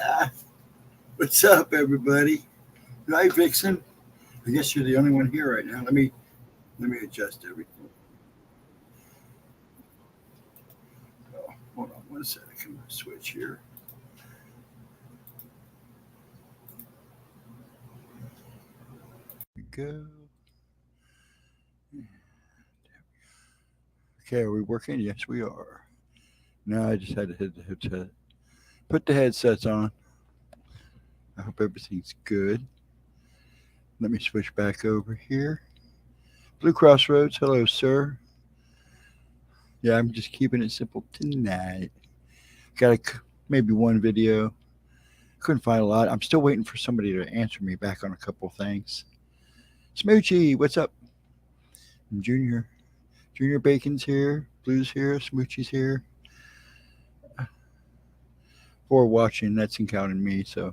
Ah, what's up, everybody? Hi, Vixen. I guess you're the only one here right now. Let me adjust everything. Oh, hold on one second. I'm gonna switch here. There we go. Okay, are we working? Yes, we are. Now I just had to hit the headset. Put the headsets on. I hope everything's good. Let me switch back over here. Blue Crossroads, hello, sir. Yeah, I'm just keeping it simple tonight. Got maybe one video. Couldn't find a lot. I'm still waiting for somebody to answer me back on a couple things. Smoochie, what's up? Junior. Junior Bacon's here. Blue's here. Smoochie's here. For watching, that's counting me. So,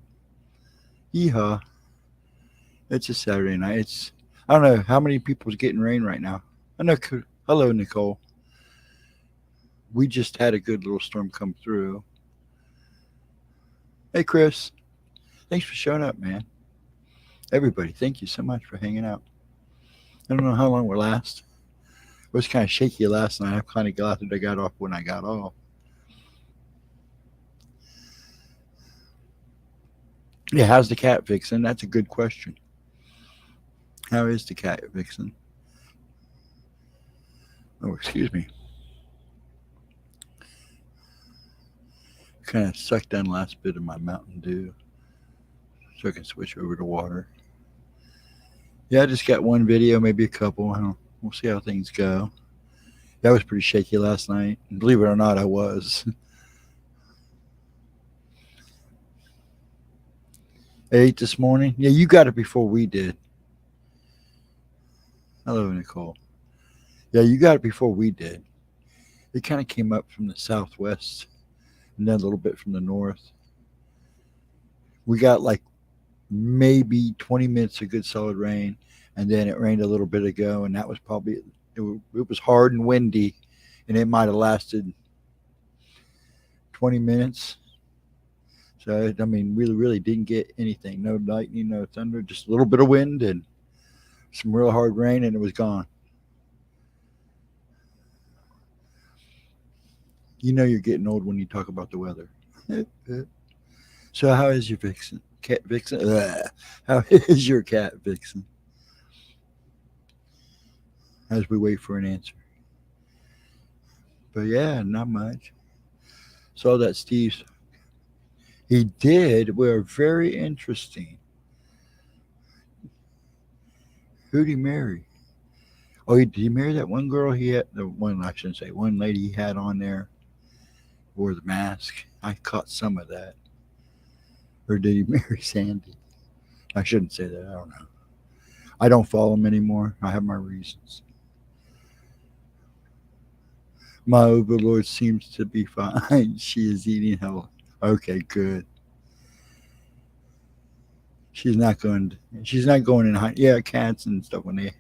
yeehaw. It's a Saturday night. I don't know how many people's getting rain right now. I know. Hello, Nicole. We just had a good little storm come through. Hey, Chris. Thanks for showing up, man. Everybody, thank you so much for hanging out. I don't know how long we'll last. It was kind of shaky last night. I'm kind of glad that I got off when I got off. Yeah, how's the cat, Vixen? That's a good question. How is the cat, Vixen? Oh, excuse me. Kind of sucked down the last bit of my Mountain Dew so I can switch over to water. Yeah, I just got one video, maybe a couple. We'll see how things go. That was pretty shaky last night. And believe it or not, I was. 8 this morning. Yeah, you got it before we did. Hello, Nicole. Yeah, you got it before we did. It kind of came up from the southwest and then a little bit from the north. We got like maybe 20 minutes of good solid rain, and then it rained a little bit ago, and that was probably it was hard and windy, and it might have lasted 20 minutes. So I mean, we really didn't get anything. No lightning, no thunder, just a little bit of wind and some real hard rain, and it was gone. You know you're getting old when you talk about the weather. So how is your Vixen? Cat Vixen? Ugh. How is your cat Vixen? As we wait for an answer. But yeah, not much. Saw that Steve's. He did. Were very interesting. Who'd he marry? Oh, did he marry that one girl he had? The one, I shouldn't say, one lady he had on there, wore the mask. I caught some of that. Or did he marry Sandy? I shouldn't say that. I don't know. I don't follow him anymore. I have my reasons. My overlord seems to be fine. She is eating hell. Okay, good. She's not going. She's not going in high. Yeah, cats and stuff when they.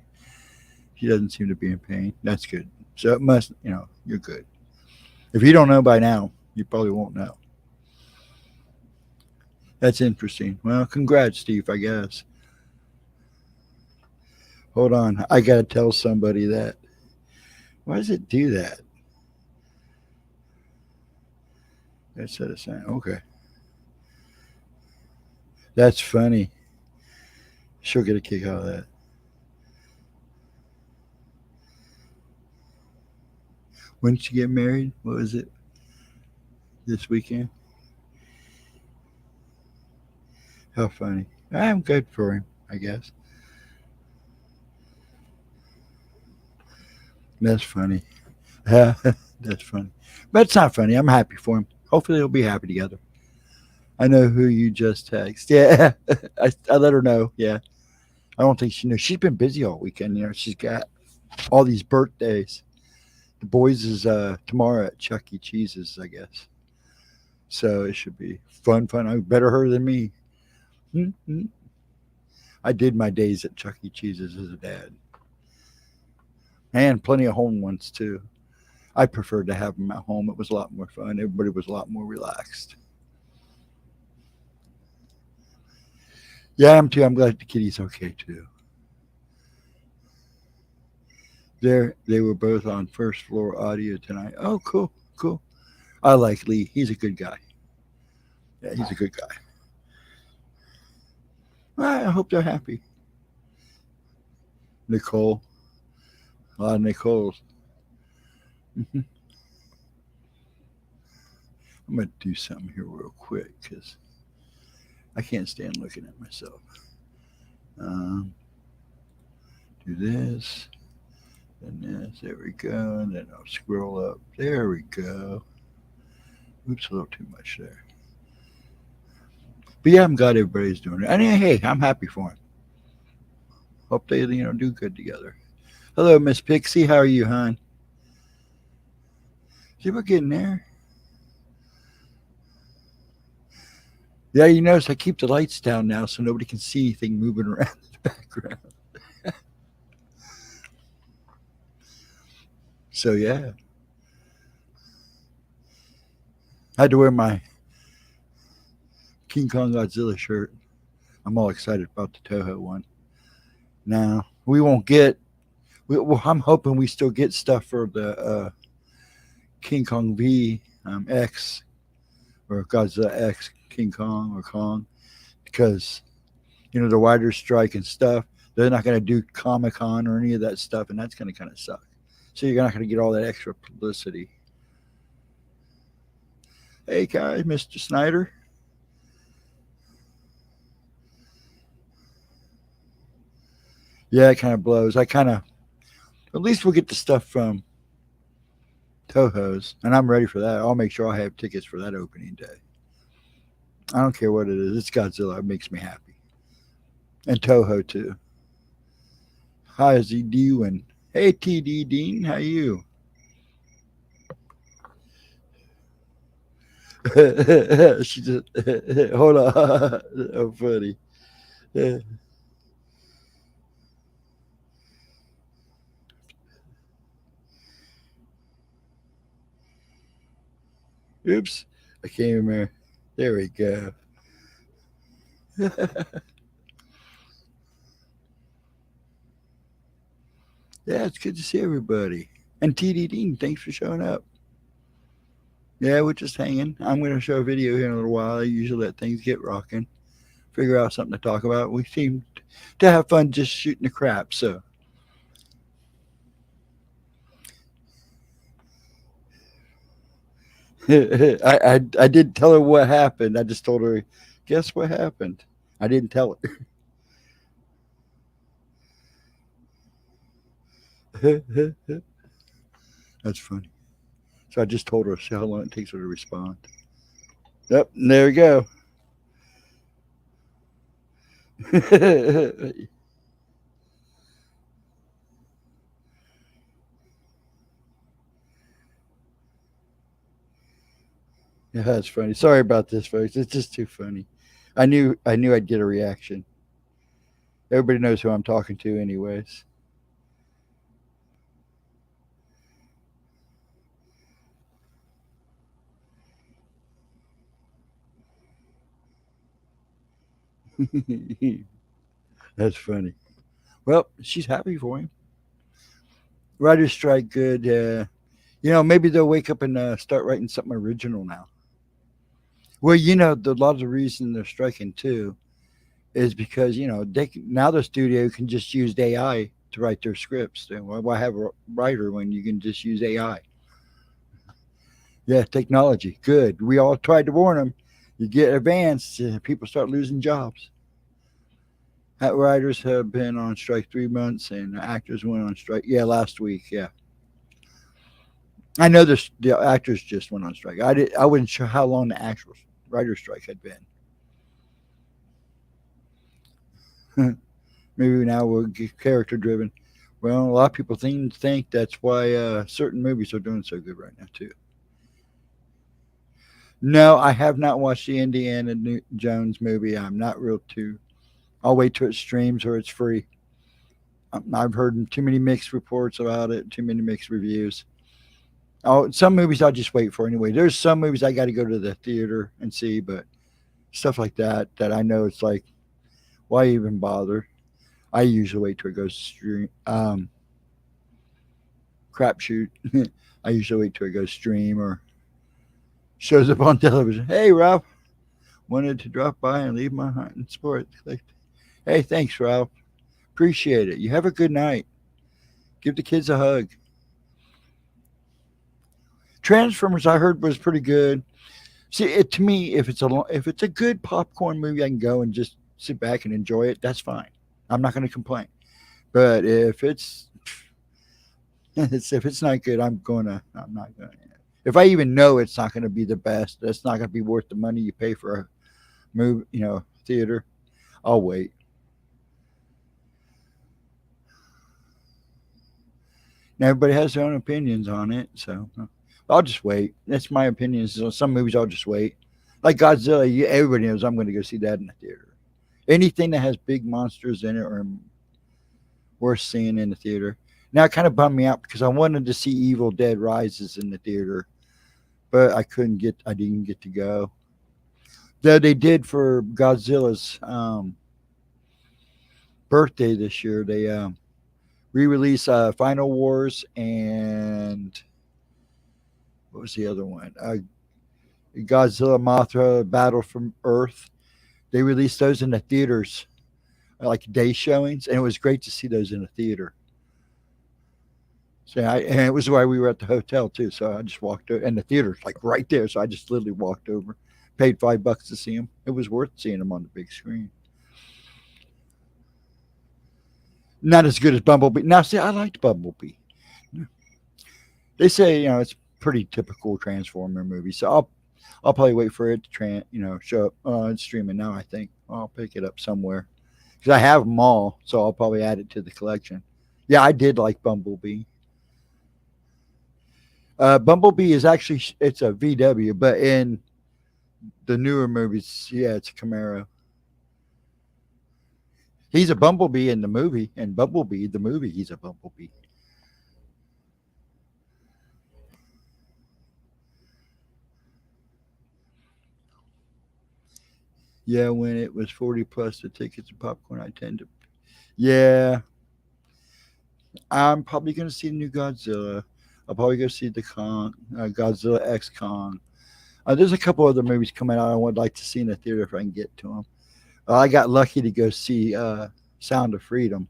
She doesn't seem to be in pain. That's good. So it must. You're good. If you don't know by now, you probably won't know. That's interesting. Well, congrats, Steve. I guess. Hold on. I gotta tell somebody that. Why does it do that? That's a sign. Okay. That's funny. She'll get a kick out of that. When did she get married? What was it? This weekend? How funny. I'm good for him, I guess. That's funny. That's funny. But it's not funny. I'm happy for him. Hopefully they'll be happy together. I know who you just text. Yeah. I let her know. Yeah. I don't think she knows. She's been busy all weekend. She's got all these birthdays. The boys is tomorrow at Chuck E. Cheese's, I guess. So it should be fun. Better her than me. Mm-hmm. I did my days at Chuck E. Cheese's as a dad. And plenty of home ones, too. I preferred to have them at home. It was a lot more fun. Everybody was a lot more relaxed. Yeah, I am too. I'm glad the kitty's okay too. They were both on first floor audio tonight. Oh, cool, cool. I like Lee. He's a good guy. Yeah, he's a good guy. I hope they're happy. Nicole, a lot of Nicoles. I'm gonna do something here real quick because I can't stand looking at myself. Um, do this, and this. There we go. And then I'll scroll up. There we go. Oops, a little too much there. But yeah, I'm glad everybody's doing it. And hey, I'm happy for him. Hope they do good together. Hello, Miss Pixie. How are you, hon? See, we're getting there. Yeah, you notice I keep the lights down now so nobody can see anything moving around in the background. So yeah, I had to wear my King Kong Godzilla shirt. I'm all excited about the Toho one. Now we won't get. Well, I'm hoping we still get stuff for the King Kong V X or Godzilla X King Kong or Kong because the writer's strike and stuff. They're not going to do Comic Con or any of that stuff, and that's going to kind of suck. So you're not going to get all that extra publicity. Hey guys, Mr. Snyder. Yeah, it kind of blows. At least we'll get the stuff from Toho's, and I'm ready for that. I'll make sure I have tickets for that opening day. I don't care what it is. It's Godzilla. It makes me happy. And Toho, too. Hi, is he doing? Hey, TD Dean, how you? She just, hold on. Oh, funny. Oops, I can't remember. There we go. Yeah, it's good to see everybody. And TD Dean, thanks for showing up. Yeah, we're just hanging. I'm going to show a video here in a little while. I usually let things get rocking, figure out something to talk about. We seem to have fun just shooting the crap, so. I did tell her what happened. I just told her, guess what happened? I didn't tell her. That's funny. So I just told her, see how long it takes her to respond. Yep, and there we go. Yeah, that's funny. Sorry about this, folks. It's just too funny. I knew I'd get a reaction. Everybody knows who I'm talking to, anyways. That's funny. Well, she's happy for him. Writer's strike, good. Maybe they'll wake up and start writing something original now. Well, a lot of the reason they're striking too is because now the studio can just use AI to write their scripts. Why have a writer when you can just use AI? Yeah, technology, good. We all tried to warn them. You get advanced, people start losing jobs. Writers have been on strike 3 months, and actors went on strike. Yeah, last week. Yeah, I know the actors just went on strike. I wasn't sure how long the actual writer strike had been. Maybe now we'll get character driven. Well, a lot of people think that's why certain movies are doing so good right now too. No, I have not watched the Indiana Jones movie. I'm not real too. I'll wait till it streams or it's free. I've heard too many mixed reports about it, too many mixed reviews. Oh, some movies I'll just wait for anyway. There's some movies I got to go to the theater and see, but stuff like that I know it's like, why even bother? I usually wait till it goes stream. Crapshoot. I usually wait till it goes stream or shows up on television. Hey, Ralph, wanted to drop by and leave my hunting sport. Like, hey, thanks, Ralph. Appreciate it. You have a good night. Give the kids a hug. Transformers, I heard, was pretty good. See, to me, if it's a good popcorn movie, I can go and just sit back and enjoy it. That's fine. I'm not going to complain. But if it's not good, I'm not gonna. If I even know it's not going to be the best, that's not going to be worth the money you pay for a movie, theater. I'll wait. Now everybody has their own opinions on it, so I'll just wait. That's my opinion. So some movies I'll just wait. Like Godzilla, everybody knows I'm going to go see that in the theater. Anything that has big monsters in it or worth seeing in the theater. Now it kind of bummed me out because I wanted to see Evil Dead Rises in the theater, but I didn't get to go. Though they did for Godzilla's birthday this year, they re-released Final Wars and what was the other one? Godzilla Mothra Battle from Earth. They released those in the theaters, like day showings, and it was great to see those in the theater. So and it was why we were at the hotel too. So I just walked over, and the theater's like right there. So I just literally walked over, paid $5 to see them. It was worth seeing them on the big screen. Not as good as Bumblebee. Now, see, I liked Bumblebee. They say it's pretty typical Transformer movie. So I'll probably wait for it to show up. It's streaming now. I think I'll pick it up somewhere because I have them all. So I'll probably add it to the collection. Yeah, I did like Bumblebee. Bumblebee is actually it's a VW, but in the newer movies, yeah, it's a Camaro. He's a Bumblebee in the movie, and Bumblebee the movie, he's a Bumblebee. Yeah, when it was 40 plus the tickets and popcorn, I tend to. Yeah, I'm probably gonna see the new Godzilla. I'll probably go see the Kong, Godzilla X Kong. There's a couple other movies coming out I would like to see in the theater if I can get to them. I got lucky to go see Sound of Freedom.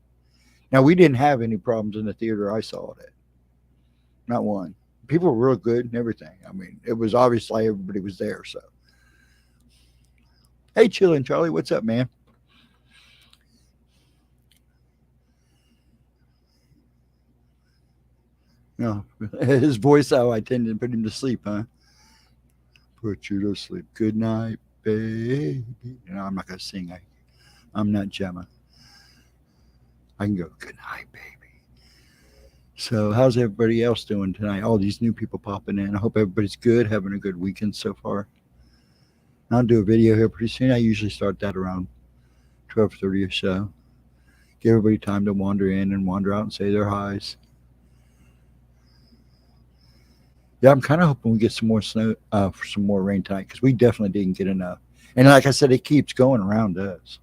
Now we didn't have any problems in the theater I saw it at. Not one. People were real good and everything. I mean, it was obviously everybody was there. So, hey, chillin' Charlie, what's up, man? No, his voice. How I tend to put him to sleep, huh? Put you to sleep. Good night, baby. I'm not gonna sing. I'm not Gemma. I can go. Good night, baby. So, how's everybody else doing tonight? All these new people popping in. I hope everybody's good, having a good weekend so far. I'll do a video here pretty soon. I usually start that around 12:30 or so. Give everybody time to wander in and wander out and say their highs. Yeah, I'm kind of hoping we get some more snow, for some more rain tonight because we definitely didn't get enough. And like I said, it keeps going around us.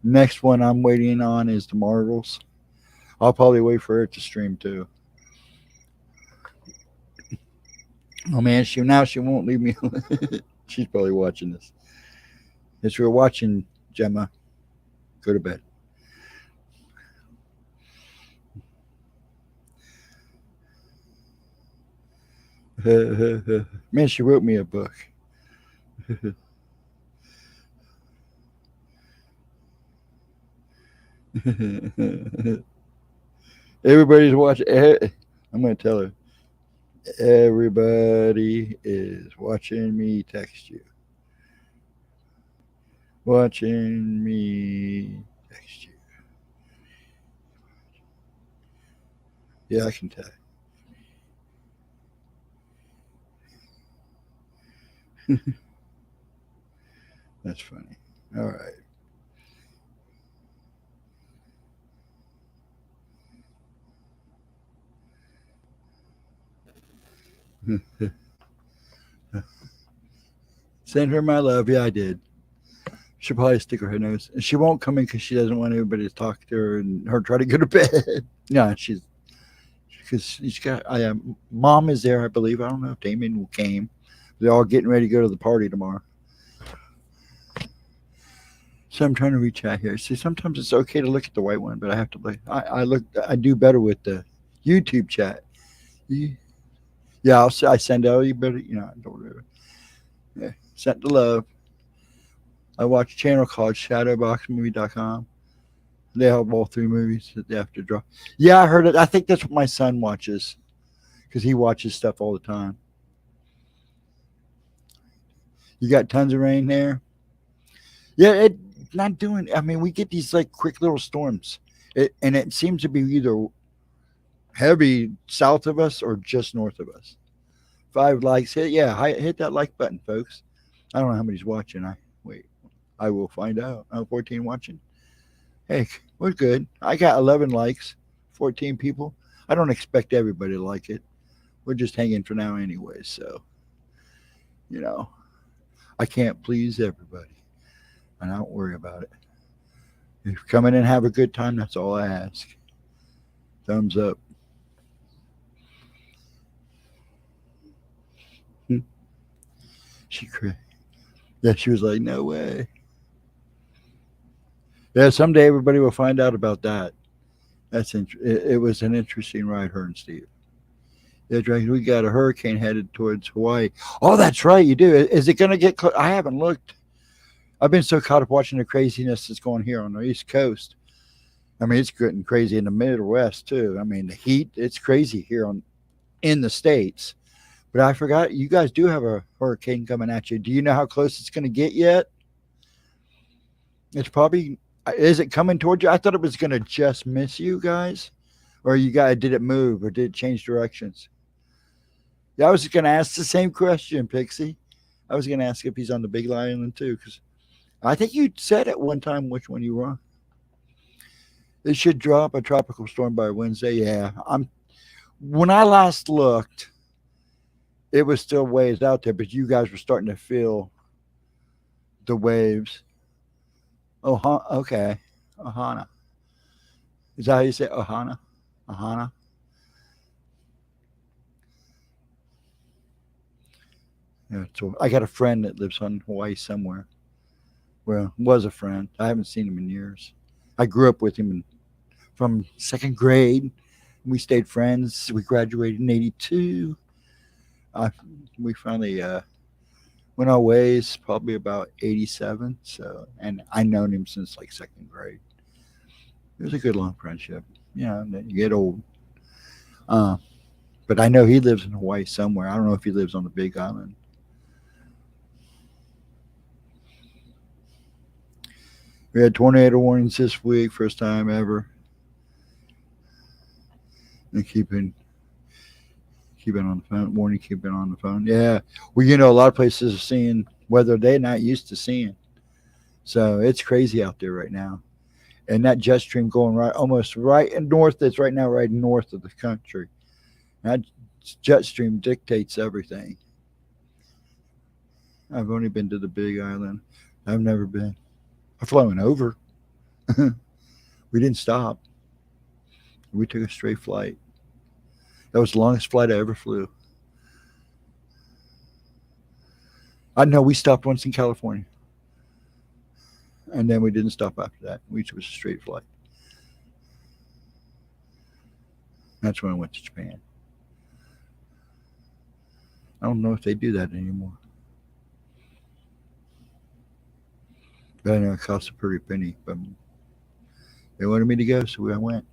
Next one I'm waiting on is the Marvels. I'll probably wait for it to stream too. Oh man, she won't leave me. She's probably watching this. If you're watching, Gemma, go to bed. Man, she wrote me a book. Everybody's watching. I'm going to tell her. Everybody is watching me text you. Watching me text you. Yeah, I can tell. That's funny. All right. Send her my love. Yeah, I did. She'll probably stick her nose. And she won't come in because she doesn't want everybody to talk to her and her try to go to bed. No, she's because she's got. Mom is there, I believe. I don't know if Damien came. They're all getting ready to go to the party tomorrow. So I'm trying to reach out here. See, sometimes it's okay to look at the white one, but I have to look. I look. I do better with the YouTube chat. Yeah, I send out. You better. Don't. Yeah, sent the love. I watch a channel called ShadowboxMovie.com. They have all 3 movies that they have to draw. Yeah, I heard it. I think that's what my son watches because he watches stuff all the time. You got tons of rain there. Yeah, it not doing. I mean, we get these like quick little storms, and it seems to be either heavy south of us or just north of us. 5 likes. Hit that like button, folks. I don't know how many's watching. I will find out. 14 watching. Hey, we're good. I got 11 likes, 14 people. I don't expect everybody to like it. We're just hanging for now anyway, so I can't please everybody. And I don't worry about it. If you come in and have a good time, that's all I ask. Thumbs up. She was like, no way. Yeah, someday everybody will find out about that. It was an interesting ride, her and Steve. Yeah, Dragon, we got a hurricane headed towards Hawaii. Oh, that's right, you do. Is it going to get close? I haven't looked. I've been so caught up watching the craziness that's going here on the East Coast. I mean, it's getting crazy in the Midwest too. I mean, the heat, it's crazy here in the States. But I forgot, you guys do have a hurricane coming at you. Do you know how close it's going to get yet? It's probably, is it coming towards you? I thought it was going to just miss you guys. Or you guys, did it move or did it change directions? Yeah, I was going to ask the same question, Pixie. I was going to ask if he's on the Big Island too, because I think you said at one time which one you were on. It should drop a tropical storm by Wednesday. Yeah, when I last looked, it was still waves out there, but you guys were starting to feel the waves. Oh, okay. Ohana. Is that how you say Ohana? Ohana? Yeah, so I got a friend that lives on Hawaii somewhere. Well, was a friend. I haven't seen him in years. I grew up with him from 2nd grade. We stayed friends. We graduated in 82. We finally went our ways probably about 87. So, and I known him since like 2nd grade. It was a good long friendship. You get old. But I know he lives in Hawaii somewhere. I don't know if he lives on the Big Island. We had tornado warnings this week, first time ever. And keeping on the phone. Warning, keeping on the phone. Yeah. Well, a lot of places are seeing weather they're not used to seeing. So it's crazy out there right now. And that jet stream going almost right north, that's right now right north of the country. That jet stream dictates everything. I've only been to the Big Island. I've never been. I've flown over. We didn't stop. We took a straight flight. That was the longest flight I ever flew. I know we stopped once in California. And then we didn't stop after that. We took a straight flight. That's when I went to Japan. I don't know if they do that anymore. But I know it cost a pretty penny. But they wanted me to go, so I went.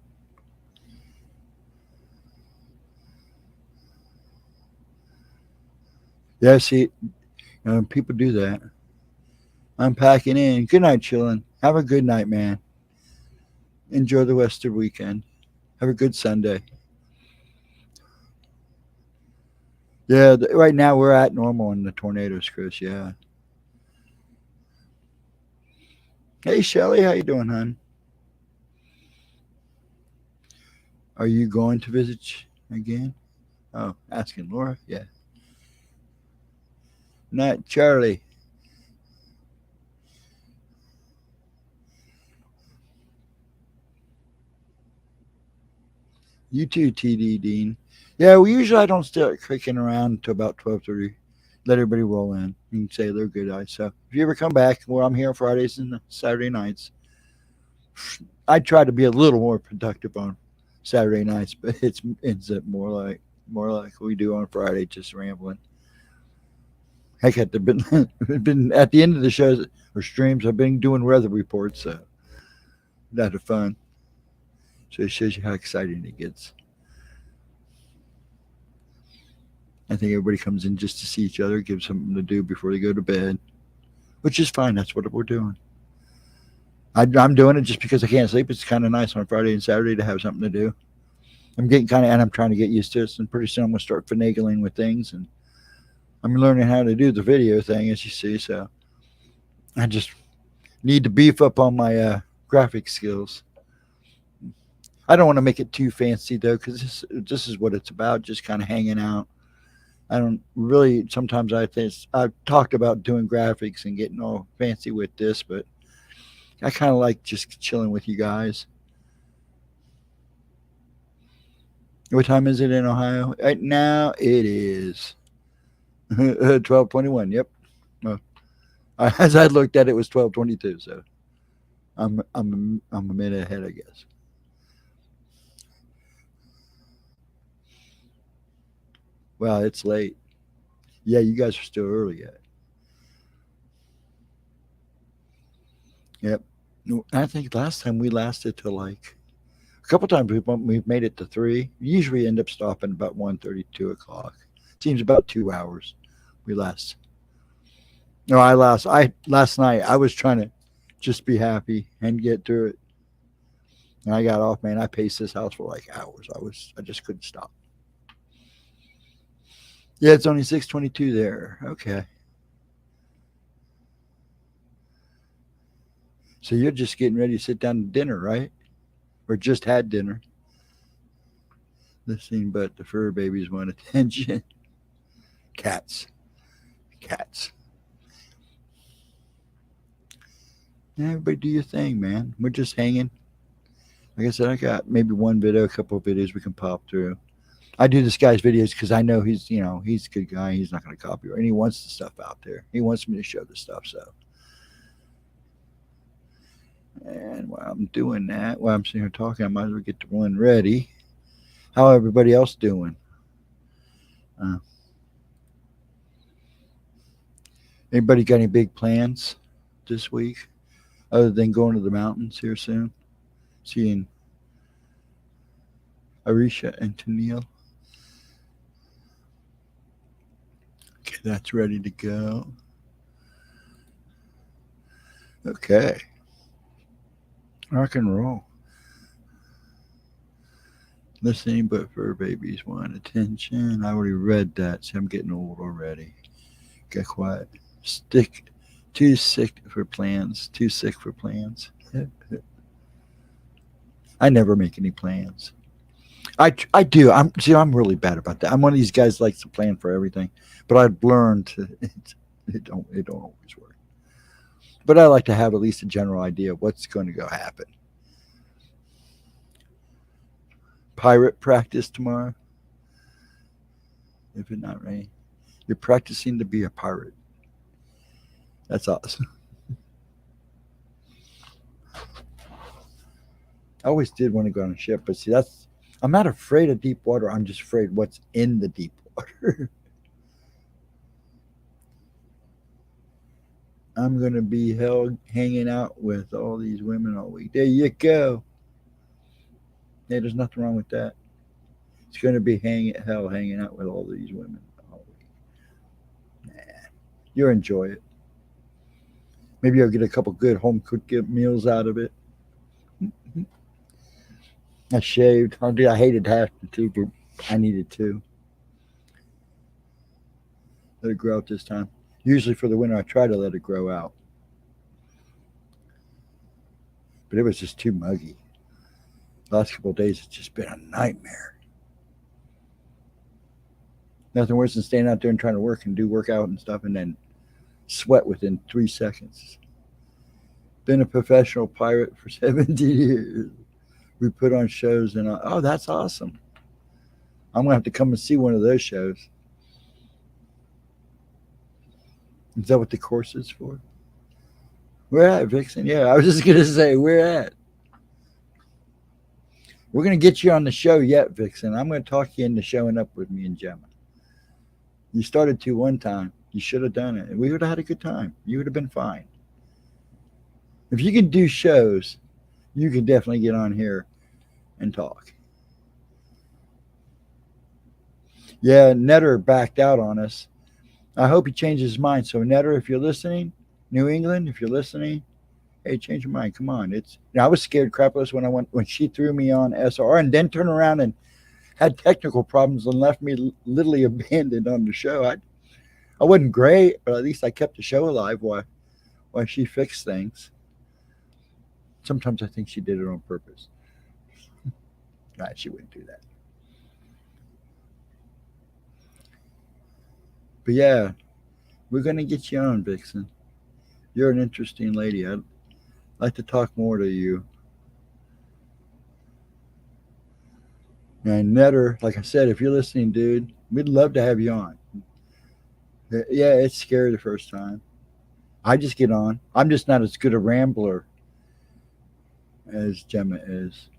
Yeah, see, people do that. I'm packing in. Good night, chillin'. Have a good night, man. Enjoy the rest of the weekend. Have a good Sunday. Yeah, right now we're at normal in the tornadoes, Chris. Yeah. Hey, Shelly, how you doing, hon? Are you going to visit again? Oh, asking Laura? Yeah. Night, Charlie. You too, TD Dean. Yeah, well, usually I don't start kicking around until about 12:30. Let everybody roll in and say they're good eyes. So if you ever come back, well, I'm here Fridays and Saturday nights. I try to be a little more productive on Saturday nights, but it ends up more like we do on Friday, just rambling. Heck, at the been at the end of the shows or streams, I've been doing weather reports. So that's fun. So it shows you how exciting it gets. I think everybody comes in just to see each other, give something to do before they go to bed, which is fine. That's what we're doing. I'm doing it just because I can't sleep. It's kind of nice on Friday and Saturday to have something to do. I'm getting and I'm trying to get used to it. And pretty soon I'm going to start finagling with things. And I'm learning how to do the video thing, as you see. So I just need to beef up on my graphic skills. I don't want to make it too fancy, though, because this is what it's about, just kind of hanging out. I don't really, sometimes I've talked about doing graphics and getting all fancy with this, but I kind of like just chilling with you guys. What time is it in Ohio? Right now it is 12:21. Yep. Well, as I looked at it, it was 12:22. So I'm a minute ahead, I guess. Wow, it's late. Yeah, you guys are still early yet. Yep. I think last time we lasted till like a couple times we've made it to 3. Usually end up stopping about 1:30, 2 o'clock. Seems about 2 hours we last. No, last night I was trying to just be happy and get through it. And I got off, man. I paced this house for like hours. I just couldn't stop. Yeah, it's only 6:22 there. Okay. So you're just getting ready to sit down to dinner, right? Or just had dinner. Nothing but the fur babies want attention. Cats. Cats. Yeah, everybody do your thing, man. We're just hanging. Like I said, I got maybe one video, a couple of videos we can pop through. I do this guy's videos because I know he's a good guy. He's not going to copyright, and he wants the stuff out there. He wants me to show the stuff. So, and while I'm doing that, while I'm sitting here talking, I might as well get the one ready. How everybody else doing? Anybody got any big plans this week other than going to the mountains here soon? Seeing Arisha and Tennille. Okay, that's ready to go. Okay. Rock and roll. Listening but fur babies want attention. I already read that. See, I'm getting old already. Get quiet. Too sick for plans. Too sick for plans. I never make any plans. I do. I'm really bad about that. I'm one of these guys that likes to plan for everything, but I've learned it don't always work. But I like to have at least a general idea of what's going to go happen. Pirate practice tomorrow. If it's not rain, you're practicing to be a pirate. That's awesome. I always did want to go on a ship, but see, I'm not afraid of deep water. I'm just afraid what's in the deep water. I'm going to be hanging out with all these women all week. There you go. Yeah, there's nothing wrong with that. It's going to be hanging out with all these women all week. Nah, you'll enjoy it. Maybe I'll get a couple good home cooked meals out of it. I shaved. I hated half the two, but I needed to. Let it grow out this time. Usually for the winter, I try to let it grow out. But it was just too muggy. The last couple of days, it's just been a nightmare. Nothing worse than staying out there and trying to work out and stuff, and then sweat within 3 seconds. Been a professional pirate for 17 years. We put on shows, and that's awesome. I'm going to have to come and see one of those shows. Is that what the course is for? Where at, Vixen? Yeah, I was just going to say, where at? We're going to get you on the show yet, Vixen. I'm going to talk you into showing up with me and Gemma. You started to one time. You should have done it. We would have had a good time. You would have been fine. If you can do shows, you can definitely get on here and talk. Yeah, Netter backed out on us. I hope he changes his mind. So, Netter, if you're listening, New England, if you're listening, hey, change your mind. Come on. I was scared crapless when she threw me on SR and then turned around and had technical problems and left me literally abandoned on the show. I wasn't great, but at least I kept the show alive while she fixed things. Sometimes I think she did it on purpose. Nah, she wouldn't do that. But yeah, we're going to get you on, Vixen. You're an interesting lady. I'd like to talk more to you. And Netter, like I said, if you're listening, dude, we'd love to have you on. Yeah, it's scary the first time. I just get on. I'm just not as good a rambler as Gemma is.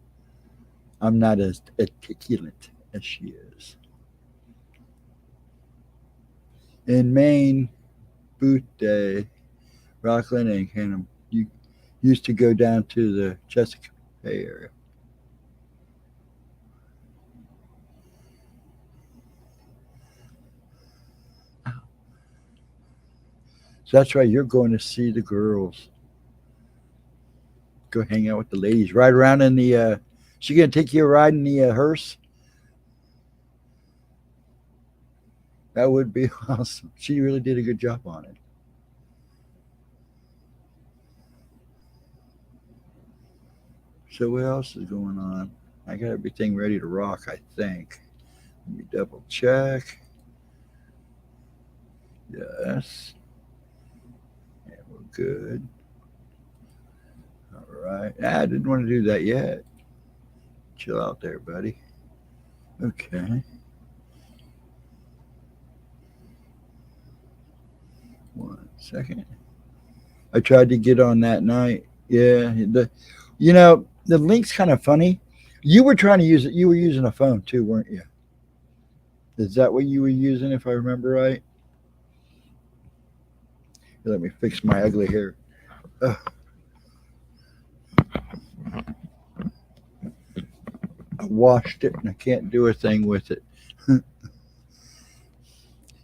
I'm not as articulate as she is. In Maine, Boot Day, Rockland and Canham, you used to go down to the Chesapeake Bay area. So that's right, you're going to see the girls. Go hang out with the ladies. Ride around in the, she going to take you a ride in the hearse? That would be awesome. She really did a good job on it. So what else is going on? I got everything ready to rock, I think. Let me double check. Yes. And we're good. All right. I didn't want to do that yet. Chill out there, buddy. Okay. One second. I tried to get on that night. Yeah. The link's kind of funny. You were trying to use it. You were using a phone too, weren't you? Is that what you were using, if I remember right? Let me fix my ugly hair. Ugh. I washed it and I can't do a thing with it.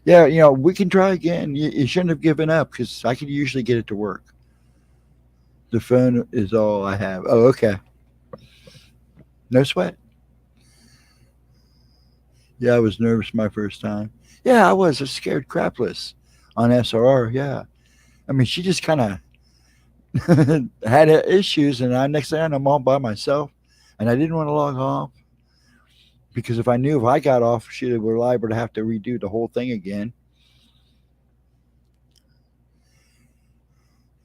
Yeah, we can try again. You shouldn't have given up because I could usually get it to work. The phone is all I have. Oh, okay. No sweat. Yeah, I was nervous my first time. Yeah, I was scared crapless on SRR. Yeah. I mean, she just kind of had issues, and next thing I'm all by myself, and I didn't want to log off because if I knew if I got off, she were liable to have to redo the whole thing again.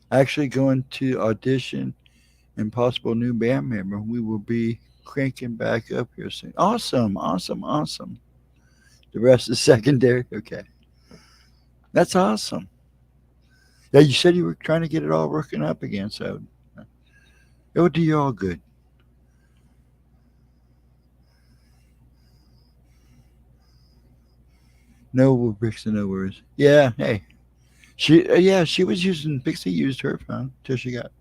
Actually going to audition and possible new band member. We will be cranking back up here soon. Awesome. The rest is secondary. Okay. That's awesome. Yeah, you said you were trying to get it all working up again, so it would do you all good. No bricks and no worries. Yeah, hey. She was using Pixie used her phone till she got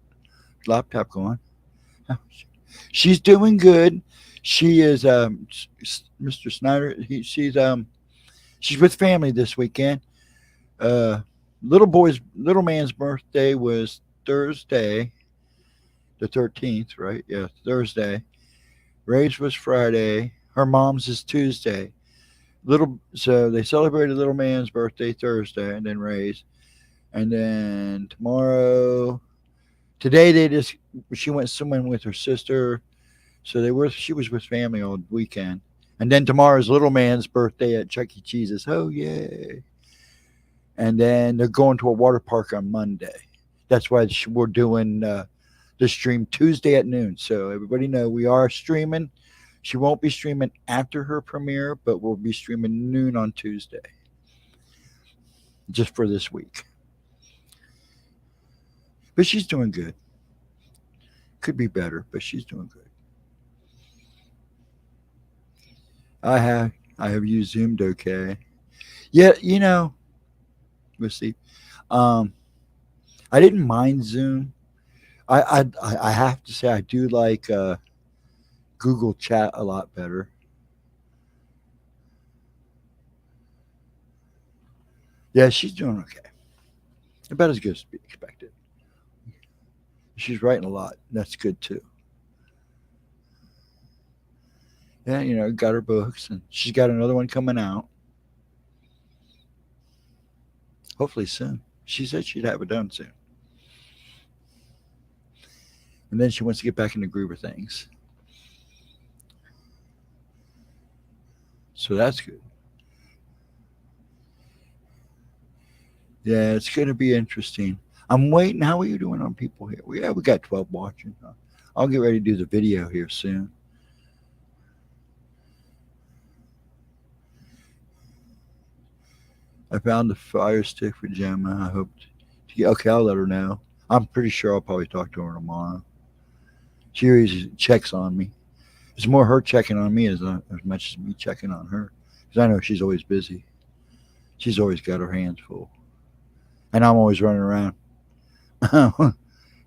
laptop going. She's doing good. She is Mr. Snyder. She's with family this weekend. Little man's birthday was Thursday, the 13th, right? Yeah, Thursday. Ray's was Friday. Her mom's is Tuesday. So they celebrated little man's birthday Thursday, and then Ray's, and then today she went swimming with her sister, so she was with family all weekend, and then tomorrow's little man's birthday at Chuck E. Cheese's. Oh yay! And then they're going to a water park on Monday. That's why we're doing the stream Tuesday at noon. So everybody know we are streaming. She won't be streaming after her premiere, but we'll be streaming noon on Tuesday, just for this week. But she's doing good. Could be better, but she's doing good. I have used Zoomed okay. Yeah, we'll see. Um, I didn't mind Zoom. I have to say I do like Google Chat a lot better. Yeah, she's doing okay. About as good as be expected. She's writing a lot. That's good too. Yeah, got her books, and she's got another one coming out. Hopefully soon. She said she'd have it done soon. And then she wants to get back in the groove of things. So that's good. Yeah, it's going to be interesting. I'm waiting. How are you doing on people here? We got 12 watching. I'll get ready to do the video here soon. I found the fire stick for Gemma. I hope to get. Okay, I'll let her know. I'm pretty sure I'll probably talk to her tomorrow. She always checks on me. It's more her checking on me as much as me checking on her. Because I know she's always busy. She's always got her hands full. And I'm always running around.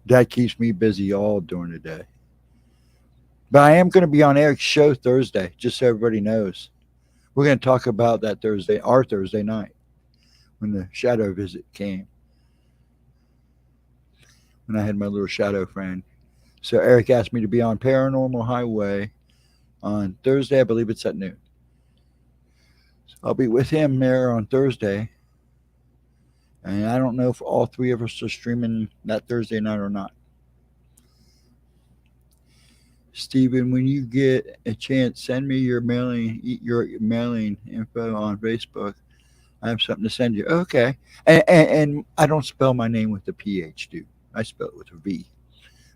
That keeps me busy all during the day. But I am going to be on Eric's show Thursday, just so everybody knows. We're going to talk about that Thursday, our Thursday night, when the shadow visit came. When I had my little shadow friend. So Eric asked me to be on Paranormal Highway on Thursday. I believe it's at noon. So I'll be with him there on Thursday. And I don't know if all three of us are streaming that Thursday night or not. Stephen, when you get a chance, send me your mailing info on Facebook. I have something to send you. Okay. And I don't spell my name with a PH, dude. I spell it with a V.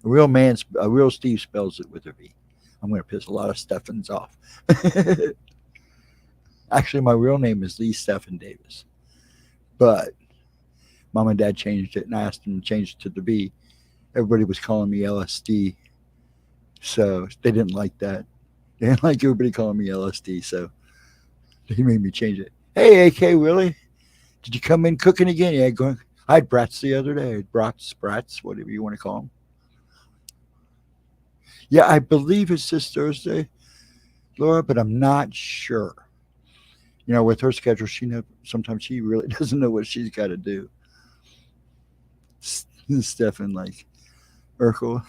A real Steve spells it with a V. I'm going to piss a lot of Steffens off. Actually, my real name is Lee Stephen Davis. But Mom and Dad changed it, and I asked them to change it to the V. Everybody was calling me LSD. So they didn't like that. They didn't like everybody calling me LSD. So they made me change it. Hey, AK, really? Did you come in cooking again? Yeah, going. I had brats the other day. Brats, whatever you want to call them. Yeah, I believe it's this Thursday, Laura, but I'm not sure. With her schedule, sometimes she really doesn't know what she's got to do. Stefan, like Urkel.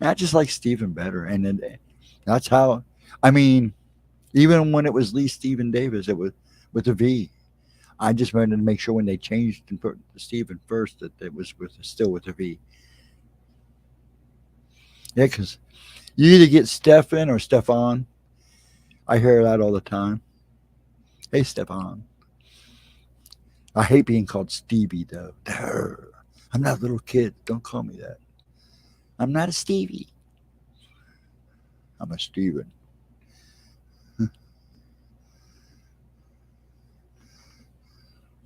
I just like Stephen better. And then that's how, even when it was Lee Stephen Davis, it was with a V. I just wanted to make sure when they changed and put Stephen first that it was still with a V. Yeah, because you either get Stefan or Stefan. I hear that all the time. Hey, Stefan. I hate being called Stevie, though. I'm not a little kid. Don't call me that. I'm not a Stevie. I'm a Steven.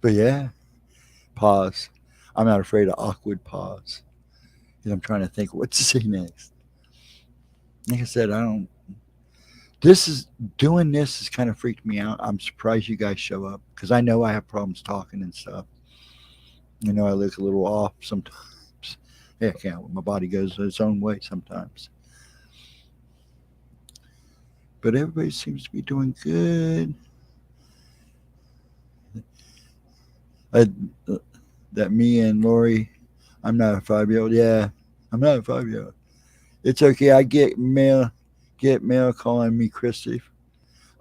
But yeah, pause. I'm not afraid of awkward pause. I'm trying to think what to say next. Like I said, doing this has kind of freaked me out. I'm surprised you guys show up because I know I have problems talking and stuff. I look a little off sometimes. Yeah, I can't. My body goes its own way sometimes. But everybody seems to be doing good. That me and Lori, I'm not a 5-year-old. Yeah, I'm not a 5-year-old. It's okay. I get mail calling me Christy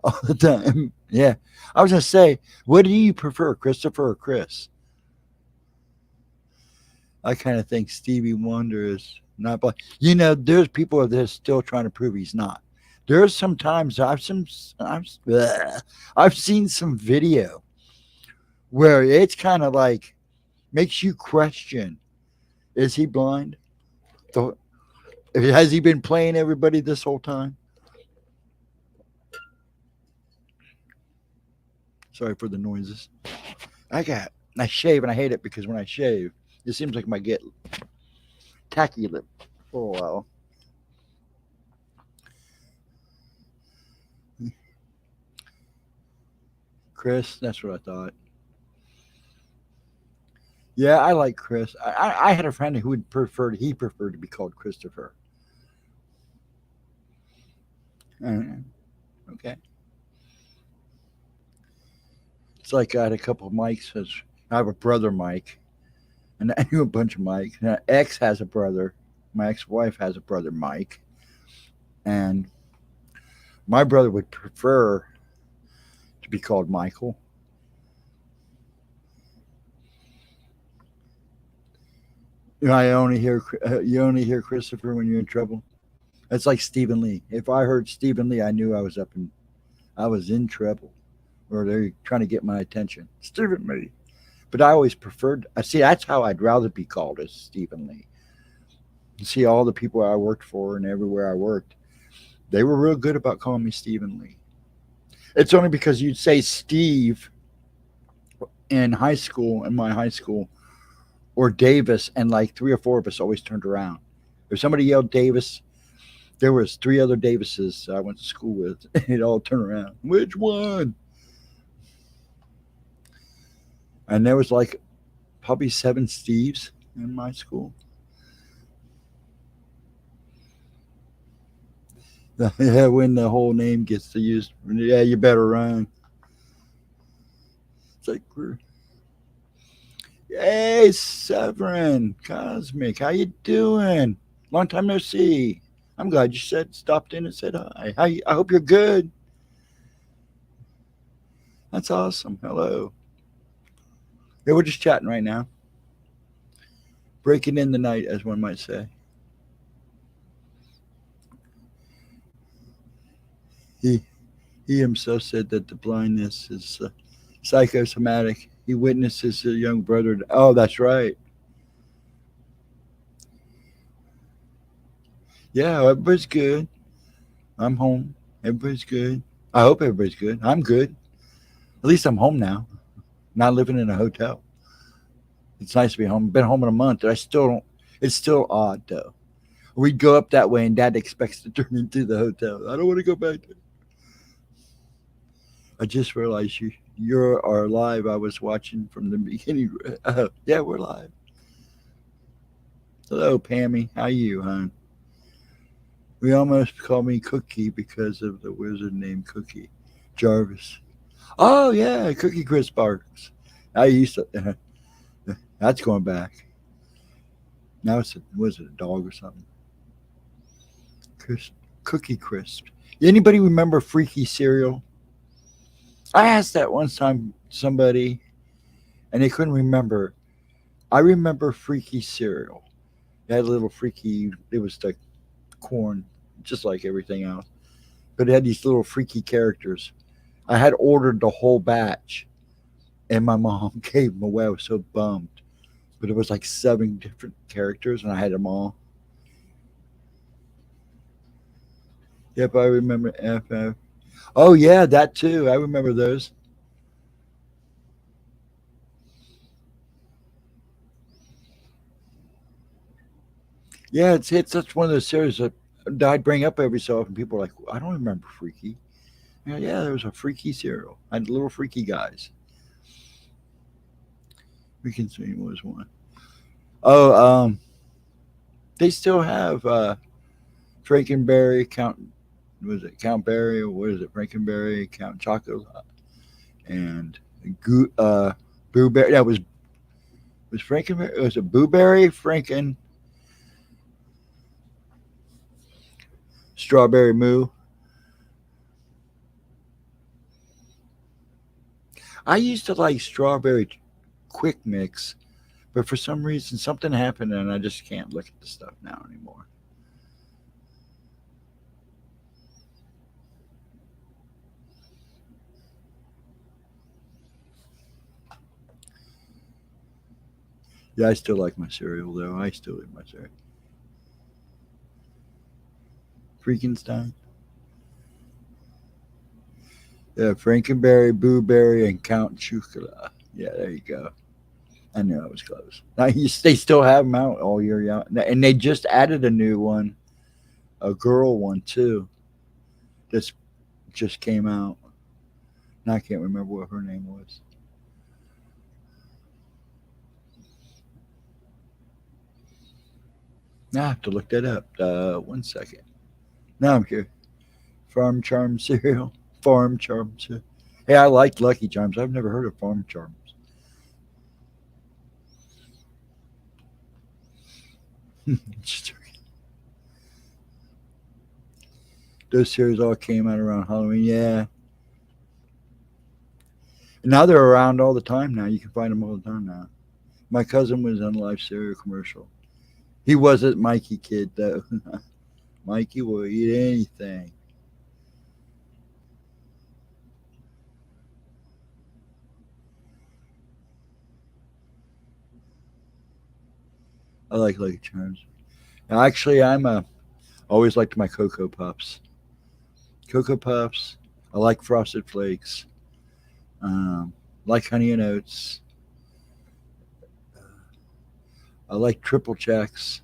all the time. Yeah. I was going to say, what do you prefer, Christopher or Chris? I kind of think Stevie Wonder is not black. There's people that are still trying to prove he's not. There's sometimes I've seen some video where it's kind of like makes you question: is he blind? Has he been playing everybody this whole time? Sorry for the noises. I shave and I hate it because when I shave, it seems like I might get tacky lip for a while. Chris, that's what I thought. Yeah, I like Chris. I had a friend who he preferred to be called Christopher. Okay. It's like I had a couple of Mikes. I have a brother Mike, and I knew a bunch of Mikes. And ex has a brother. My ex-wife has a brother Mike, and my brother would prefer to be called Michael. You only hear Christopher when you're in trouble. It's like Stephen Lee. If I heard Stephen Lee, I knew I was in trouble, or they're trying to get my attention. Stephen Lee. But I always preferred. I see. That's how I'd rather be called as Stephen Lee. You see, all the people I worked for and everywhere I worked, they were real good about calling me Stephen Lee. It's only because you'd say Steve in my high school, or Davis, and like three or four of us always turned around. If somebody yelled Davis, there was three other Davises I went to school with, and they'd all turn around. Which one? And there was like probably 7 Steves in my school. Yeah, when the whole name gets to use, yeah, you better run. It's like, hey, Severin, Cosmic, how you doing? Long time no see. I'm glad you stopped in and said hi. I hope you're good. That's awesome. Hello. Yeah, we're just chatting right now. Breaking in the night, as one might say. He himself said that the blindness is psychosomatic. He witnesses a young brother. Oh, that's right. Yeah, everybody's good. I'm home. Everybody's good. I hope everybody's good. I'm good. At least I'm home now. Not living in a hotel. It's nice to be home. Been home in a month. I still don't. It's still odd though. We'd go up that way, and Dad expects to turn into the hotel. I don't want to go back there. I just realized you are live. I was watching from the beginning. Yeah, we're live. Hello, Pammy. How you, hon? We almost call me Cookie because of the wizard named Cookie. Jarvis. Oh, yeah, Cookie Chris Sparks. I used to. That's going back. Now was it a dog or something? Cookie Crisp. Anybody remember Freaky cereal? I asked that one time somebody, and they couldn't remember. I remember Freaky cereal. It had a little freaky. It was like corn, just like everything else, but it had these little freaky characters. I had ordered the whole batch, and my mom gave them away. I was so bummed, but it was like 7 different characters, and I had them all. Yep, I remember FF. Oh yeah, that too. I remember those. Yeah, it's such one of those series that I'd bring up every so often. People are like, I don't remember Freaky. Yeah, there was a Freaky cereal. I had little freaky guys. We can see was one. Oh, they still have Frankenberry, Count. Was it Count Berry or what is it? Frankenberry, Count Chocolate, and Blueberry. That was Frankenberry. It was a Blueberry, Franken, Strawberry Moo. I used to like Strawberry Quick Mix, but for some reason something happened and I just can't look at the stuff now anymore. Yeah, I still like my cereal though. I still eat my cereal. Freakenstein. Yeah, Frankenberry, Booberry, and Count Chocula. Yeah, there you go. I knew I was close. Now they still have them out all year round, and they just added a new one, a girl one too. This just came out. Now I can't remember what her name was. Now I have to look that up. 1 second. Now I'm here. Farm Charm cereal. Farm Charm cereal. Hey, I like Lucky Charms. I've never heard of Farm Charms. Those cereals all came out around Halloween. Yeah. And now they're around all the time now. You can find them all the time now. My cousin was on a live cereal commercial. He wasn't Mikey Kid, though. Mikey will eat anything. I like Lucky Charms. Actually, always liked my Cocoa Puffs. Cocoa Puffs. I like Frosted Flakes. Like Honey and Oats. I like Triple Checks.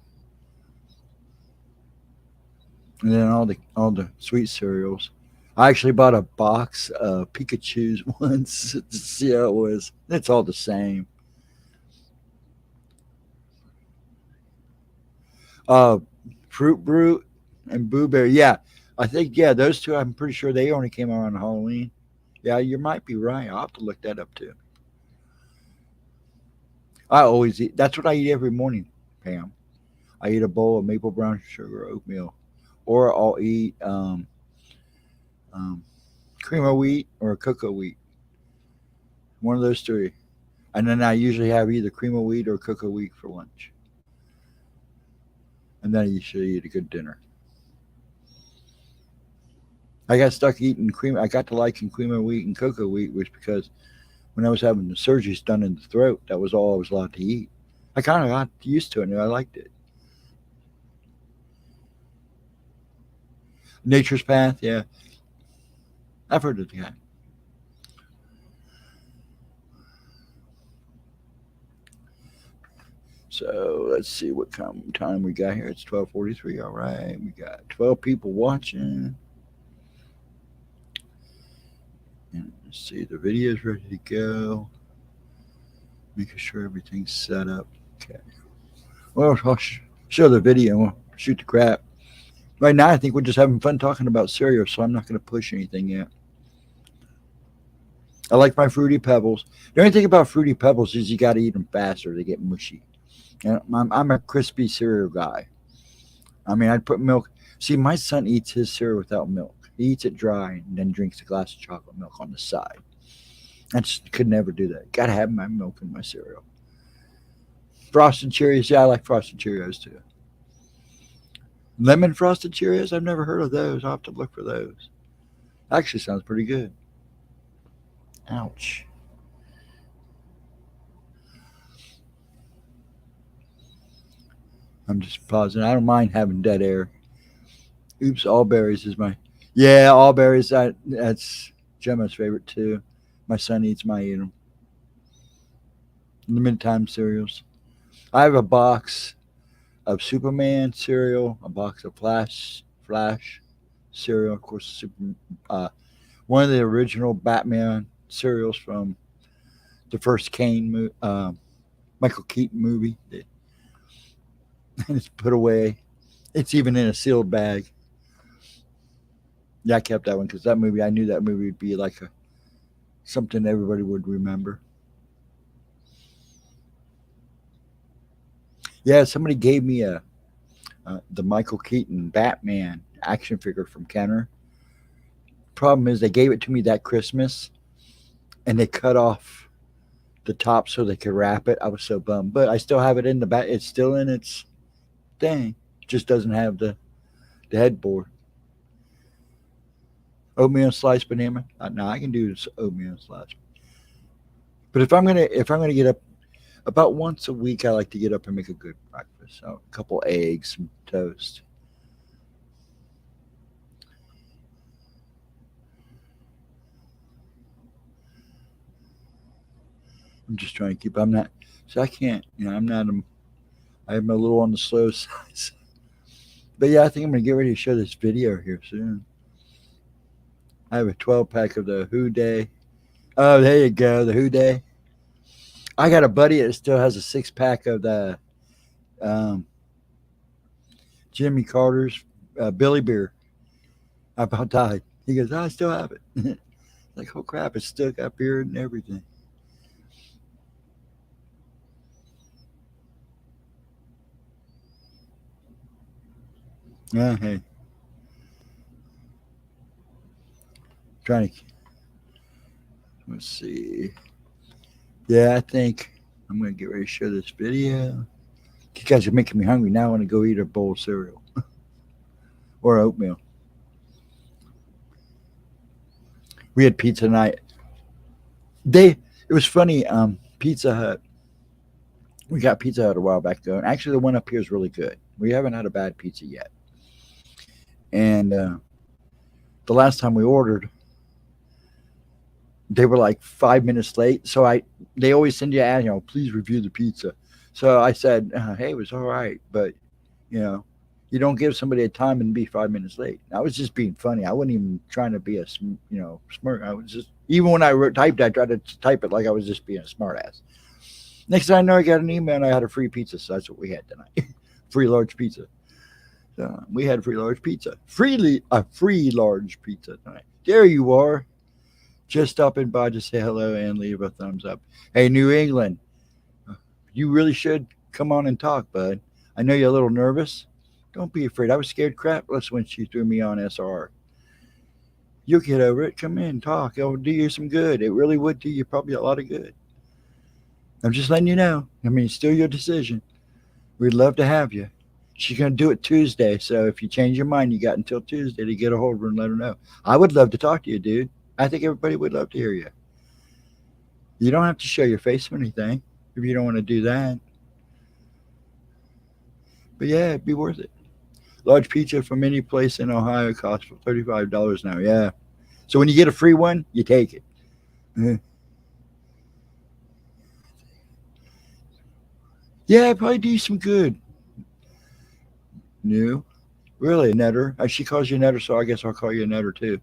And then all the sweet cereals. I actually bought a box of Pikachu's once to see how it was. It's all the same. Uh, Fruit Brute and Boo Berry. Yeah, I think those two. I'm pretty sure they only came out on Halloween. Yeah, you might be right. I'll have to look that up too. I always eat. That's what I eat every morning, Pam. I eat a bowl of maple brown sugar oatmeal, or I'll eat um, cream of wheat or cocoa wheat. One of those three. And then I usually have either cream of wheat or cocoa wheat for lunch. And then I usually eat a good dinner. I got stuck eating cream. I got to liking cream of wheat and cocoa wheat was because when I was having the surgeries done in the throat, that was all I was allowed to eat. I kind of got used to it and I liked it. Nature's Path, yeah. I've heard of the guy. So let's see what time we got here. It's 12:43. All right, we got 12 people watching. And let's see, the video is ready to go. Making sure everything's set up. Okay. Well, I'll show the video and we'll shoot the crap. Right now, I think we're just having fun talking about cereal, so I'm not going to push anything yet. I like my Fruity Pebbles. The only thing about Fruity Pebbles is you got to eat them fast or they get mushy. And I'm a crispy cereal guy. I mean, I'd put milk. See, my son eats his cereal without milk. He eats it dry and then drinks a glass of chocolate milk on the side. I just could never do that. Got to have my milk in my cereal. Frosted Cheerios. Yeah, I like Frosted Cheerios too. Lemon Frosted Cheerios. I've never heard of those. I'll have to look for those. Actually, sounds pretty good. Ouch. I'm just pausing. I don't mind having dead air. Oops, all berries is my. Yeah, all berries. That's Gemma's favorite too. My son eats my eat them. Limited time cereals. I have a box of Superman cereal, a box of Flash cereal, of course, uh, one of the original Batman cereals from the first Michael Keaton movie. And it's put away. It's even in a sealed bag. Yeah, I kept that one because that movie. I knew that movie would be like something everybody would remember. Yeah, somebody gave me the Michael Keaton Batman action figure from Kenner. Problem is, they gave it to me that Christmas, and they cut off the top so they could wrap it. I was so bummed, but I still have it in the back. It's still in its thing. Just doesn't have the headboard. Oatmeal sliced banana. No, I can do this oatmeal sliced. But if I'm gonna get up about once a week, I like to get up and make a good breakfast. So a couple eggs, some toast. I'm just trying to keep. I'm not. So I can't. I'm not. I'm a little on the slow side. But yeah, I think I'm gonna get ready to show this video here soon. I have a 12 pack of the Who Day. Oh, there you go, the Who Day. I got a buddy that still has a 6 pack of the um, Jimmy Carter's Billy Beer. I about died. He goes, oh, I still have it. Like, oh crap, it's still got beer and everything. Yeah, hey. Trying to, let's see. Yeah, I think I'm going to get ready to show this video. You guys are making me hungry. Now I want to go eat a bowl of cereal or oatmeal. We had pizza night. It was funny. Pizza Hut. We got Pizza Hut a while back ago, and actually the one up here is really good. We haven't had a bad pizza yet. And the last time we ordered, they were like 5 minutes late. So they always send you ad, please review the pizza. So I said, hey, it was all right, but you don't give somebody a time and be 5 minutes late. I was just being funny. I wasn't even trying to be a smart. I was just, even when I typed, I tried to type it like I was just being a smart ass. Next thing I know, I got an email and I had a free pizza. So that's what we had tonight. Free large pizza. So we had free large pizza. A free large pizza tonight. There you are. Just stopping by to say hello and leave a thumbs up. Hey, New England, you really should come on and talk, bud. I know you're a little nervous. Don't be afraid. I was scared crapless when she threw me on SR. You'll get over it. Come in, talk. It'll do you some good. It really would do you probably a lot of good. I'm just letting you know. I mean, it's still your decision. We'd love to have you. She's going to do it Tuesday. So if you change your mind, you got until Tuesday to get a hold of her and let her know. I would love to talk to you, dude. I think everybody would love to hear you. You don't have to show your face or anything if you don't want to do that. But yeah, it'd be worth it. Large pizza from any place in Ohio costs $35 now. Yeah. So when you get a free one, you take it. Yeah, probably do you some good. New? Really, Netter? She calls you Netter, so I guess I'll call you Netter too.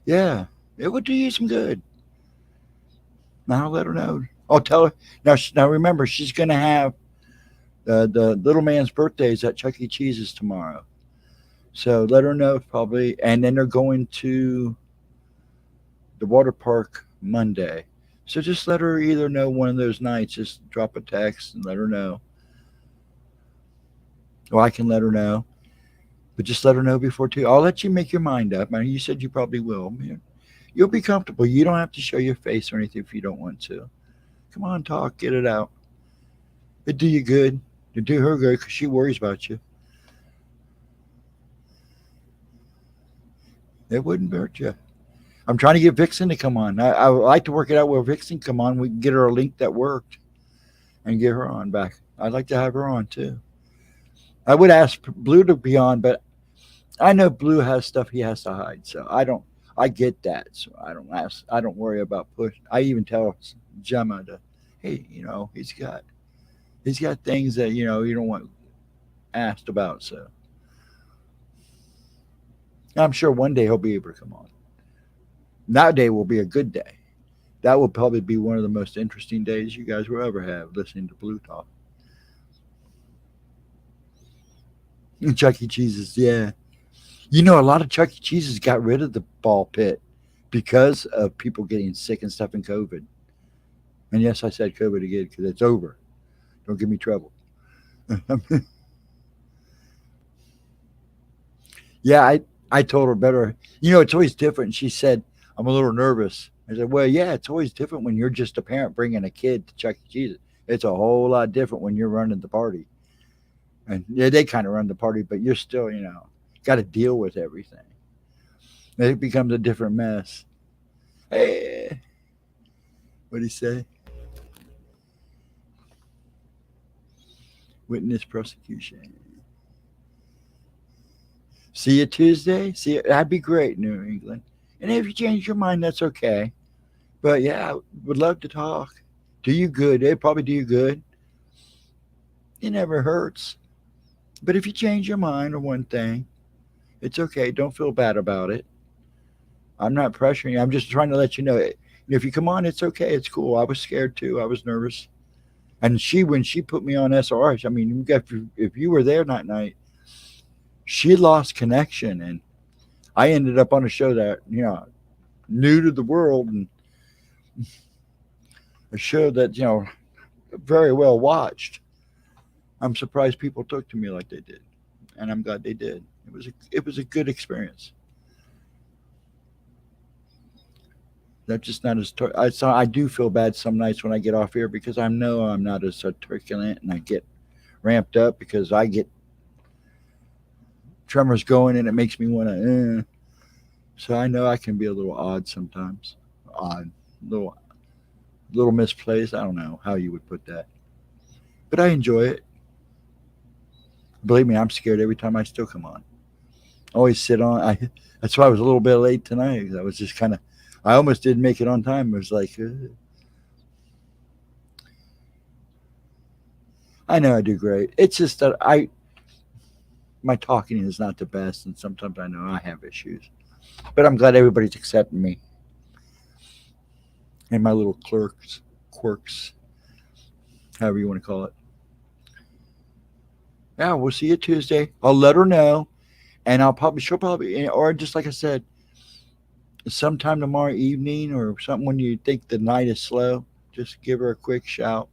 Yeah, it would do you some good. Now I'll let her know. I'll tell her. Now remember, she's going to have the little man's birthdays at Chuck E. Cheese's tomorrow. So let her know probably. And then they're going to the water park Monday. So just let her either know one of those nights. Just drop a text and let her know. Or I can let her know. But just let her know before too. I'll let you make your mind up. I mean, you said you probably will. You'll be comfortable. You don't have to show your face or anything if you don't want to. Come on, talk. Get it out. It'd do you good. It'd do her good because she worries about you. It wouldn't hurt you. I'm trying to get Vixen to come on. I would like to work it out where Vixen come on. We can get her a link that worked and get her on back. I'd like to have her on too. I would ask Blue to be on, but I know Blue has stuff he has to hide. So I get that. So I don't worry about push. I even tell Gemma to, hey, he's got things that, you don't want asked about. So I'm sure one day he'll be able to come on. That day will be a good day. That will probably be one of the most interesting days you guys will ever have listening to Blue talk. Chuck E. Cheese's, yeah. A lot of Chuck E. Cheese's got rid of the ball pit because of people getting sick and stuff in COVID. And yes, I said COVID again because it's over. Don't give me trouble. Yeah, I told her better. It's always different. She said, I'm a little nervous. I said, well, yeah, it's always different when you're just a parent bringing a kid to Chuck E. Cheese. It's a whole lot different when you're running the party. And yeah, they kind of run the party, but you're still, got to deal with everything. It becomes a different mess. Hey, what'd he say? Witness prosecution. See you Tuesday. That'd be great, New England. And if you change your mind, that's okay. But yeah, I would love to talk. do you good. They probably do you good. It never hurts. But if you change your mind on one thing, it's okay. Don't feel bad about it. I'm not pressuring you. I'm just trying to let you know. If you come on, it's okay. It's cool. I was scared too. I was nervous. And when she put me on SRH, I mean, if you were there that night, she lost connection, and I ended up on a show that new to the world, and a show that very well watched. I'm surprised people took to me like they did, and I'm glad they did. It was a good experience. That's just not as. I do feel bad some nights when I get off here because I know I'm not as articulate, and I get ramped up because I get tremors going, and it makes me want to. So I know I can be a little odd sometimes, odd, little misplaced. I don't know how you would put that, but I enjoy it. Believe me, I'm scared every time I still come on. I always sit on. That's why I was a little bit late tonight. I was just kind of. I almost didn't make it on time. It was like. I know I do great. It's just that my talking is not the best, and sometimes I know I have issues. But I'm glad everybody's accepting me and my little quirks, however you want to call it. Yeah, we'll see you Tuesday. I'll let her know, and she'll probably, or just like I said, sometime tomorrow evening or something when you think the night is slow, just give her a quick shout,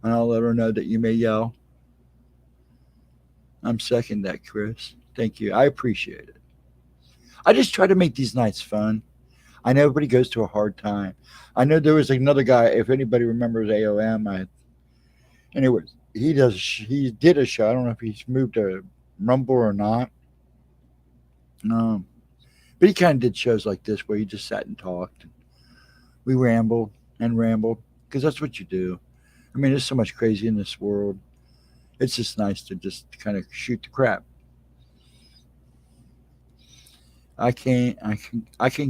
and I'll let her know that you may yell. I'm second that, Chris. Thank you. I appreciate it. I just try to make these nights fun. I know everybody goes to a hard time. I know there was another guy. If anybody remembers AOM, anyways, he did a show. I don't know if he's moved to Rumble or not. Um, but he kind of did shows like this where he just sat and talked. We rambled and rambled because that's what you do. I mean, there's so much crazy in this world. It's just nice to just kind of shoot the crap. I can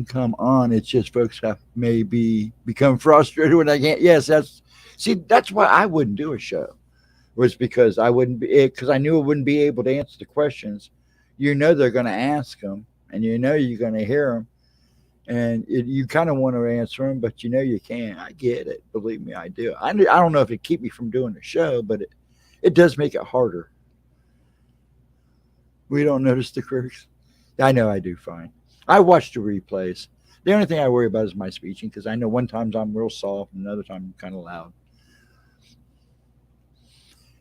come on. It's just folks have maybe become frustrated when I can't. Yes, that's why I wouldn't do a show. Was because I wouldn't be because I knew I wouldn't be able to answer the questions. They're going to ask them, and you're going to hear them, and you kind of want to answer them, but you can't. I get it. Believe me, I do. I don't know if it keep me from doing the show, but it does make it harder. We don't notice the quirks. I know I do fine. I watch the replays. The only thing I worry about is my speeching because I know one times I'm real soft and another time I'm kind of loud.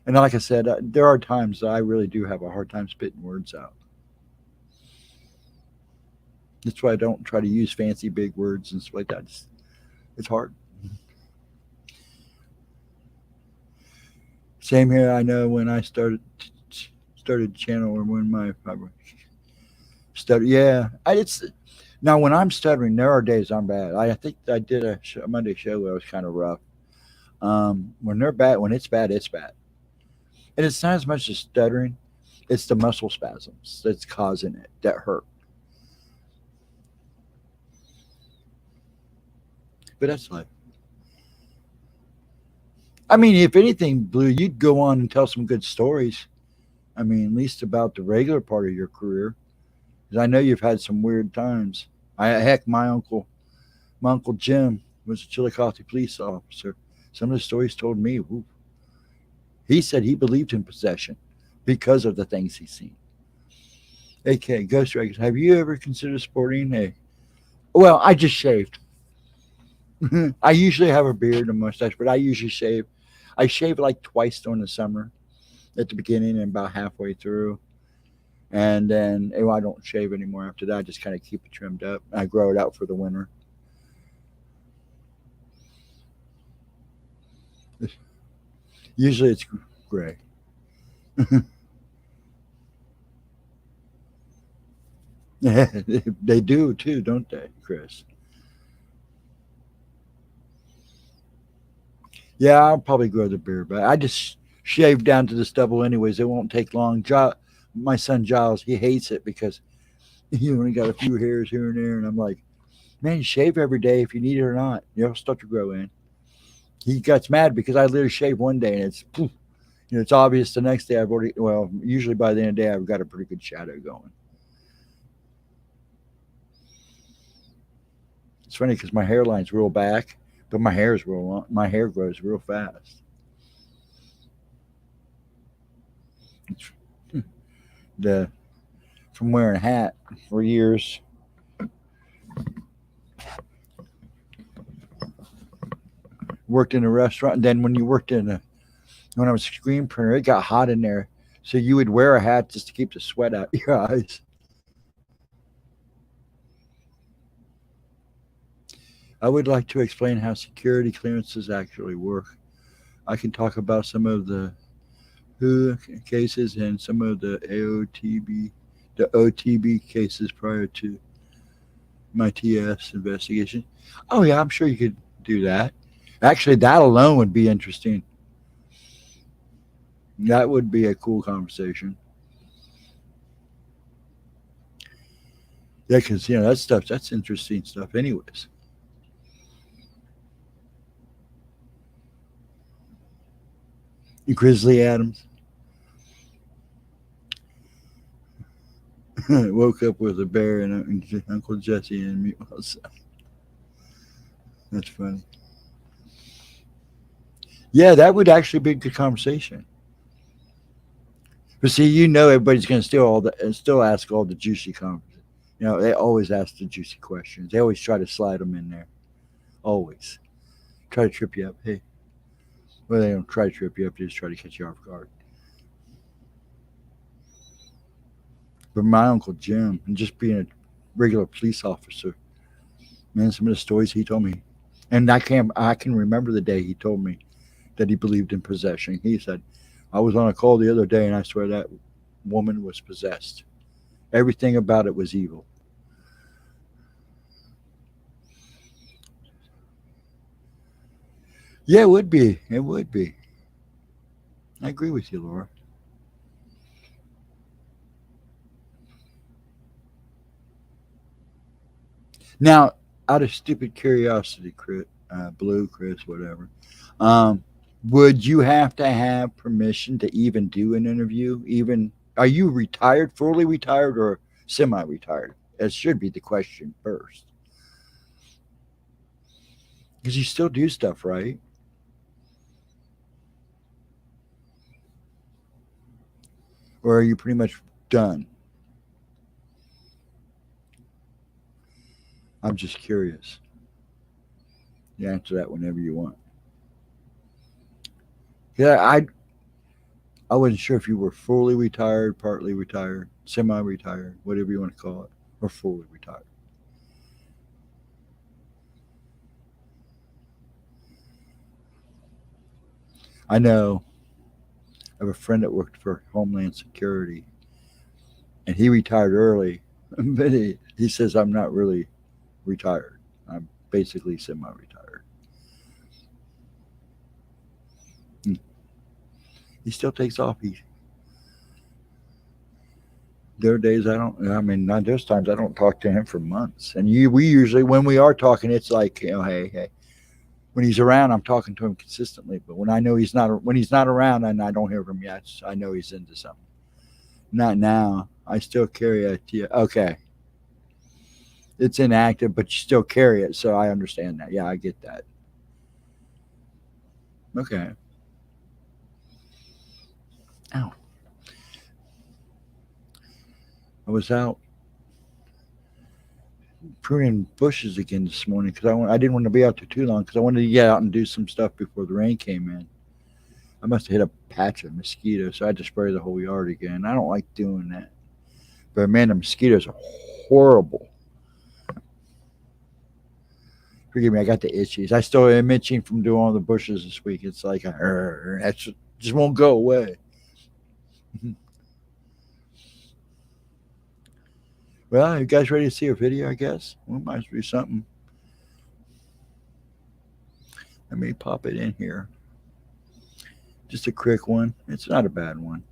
And like I said, there are times that I really do have a hard time spitting words out. That's why I don't try to use fancy big words and stuff like that. It's hard. Same here. I know when I started channel or when my stutter. Yeah, it's now when I'm stuttering, there are days I'm bad. I think I did a Monday show where I was kind of rough. When they're bad, when it's bad, it's bad, and it's not as much as stuttering; it's the muscle spasms that's causing it that hurt. But that's life. I mean, if anything, Blue, you'd go on and tell some good stories. I mean, at least about the regular part of your career, because I know you've had some weird times. Heck, my uncle Jim was a Chillicothe police officer. Some of the stories told me, woo, he said he believed in possession because of the things he's seen. Okay, Ghost Dragons, have you ever considered sporting a? Well, I just shaved. I usually have a beard and mustache, but I usually shave. I shave like twice during the summer, at the beginning and about halfway through, and then I don't shave anymore after that. I just kind of keep it trimmed up. I grow it out for the winter. Usually it's gray. They do too, don't they, Chris? Yeah, I'll probably grow the beard, but I just shave down to the stubble anyways. It won't take long. My son Giles, he hates it because he only got a few hairs here and there, and I'm like, Man, you shave every day if you need it or not. It'll start to grow in. He gets mad because I literally shave one day and it's poof. It's obvious the next day I've already, well, usually by the end of the day I've got a pretty good shadow going. It's funny because my hairline's real back, but my hair is real long. My hair grows real fast. The from wearing a hat for years. Worked in a restaurant, and then when you worked when I was a screen printer, it got hot in there, so you would wear a hat just to keep the sweat out of your eyes. I would like to explain how security clearances actually work. I can talk about some of the WHO cases and some of the OTB cases prior to my TS investigation. Oh yeah, I'm sure you could do that. Actually, that alone would be interesting. That would be a cool conversation. Yeah, because that's interesting stuff. Anyways, Grizzly Adams woke up with a bear and Uncle Jesse and me. That's funny. Yeah, that would actually be a good conversation. But see, everybody's going to still ask all the juicy comments. They always ask the juicy questions. They always try to slide them in there. Always try to trip you up. Hey, well, they don't try to trip you up. They just try to catch you off guard. But my Uncle Jim, and just being a regular police officer, man, some of the stories he told me, and I can remember the day he told me that he believed in possession. He said, I was on a call the other day, and I swear that woman was possessed. Everything about it was evil. Yeah, it would be. It would be. I agree with you, Laura. Now, out of stupid curiosity, Chris, Blue, Chris, whatever, um, would you have to have permission to even do an interview? Even are you retired, fully retired, or semi-retired? That should be the question first, because you still do stuff, right? Or are you pretty much done? I'm just curious. You answer that whenever you want. Yeah, I wasn't sure if you were fully retired, partly retired, semi-retired, whatever you want to call it, or fully retired. I know I have a friend that worked for Homeland Security, and he retired early, but he says I'm not really retired. I'm basically semi-retired. Hmm. He still takes off. There are days I don't. I mean, not there's times I don't talk to him for months. And we usually, when we are talking, it's like, hey, hey. When he's around, I'm talking to him consistently. But when he's not around, and I don't hear from him yet, I know he's into something. Not now. I still carry it. Okay, it's inactive, but you still carry it. So I understand that. Yeah, I get that. Okay. Ow. I was out pruning bushes again this morning because I didn't want to be out there too long because I wanted to get out and do some stuff before the rain came in. I must have hit a patch of mosquitoes, so I had to spray the whole yard again. I don't like doing that. But man, the mosquitoes are horrible. Forgive me, I got the itchies. I still am itching from doing all the bushes this week. It's like that just won't go away. Well, you guys ready to see a video? I guess we might do something. Let me pop it in here. Just a quick one. It's not a bad one.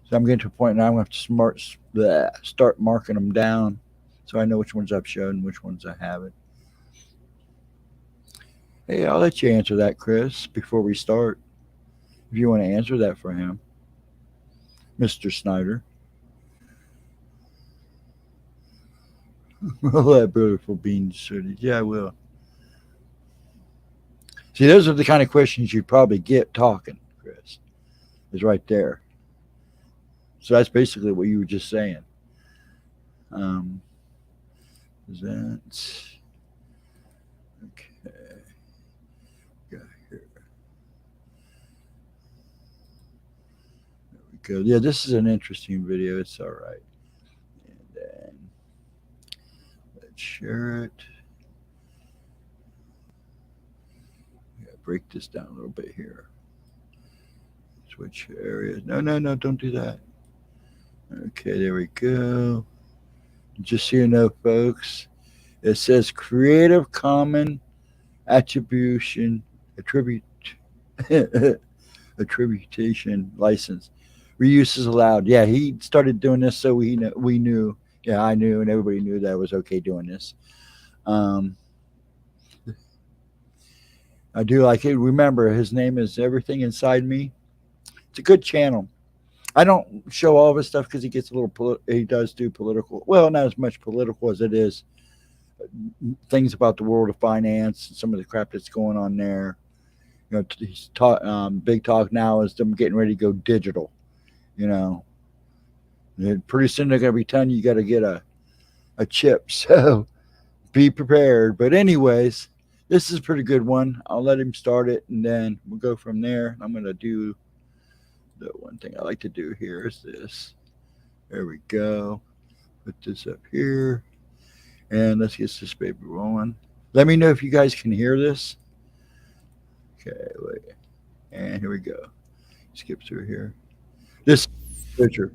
So I'm getting to a point now. I'm going to have to start marking them down so I know which ones I've shown and which ones I haven't. Hey, I'll let you answer that, Chris, before we start. If you want to answer that for him, Mr. Snyder. All that beautiful beans suited. Yeah, I will. See, those are the kind of questions you'd probably get talking, Chris. Is right there. So that's basically what you were just saying. Um, is that okay? Got here. There we go. Yeah, this is an interesting video. It's all right. And then let's share it. Break this down a little bit here. Switch areas. No, no, no, don't do that. Okay, there we go. Just so you know, folks, it says Creative Commons Attribution Attribution License. Reuse is allowed. Yeah, he started doing this so we knew. Yeah, I knew, and everybody knew that I was okay doing this. I do like it. Remember, his name is Everything Inside Me. It's a good channel. I don't show all of his stuff because he gets a little. He does do political. Well, not as much political as it is things about the world of finance and some of the crap that's going on there. You know, he's big talk now is them getting ready to go digital. You know, and pretty soon they're going to be telling you got to get a chip. So be prepared. But anyways, this is a pretty good one. I'll let him start it, and then we'll go from there. I'm going to do the one thing I like to do here is this. There we go. Put this up here, and let's get this baby rolling. Let me know if you guys can hear this. Okay, wait. And here we go. Skip through here. This picture.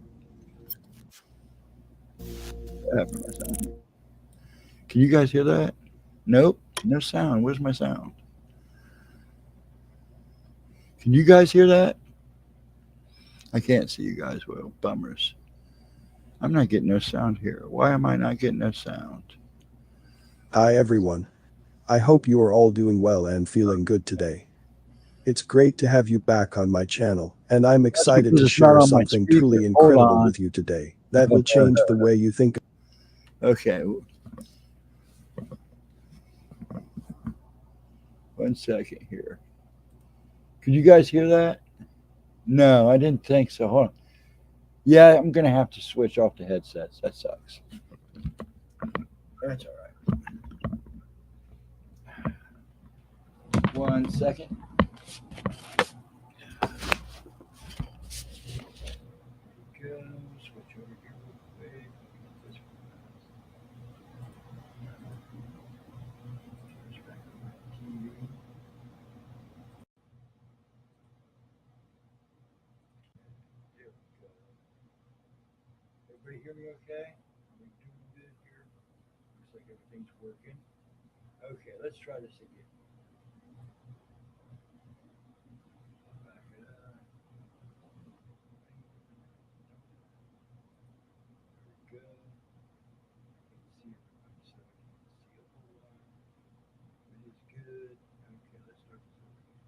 Can you guys hear that? Nope, no sound. Where's my sound? Can you guys hear that? I can't see you guys well. Bummers. I'm not getting no sound here. Why am I not getting no sound? Hi everyone. I hope you are all doing well and feeling good today. It's great to have you back on my channel, and I'm excited to share something truly incredible with you today that will change the way you think. Okay. 1 second here. Can you guys hear that? No, I didn't think so. Hold on. Yeah, I'm going to have to switch off the headsets. That sucks. That's all right. 1 second. Switch over here real quick. Everybody hear me okay? Are we doing good here? Looks like everything's working. Okay, let's try this again. Back it up. There we go. See everybody, so I can't see a whole lot. It is good. Okay, let's start this over.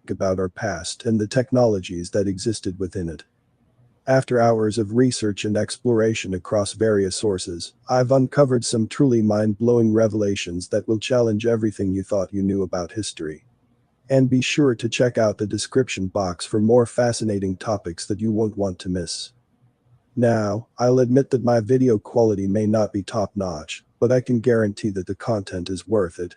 About our past and the technologies that existed within it. After hours of research and exploration across various sources, I've uncovered some truly mind-blowing revelations that will challenge everything you thought you knew about history. And be sure to check out the description box for more fascinating topics that you won't want to miss. Now, I'll admit that my video quality may not be top-notch, but I can guarantee that the content is worth it.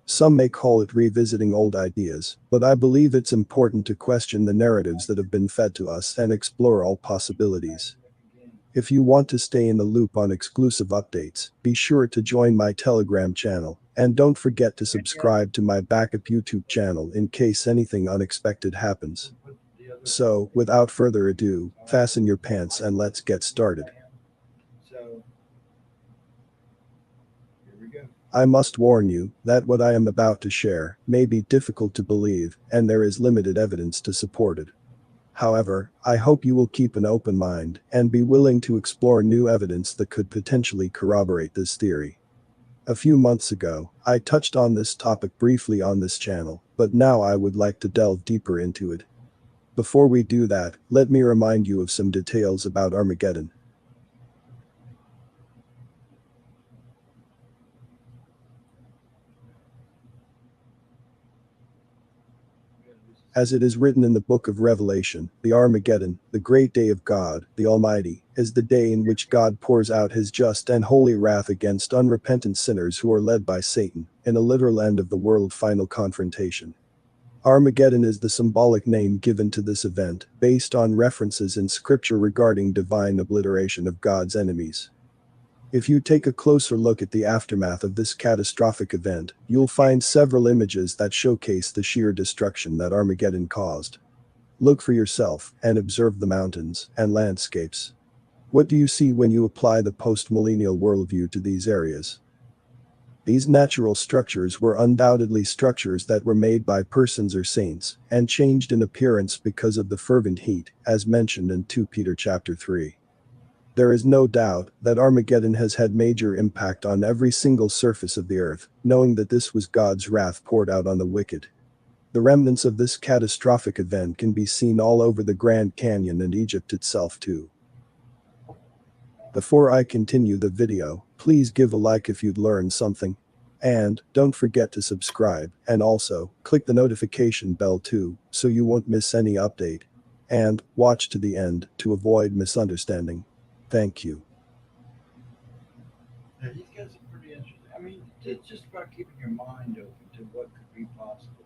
Some may call it revisiting old ideas, but I believe it's important to question the narratives that have been fed to us and explore all possibilities. If you want to stay in the loop on exclusive updates, be sure to join my Telegram channel, and don't forget to subscribe to my backup YouTube channel in case anything unexpected happens. So, without further ado, fasten your pants and let's get started. I must warn you that what I am about to share may be difficult to believe, and there is limited evidence to support it. However, I hope you will keep an open mind and be willing to explore new evidence that could potentially corroborate this theory. A few months ago, I touched on this topic briefly on this channel, but now I would like to delve deeper into it. Before we do that, let me remind you of some details about Armageddon. As it is written in the book of Revelation, the Armageddon, the great day of God, the Almighty, is the day in which God pours out his just and holy wrath against unrepentant sinners who are led by Satan, in a literal end of the world final confrontation. Armageddon is the symbolic name given to this event, based on references in scripture regarding divine obliteration of God's enemies. If you take a closer look at the aftermath of this catastrophic event, you'll find several images that showcase the sheer destruction that Armageddon caused. Look for yourself and observe the mountains and landscapes. What do you see when you apply the post-millennial worldview to these areas? These natural structures were undoubtedly structures that were made by persons or saints and changed in appearance because of the fervent heat, as mentioned in 2 Peter chapter 3. There is no doubt that Armageddon has had major impact on every single surface of the earth, knowing that this was God's wrath poured out on the wicked. The remnants of this catastrophic event can be seen all over the Grand Canyon and Egypt itself too. Before I continue the video, please give a like if you'd learned something. And don't forget to subscribe, and also click the notification bell too, so you won't miss any update. And watch to the end to avoid misunderstanding. Thank you. Yeah, these guys are pretty interesting. I mean, it's just about keeping your mind open to what could be possible.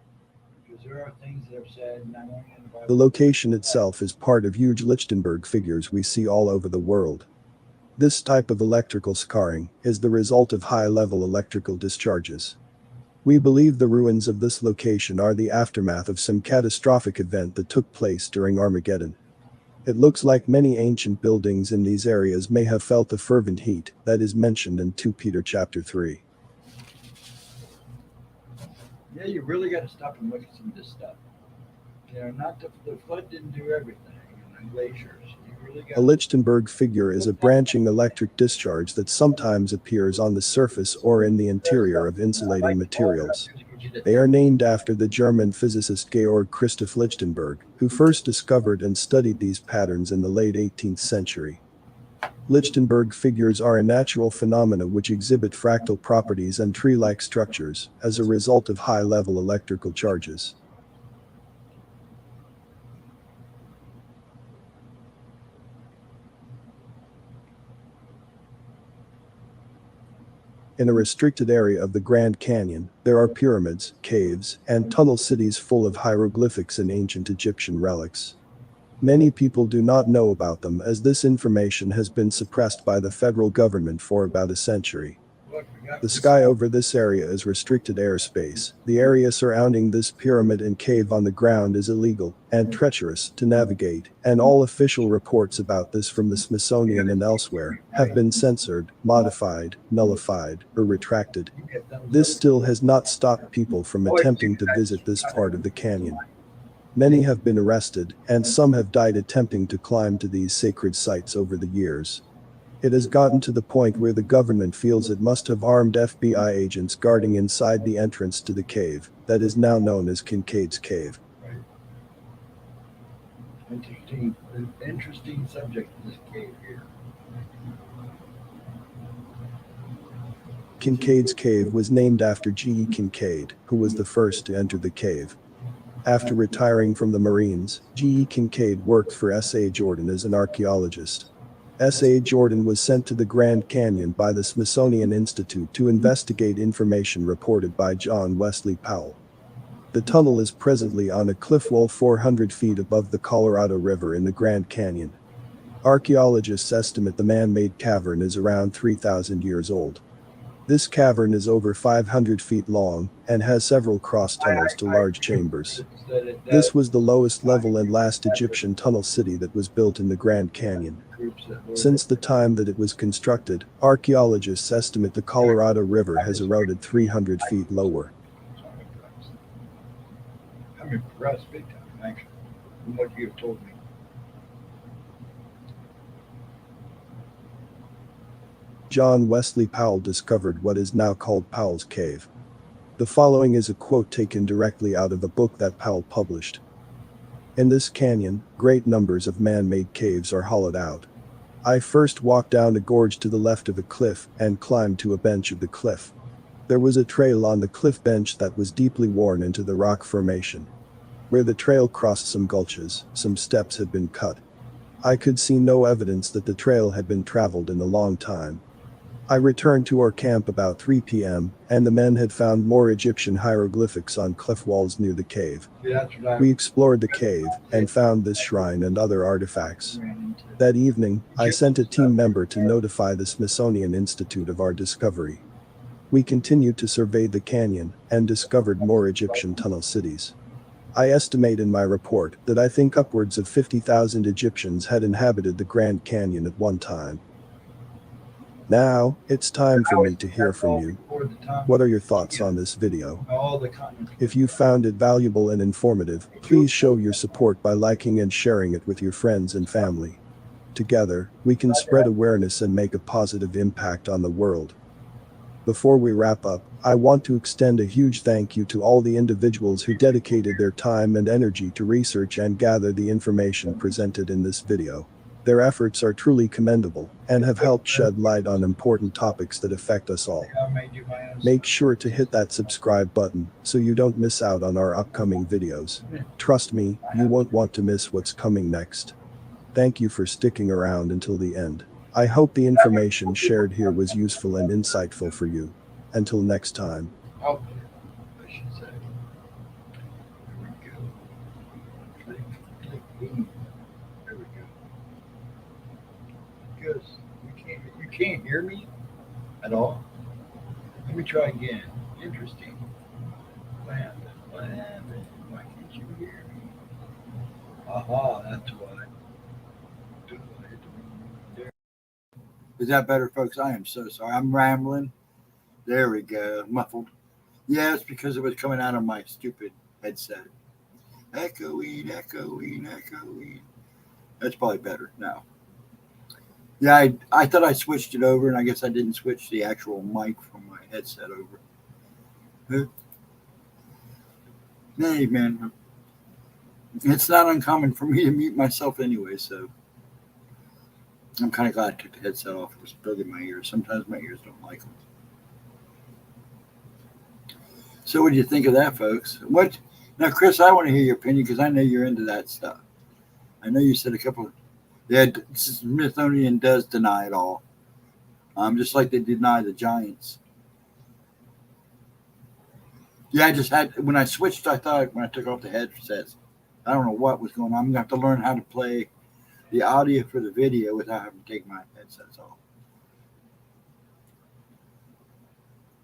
Because there are things that are said not only in the Bible. The location itself is part of huge Lichtenberg figures we see all over the world. This type of electrical scarring is the result of high-level electrical discharges. We believe the ruins of this location are the aftermath of some catastrophic event that took place during Armageddon. It looks like many ancient buildings in these areas may have felt the fervent heat that is mentioned in 2 Peter chapter 3. Yeah, you really got to stop and look at some of this stuff. You know, not the flood didn't do everything, and the glaciers. You really got A Lichtenberg figure is a branching electric discharge that sometimes appears on the surface or in the interior of insulating materials. They are named after the German physicist Georg Christoph Lichtenberg, who first discovered and studied these patterns in the late 18th century. Lichtenberg figures are a natural phenomena which exhibit fractal properties and tree-like structures as a result of high-level electrical charges. In a restricted area of the Grand Canyon, there are pyramids, caves, and tunnel cities full of hieroglyphics and ancient Egyptian relics. Many people do not know about them as this information has been suppressed by the federal government for about a century. The sky over this area is restricted airspace. The area surrounding this pyramid and cave on the ground is illegal and treacherous to navigate, and all official reports about this from the Smithsonian and elsewhere have been censored, modified, nullified, or retracted. This still has not stopped people from attempting to visit this part of the canyon. Many have been arrested, and some have died attempting to climb to these sacred sites over the years. It has gotten to the point where the government feels it must have armed FBI agents guarding inside the entrance to the cave that is now known as Kincaid's Cave. Interesting subject, this cave here. Kincaid's Cave was named after G.E. Kincaid, who was the first to enter the cave. After retiring from the Marines, G.E. Kincaid worked for S.A. Jordan as an archaeologist. S.A. Jordan was sent to the Grand Canyon by the Smithsonian Institute to investigate information reported by John Wesley Powell. The tunnel is presently on a cliff wall 400 feet above the Colorado River in the Grand Canyon. Archaeologists estimate the man-made cavern is around 3,000 years old. This cavern is over 500 feet long and has several cross tunnels to large chambers. This was the lowest level and last Egyptian tunnel city that was built in the Grand Canyon. Since the time that it was constructed, archaeologists estimate the Colorado River has eroded 300 feet lower. I'm impressed big time, actually, from what you've told me. John Wesley Powell discovered what is now called Powell's Cave. The following is a quote taken directly out of a book that Powell published. In this canyon, great numbers of man-made caves are hollowed out. I first walked down a gorge to the left of a cliff and climbed to a bench of the cliff. There was a trail on the cliff bench that was deeply worn into the rock formation. Where the trail crossed some gulches, some steps had been cut. I could see no evidence that the trail had been traveled in a long time. I returned to our camp about 3 p.m., and the men had found more Egyptian hieroglyphics on cliff walls near the cave. We explored the cave and found this shrine and other artifacts. That evening, I sent a team member to notify the Smithsonian Institute of our discovery. We continued to survey the canyon and discovered more Egyptian tunnel cities. I estimate in my report that I think upwards of 50,000 Egyptians had inhabited the Grand Canyon at one time. Now, it's time for me to hear from you. What are your thoughts on this video? If you found it valuable and informative, please show your support by liking and sharing it with your friends and family. Together, we can spread awareness and make a positive impact on the world. Before we wrap up, I want to extend a huge thank you to all the individuals who dedicated their time and energy to research and gather the information presented in this video. Their efforts are truly commendable and have helped shed light on important topics that affect us all. Make sure to hit that subscribe button so you don't miss out on our upcoming videos. Trust me, you won't want to miss what's coming next. Thank you for sticking around until the end. I hope the information shared here was useful and insightful for you. Until next time. I should say. There we go. Click B. There we go. Because you can't hear me at all. Let me try again. Interesting. What happened? Why can't you hear me? Aha, that's why. Is that better, folks? I am so sorry. I'm rambling. There we go. Muffled. Yeah, it's because it was coming out of my stupid headset. Echoing. That's probably better now. Yeah, I thought I switched it over, and I guess I didn't switch the actual mic from my headset over. Hey, man. It's not uncommon for me to mute myself anyway, so I'm kind of glad I took the headset off. It was bugging my ears. Sometimes my ears don't like them. So what do you think of that, folks? Now, Chris, I want to hear your opinion because I know you're into that stuff. I know you said a couple of... Yeah, Smithsonian does deny it all. Just like they deny the Giants. Yeah, I just had... When I switched, I thought when I took off the headsets, I don't know what was going on. I'm going to have to learn how to play the audio for the video without having to take my headsets off.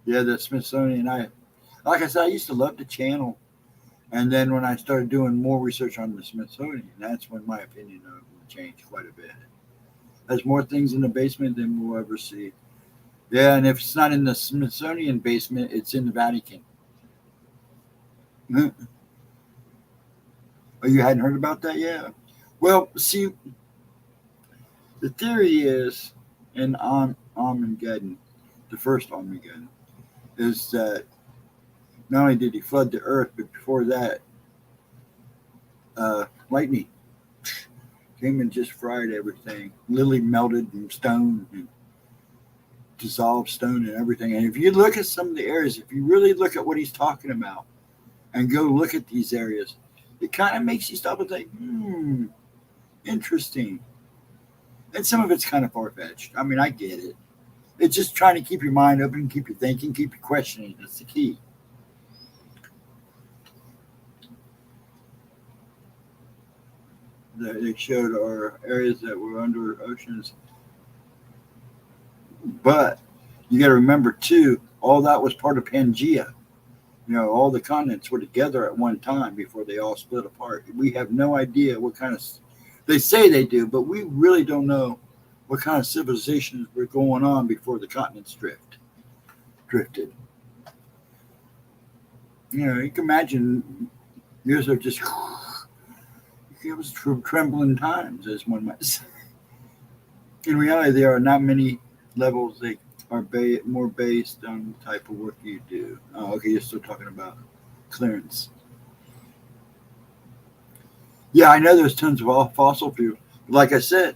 Yeah, the Smithsonian, like I said, I used to love the channel. And then when I started doing more research on the Smithsonian, that's when my opinion of it changed quite a bit. There's more things in the basement than we'll ever see. Yeah, and if it's not in the Smithsonian basement, it's in the Vatican. Oh, you hadn't heard about that yet? Well, see, the theory is in Armageddon, the first Armageddon, is that not only did he flood the earth, but before that, lightning came and just fried everything. Literally melted and stone and dissolved stone and everything. And if you look at some of the areas, if you really look at what he's talking about and go look at these areas, it kind of makes you stop and think, interesting. And some of it's kind of far-fetched. I mean, I get it. It's just trying to keep your mind open, keep you thinking, keep you questioning. That's the key. They showed our areas that were under oceans. But you got to remember, too, all that was part of Pangea. You know, all the continents were together at one time before they all split apart. We have no idea what kind of... They say they do, but we really don't know what kind of civilizations were going on before the continents drifted. You know, you can imagine years of just... It was trembling times, as one might say. In reality, there are not many levels they are more based on the type of work you do. Oh, okay, you're still talking about clearance. Yeah, I know there's tons of fossil fuel. Like I said,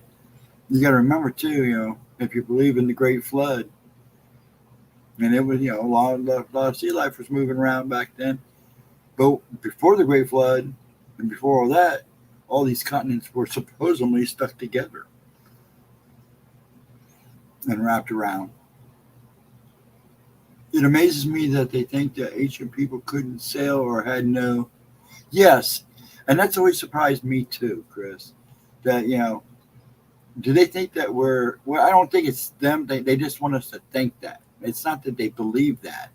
you got to remember too. If you believe in the Great Flood, and it was a lot of sea life was moving around back then. But before the Great Flood, and before all that, all these continents were supposedly stuck together and wrapped around. It amazes me that they think that ancient people couldn't sail or had no. Yes, and that's always surprised me too, Chris. That do they think that we're? Well, I don't think it's them. They just want us to think that. It's not that they believe that.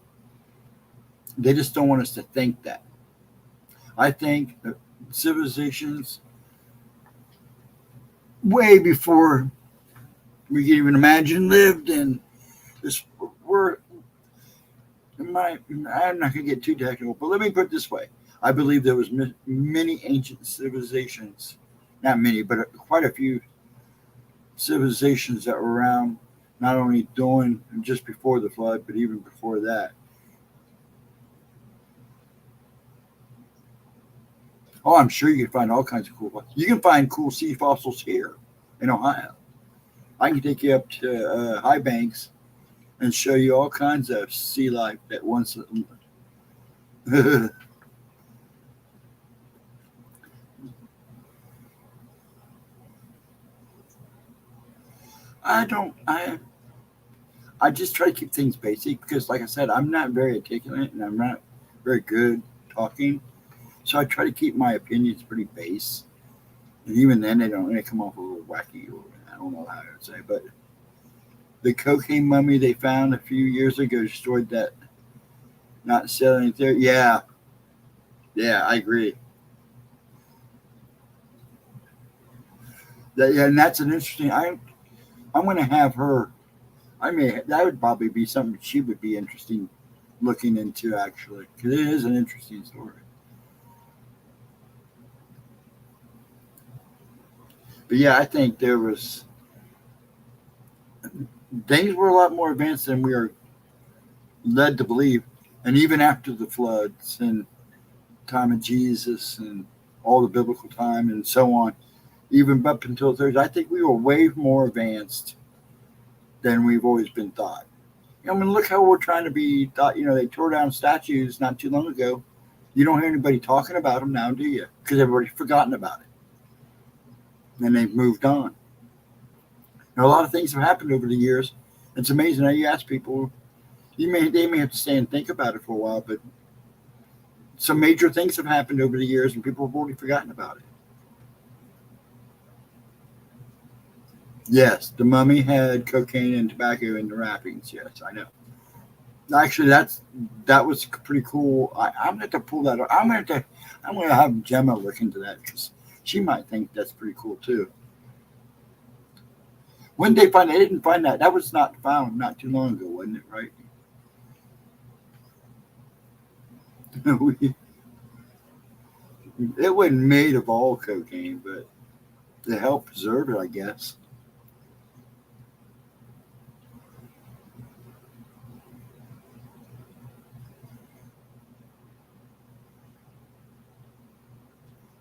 They just don't want us to think that. I think civilizations way before we can even imagine lived in this. We're I'm not going to get too technical, but let me put it this way: I believe there was many ancient civilizations, not many, but quite a few civilizations that were around, not only during and just before the flood, but even before that. Oh, I'm sure you can find all kinds of cool. You can find cool sea fossils here in Ohio. I can take you up to High Banks and show you all kinds of sea life that once. I don't. I just try to keep things basic because, like I said, I'm not very articulate and I'm not very good talking. So I try to keep my opinions pretty base. And even then, they come off a little wacky. Or I don't know how to say, but the cocaine mummy they found a few years ago destroyed that. Not selling there. Yeah, yeah, I agree. Yeah, and that's an interesting. I'm going to have her. I mean, that would probably be something she would be interesting looking into actually, because it is an interesting story. But yeah, I think there was things were a lot more advanced than we are led to believe, and even after the floods and time of Jesus and all the biblical time and so on, even up until Thursday, I think we were way more advanced than we've always been thought. I mean, look how we're trying to be thought. They tore down statues not too long ago. You don't hear anybody talking about them now, do you? Because everybody's forgotten about it and they've moved on. A lot of things have happened over the years. It's amazing how you ask people. They may have to stay and think about it for a while, but some major things have happened over the years, and people have already forgotten about it. Yes, the mummy had cocaine and tobacco in the wrappings. Yes, I know. Actually, that was pretty cool. I'm going to have to pull that up. I'm going to have Gemma look into that because she might think that's pretty cool too. When they find it, they didn't find that. That was not found not too long ago, wasn't it? Right? It wasn't made of all cocaine, but to help preserve it, I guess.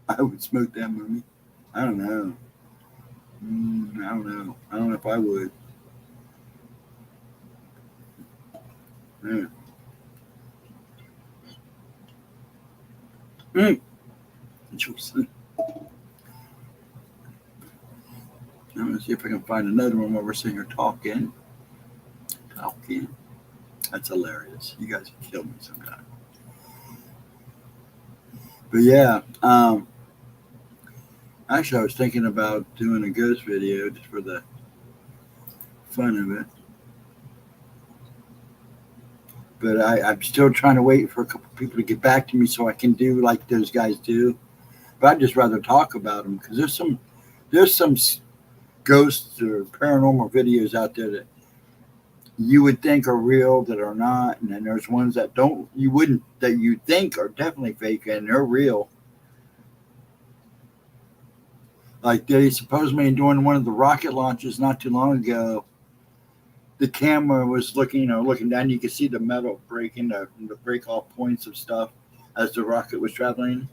I would smoke that mummy. I don't know. I don't know. I don't know if I would. Yeah. Mm. Interesting. I'm gonna see if I can find another one where we're sitting here talking. Talking. That's hilarious. You guys kill me sometimes. But yeah, actually, I was thinking about doing a ghost video just for the fun of it. But I'm still trying to wait for a couple people to get back to me so I can do like those guys do. But I'd just rather talk about them because there's some ghosts or paranormal videos out there that you would think are real that are not, and then there's ones that don't you wouldn't that you think are definitely fake and they're real. Like they supposedly doing one of the rocket launches not too long ago. the camera was looking, looking down. You could see the metal breaking, the break off points of stuff as the rocket was traveling.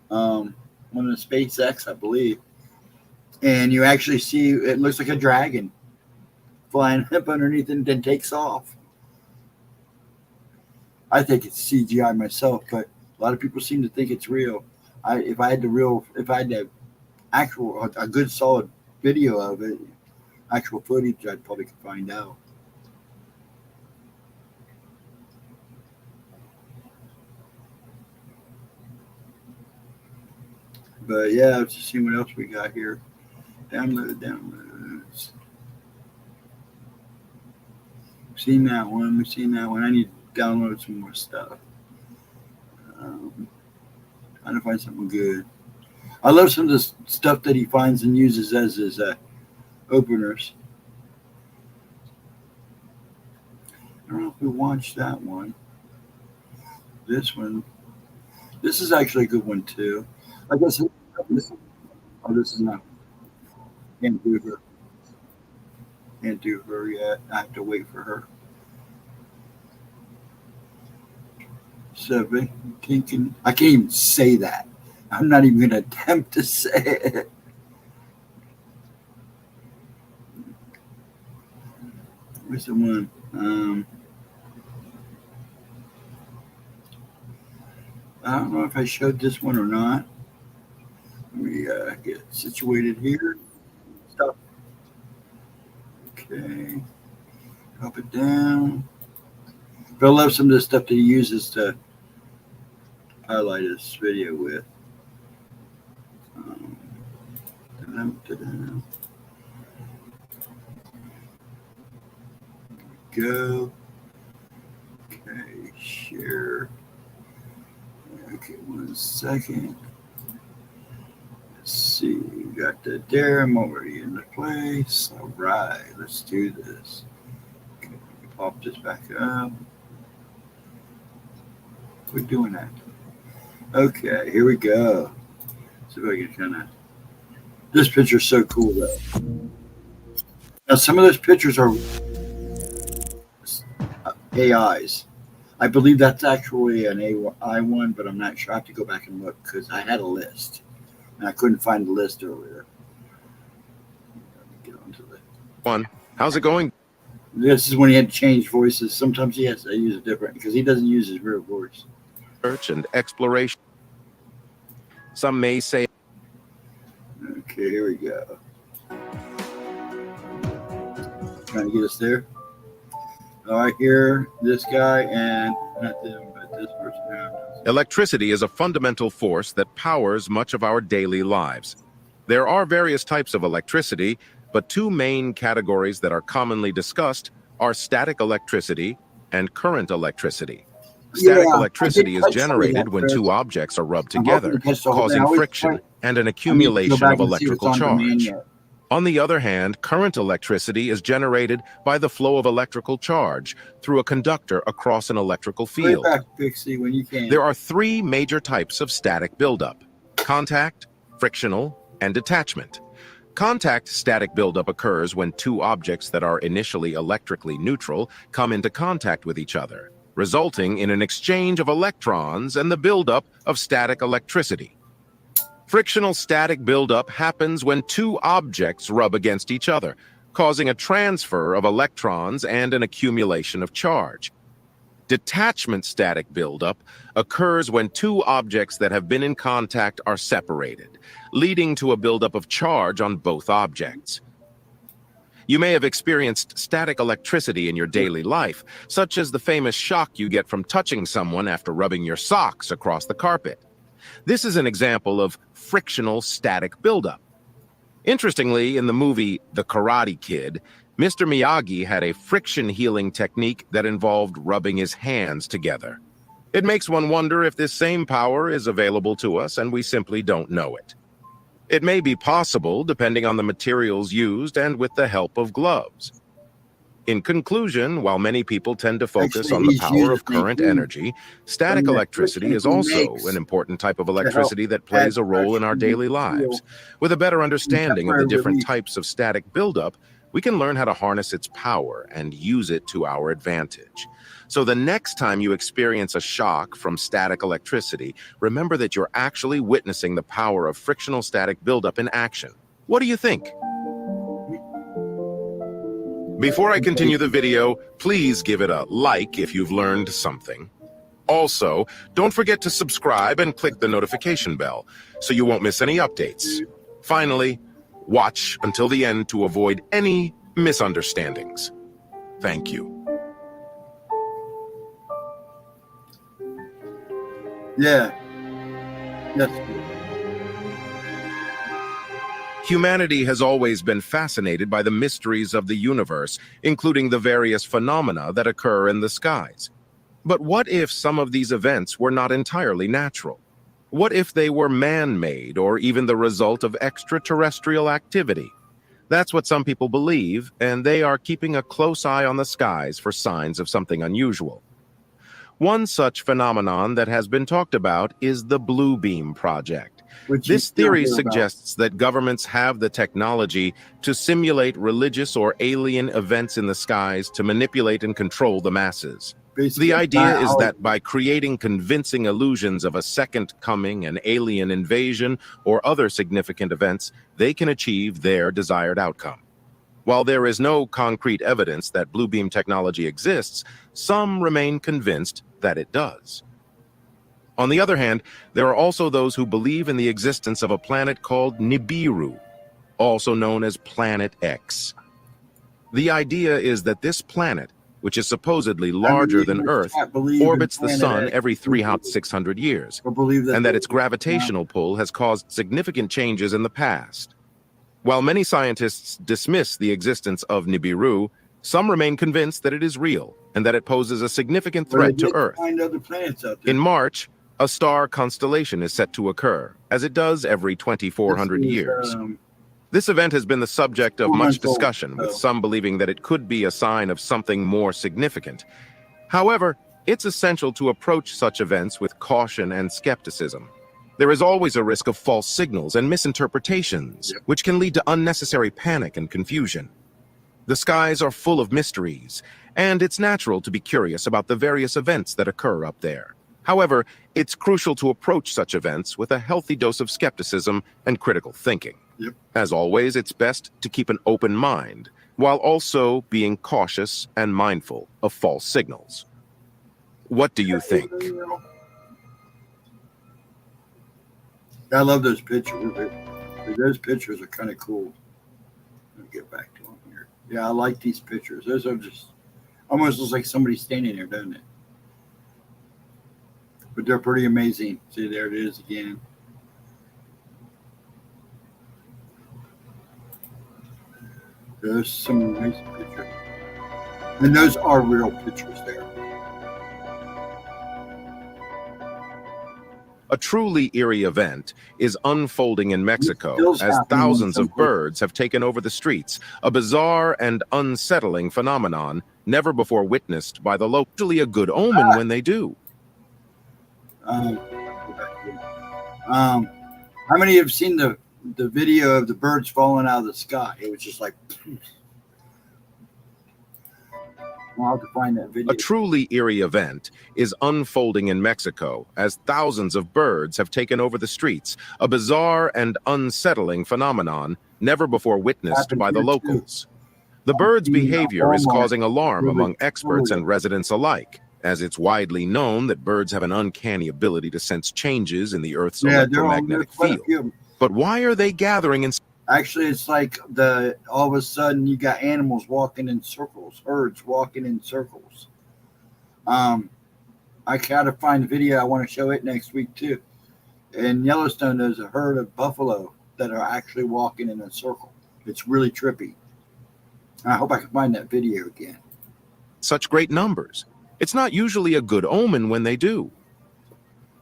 One of the SpaceX, I believe. And you actually see it looks like a dragon flying up underneath and then takes off. I think it's CGI myself, but a lot of people seem to think it's real. If I had the actual a good solid video of it, actual footage, I'd probably could find out. But yeah, let's just see what else we got here. Downloads. We've seen that one. I need to download some more stuff. Trying to find something good. I love some of the stuff that he finds and uses as his openers. I don't know if we watched that one. This one. This is actually a good one too. I guess this is not. Can't do her. Can't do her yet. I have to wait for her. So I can't even say that. I'm not even going to attempt to say it. Where's the one? I don't know if I showed this one or not. Let me get situated here. Stop. Okay. Drop it down. But I love some of the stuff that he uses to highlight his video with. Go. Okay, share. Okay, 1 second. Let's see, we got the there. I'm already in the place. All right, let's do this. Okay, pop this back up. We're doing that. Okay, here we go. See if I can kind of. This picture's so cool though. Now some of those pictures are AIs. I believe that's actually an AI one, but I'm not sure. I have to go back and look because I had a list and I couldn't find the list earlier. Get onto the one. How's it going? This is when he had to change voices. Sometimes he has to use it different because he doesn't use his real voice. Search and exploration. Some may say. Okay, here we go. Trying to get us there. All right, here, this guy, and not them, but this person. Electricity is a fundamental force that powers much of our daily lives. There are various types of electricity, but two main categories that are commonly discussed are static electricity and current electricity. Static electricity is generated when two objects are rubbed together, causing friction and an accumulation of electrical charge. On the other hand, current electricity is generated by the flow of electrical charge through a conductor across an electrical field. There are three major types of static buildup: contact, frictional, and detachment. Contact static buildup occurs when two objects that are initially electrically neutral come into contact with each other, resulting in an exchange of electrons and the buildup of static electricity. Frictional static buildup happens when two objects rub against each other, causing a transfer of electrons and an accumulation of charge. Detachment static buildup occurs when two objects that have been in contact are separated, leading to a buildup of charge on both objects. You may have experienced static electricity in your daily life, such as the famous shock you get from touching someone after rubbing your socks across the carpet. This is an example of frictional static buildup. Interestingly, in the movie The Karate Kid, Mr. Miyagi had a friction healing technique that involved rubbing his hands together. It makes one wonder if this same power is available to us and we simply don't know it. It may be possible depending on the materials used and with the help of gloves. In conclusion, while many people tend to focus on the power of current energy, static electricity is also an important type of electricity that plays a role in our daily lives. With a better understanding of the different types of static buildup, we can learn how to harness its power and use it to our advantage. So the next time you experience a shock from static electricity, remember that you're actually witnessing the power of frictional static buildup in action. What do you think? Before I continue the video, please give it a like if you've learned something. Also, don't forget to subscribe and click the notification bell so you won't miss any updates. Finally, watch until the end to avoid any misunderstandings. Thank you. Yeah. That's good. Humanity has always been fascinated by the mysteries of the universe, including the various phenomena that occur in the skies. But what if some of these events were not entirely natural? What if they were man-made or even the result of extraterrestrial activity? That's what some people believe, and they are keeping a close eye on the skies for signs of something unusual. One such phenomenon that has been talked about is the Blue Beam Project. This theory suggests that governments have the technology to simulate religious or alien events in the skies to manipulate and control the masses. Basically, The idea is that by creating convincing illusions of a second coming, an alien invasion, or other significant events, they can achieve their desired outcome. While there is no concrete evidence that blue beam technology exists, some remain convinced that it does. On the other hand, there are also those who believe in the existence of a planet called Nibiru, also known as Planet X. The idea is that this planet, which is supposedly larger than Earth, orbits the sun every 300-600 years, and that its gravitational pull has caused significant changes in the past. While many scientists dismiss the existence of Nibiru, some remain convinced that it is real and that it poses a significant threat to Earth. In March, a star constellation is set to occur, as it does every 2,400 years. This event has been the subject of much discussion, with some believing that it could be a sign of something more significant. However, it's essential to approach such events with caution and skepticism. There is always a risk of false signals and misinterpretations, which can lead to unnecessary panic and confusion. The skies are full of mysteries, and it's natural to be curious about the various events that occur up there. However, it's crucial to approach such events with a healthy dose of skepticism and critical thinking. As always, it's best to keep an open mind, while also being cautious and mindful of false signals. What do you think? I love those pictures. Those pictures are kind of cool. Let me get back to them here. Yeah, I like these pictures. Those are just almost looks like somebody standing there, doesn't it? But they're pretty amazing. See, there it is again. There's some nice pictures. And those are real pictures there. A truly eerie event is unfolding in Mexico as thousands of birds have taken over the streets, a bizarre and unsettling phenomenon never before witnessed by the locals. Usually a good omen when they do. How many have seen the video of the birds falling out of the sky? It was just like, I'll have to find that video. A truly eerie event is unfolding in Mexico as thousands of birds have taken over the streets, a bizarre and unsettling phenomenon never before witnessed by the locals. The birds' behavior is causing alarm among experts and residents alike, as it's widely known that birds have an uncanny ability to sense changes in the Earth's electromagnetic field. But why are they gathering in... Actually, it's like all of a sudden you got animals walking in circles, herds walking in circles. I gotta find a video. I want to show it next week too. In Yellowstone, there's a herd of buffalo that are actually walking in a circle. It's really trippy. I hope I can find that video again. Such great numbers. It's not usually a good omen when they do.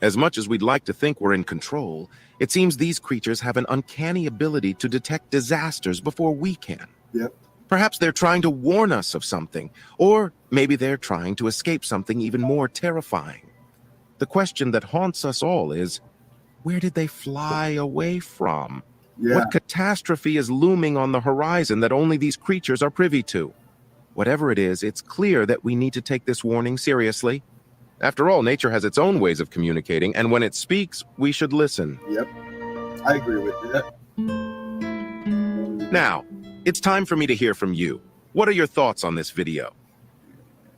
As much as we'd like to think we're in control, it seems these creatures have an uncanny ability to detect disasters before we can. Perhaps they're trying to warn us of something, or maybe they're trying to escape something even more terrifying. The question that haunts us all is, where did they fly away from? Yeah. What catastrophe is looming on the horizon that only these creatures are privy to? Whatever it is, it's clear that we need to take this warning seriously. After all, nature has its own ways of communicating, and when it speaks, we should listen. Yep. I agree with that. Now, it's time for me to hear from you. What are your thoughts on this video?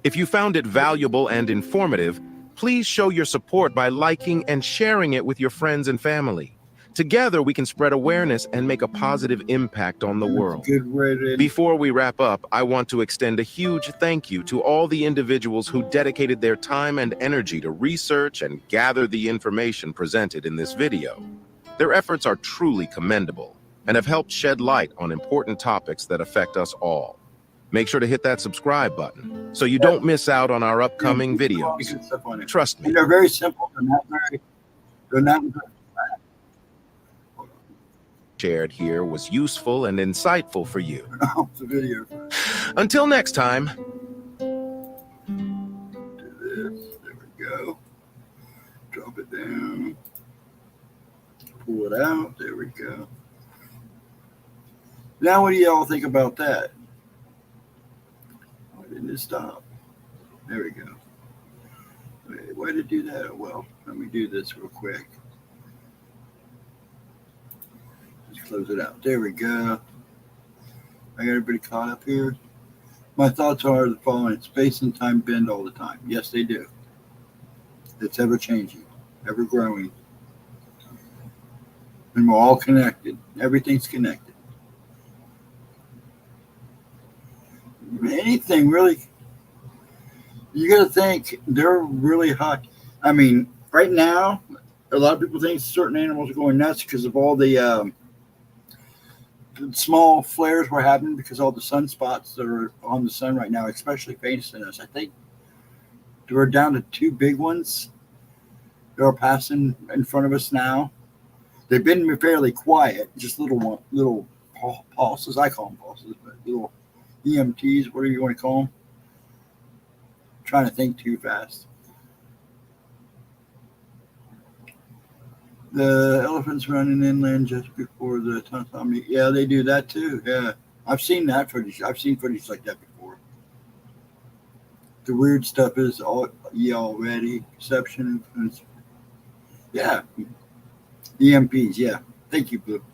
If you found it valuable and informative, please show your support by liking and sharing it with your friends and family. Together, we can spread awareness and make a positive impact on the world. Good way to... Before we wrap up, I want to extend a huge thank you to all the individuals who dedicated their time and energy to research and gather the information presented in this video. Their efforts are truly commendable and have helped shed light on important topics that affect us all. Make sure to hit that subscribe button so you don't miss out on our upcoming videos. Trust me. And they're very simple. They're not shared here was useful and insightful for you. the video. Until next time. Do this. There we go. Drop it down. Pull it out. There we go. Now, what do y'all think about that? Why didn't it stop? There we go. Wait, why did it do that? Well, let me do this real quick. Just close it out. There we go. I got everybody caught up here. My thoughts are the following. Space and time bend all the time. Yes, they do. It's ever changing, ever growing. And we're all connected. Everything's connected. Anything really, you got to think they're really high. I mean, right now, a lot of people think certain animals are going nuts because of all the small flares we're having because all the sunspots that are on the sun right now, especially facing us. I think we're down to 2 big ones that are passing in front of us now. They've been fairly quiet, just little pulses. I call them pulses, but little EMTs, whatever you want to call them. I'm trying to think too fast. The elephants running inland just before the tsunami. Yeah, they do that too. Yeah, I've seen that footage. I've seen footage like that before. The weird stuff is already perception. Yeah, EMPs. Yeah, thank you, Blue.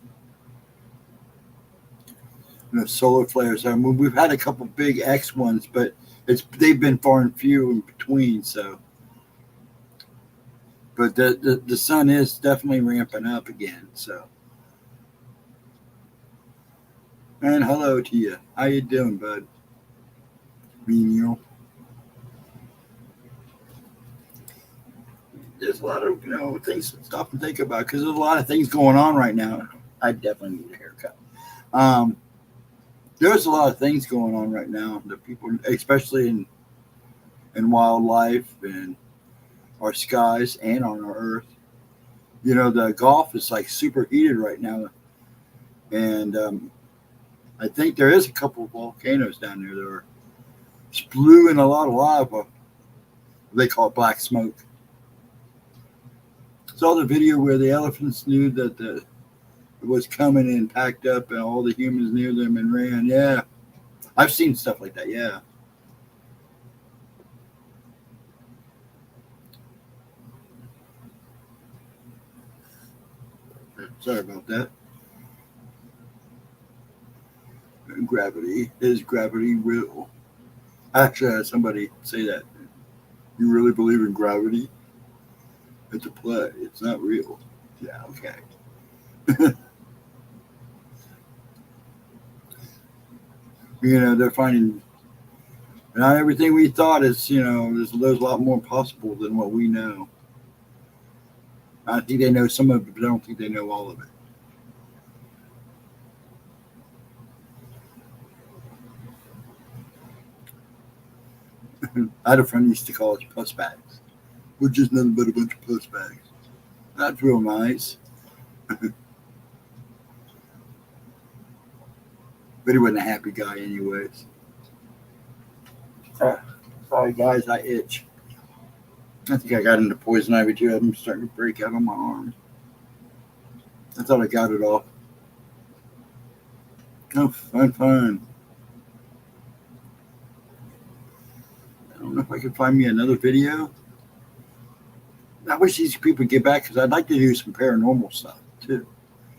The solar flares. I mean, we've had a couple big X ones, but they've been far and few in between. So, but the sun is definitely ramping up again. So, and hello to you. How you doing, bud? Menial. There's a lot of things to stop and think about because there's a lot of things going on right now. I definitely need a haircut. There's a lot of things going on right now that people, especially in wildlife and our skies and on our Earth. The Gulf is like super heated right now, and I think there is a couple of volcanoes down there that are spewing a lot of lava. They call it black smoke. Saw the video where the elephants knew that it was coming in packed up and all the humans near them and ran. Yeah, I've seen stuff like that. Yeah. Sorry about that. Gravity is gravity real. Actually, I had somebody say that. You really believe in gravity? It's a play. It's not real. Yeah, okay. They're finding not everything we thought is, there's a lot more possible than what we know. I think they know some of it, but I don't think they know all of it. I had a friend who used to call us puss bags. We're just nothing but a bunch of puss bags. That's real nice. But he wasn't a happy guy anyways. Sorry, guys, I itch. I think I got into poison ivy too. I'm starting to break out on my arm. I thought I got it off. Oh, fun. I don't know if I can find me another video. I wish these people get back because I'd like to do some paranormal stuff too.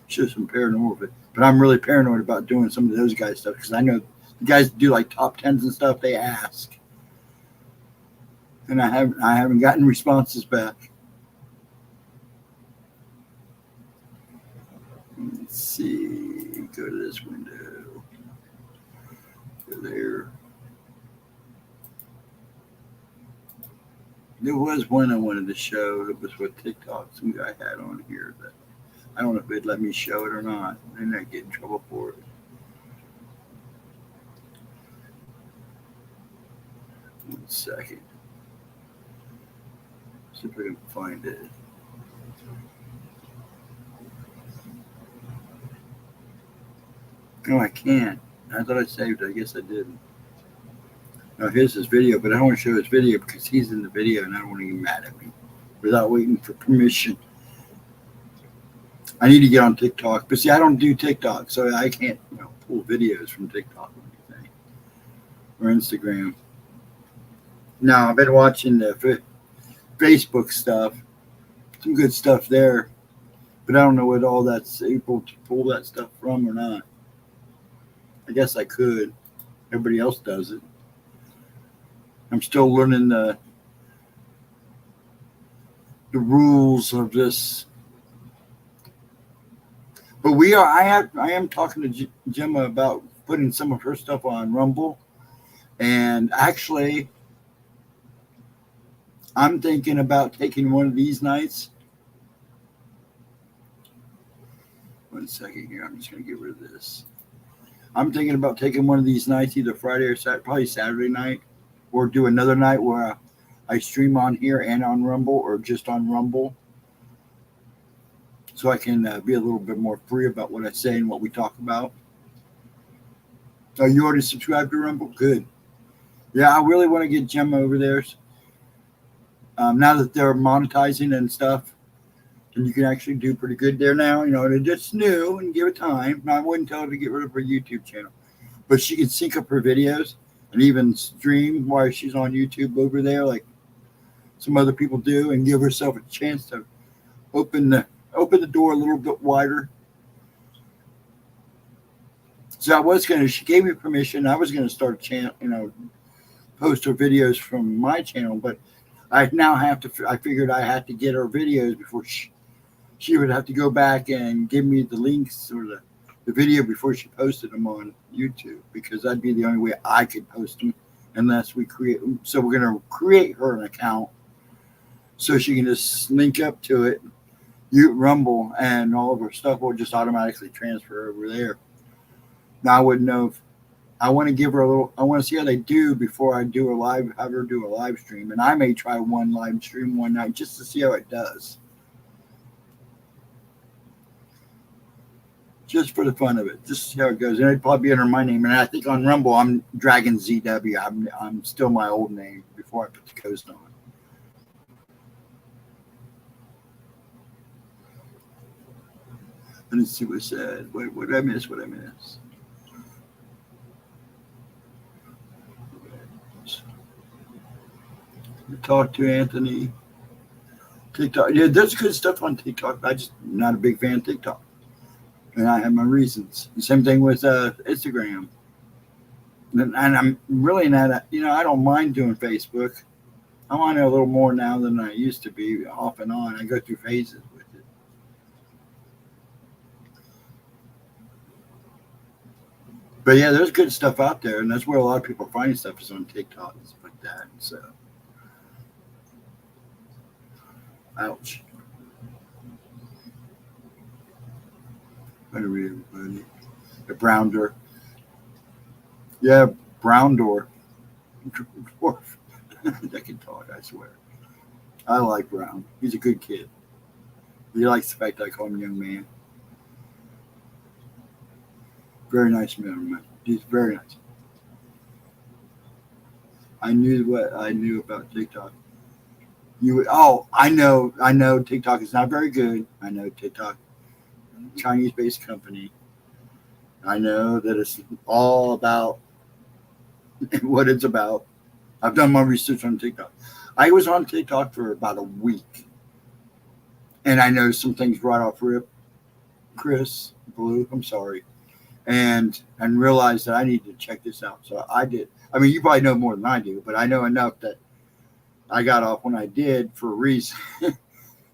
Show some paranormal, but I'm really paranoid about doing some of those guys stuff because I know the guys do like top tens and stuff. They ask, and I haven't gotten responses back. Let's see. Go to this window. Go there. There was one I wanted to show. It was what TikTok some guy had on here that I don't know if they'd let me show it or not. Then I'd get in trouble for it. 1 second. See if I can find it. No, I can't. I thought I saved it. I guess I didn't. No, here's his video, but I don't want to show his video because he's in the video and I don't want to get mad at me without waiting for permission. I need to get on TikTok, but see, I don't do TikTok, so I can't pull videos from TikTok or anything or Instagram. No, I've been watching the Facebook stuff, some good stuff there, but I don't know what all that's able to pull that stuff from or not. I guess I could. Everybody else does it. I'm still learning the rules of this. But I am talking to Gemma about putting some of her stuff on Rumble. And actually, I'm thinking about taking one of these nights. 1 second here. I'm just going to get rid of this. I'm thinking about taking one of these nights, either Friday or Saturday, probably Saturday night, or do another night where I stream on here and on Rumble or just on Rumble. So I can be a little bit more free about what I say and what we talk about. Oh, you already subscribed to Rumble? Good. Yeah, I really want to get Gemma over there. Now that they're monetizing and stuff, and you can actually do pretty good there now. They're just new and give it time. Now, I wouldn't tell her to get rid of her YouTube channel, but she can sync up her videos and even stream while she's on YouTube over there, like some other people do, and give herself a chance to open the door a little bit wider. So she gave me permission. I was going to start a channel, post her videos from my channel, but I now I figured I had to get her videos before she would have to go back and give me the links or the video before she posted them on YouTube, because that'd be the only way I could post them unless we create. So we're going to create her an account so she can just link up to it. Rumble, and all of her stuff will just automatically transfer over there. Now I wouldn't know if I want to give her I want to see how they do before I have her do a live stream, and I may try one live stream one night just to see how it does, just for the fun of it, just to see how it goes. And it'd probably be under my name, and I think on Rumble I'm DragonZW. I'm still my old name before I put the Ghost on. Let's see what it said. What did I miss? Talk to Anthony. TikTok. Yeah, there's good stuff on TikTok. I'm just not a big fan of TikTok. And I have my reasons. The same thing with Instagram. And I'm really not, I don't mind doing Facebook. I'm on it a little more now than I used to be, off and on. I go through phases with it. But yeah, there's good stuff out there, and that's where a lot of people are finding stuff is on TikTok and stuff like that. So, ouch. I'm going to read everybody. The brown door. Yeah, brown door. Dwarf. I can talk, I swear. I like Brown. He's a good kid. He likes the fact that I call him young man. Very nice man. He's very nice. I knew what I knew about TikTok. I know TikTok is not very good. I know TikTok, Chinese-based company. I know that it's all about what it's about. I've done my research on TikTok. I was on TikTok for about a week, and I know some things right off rip. Chris Blue, I'm sorry, and realized that I need to check this out. So I did. I mean, you probably know more than I do, but I know enough that I got off when I did for a reason,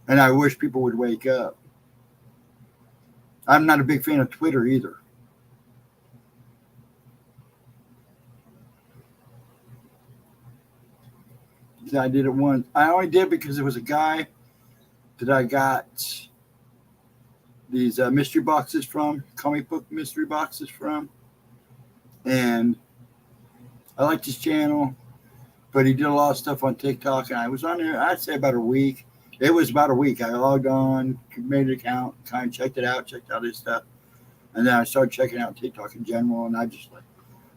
and I wish people would wake up. I'm not a big fan of Twitter either. I did it once. I only did because there was a guy that I got these mystery boxes from, comic book mystery boxes from, and I liked his channel, but he did a lot of stuff on TikTok, and I was on there, I'd say about a week. It was about a week. I logged on, made an account, kind of checked out his stuff, and then I started checking out TikTok in general, and I just like,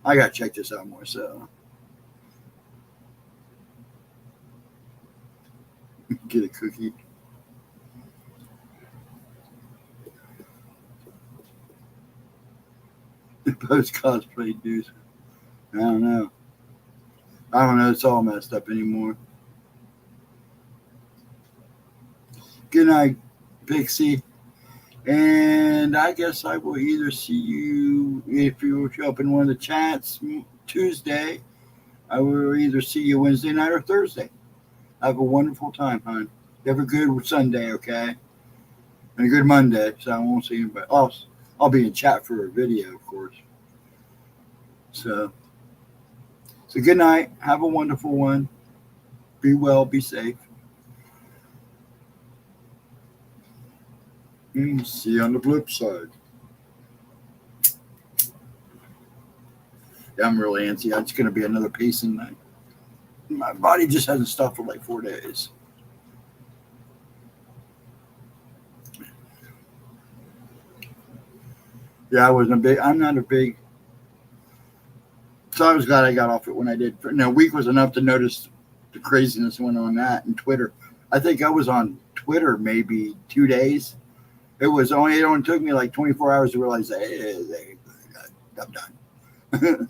I got to check this out more, so. Get a cookie. Post cosplay dudes. I don't know. It's all messed up anymore. Good night, Pixie. And I guess I will either see you, if you show up in one of the chats Tuesday, I will either see you Wednesday night or Thursday. Have a wonderful time, hon. Have a good Sunday, okay? And a good Monday, so I won't see anybody. I'll be in chat for a video, of course. So good night. Have a wonderful one. Be well, be safe. See you on the flip side. Yeah, I'm really antsy. It's going to be another pacing night. My body just hasn't stopped for like 4 days. Yeah, I'm not a big. So I was glad I got off it when I did. A week was enough to notice the craziness went on that and Twitter. I think I was on Twitter maybe 2 daid. It only took me like 24 hours to realize, hey, I'm done.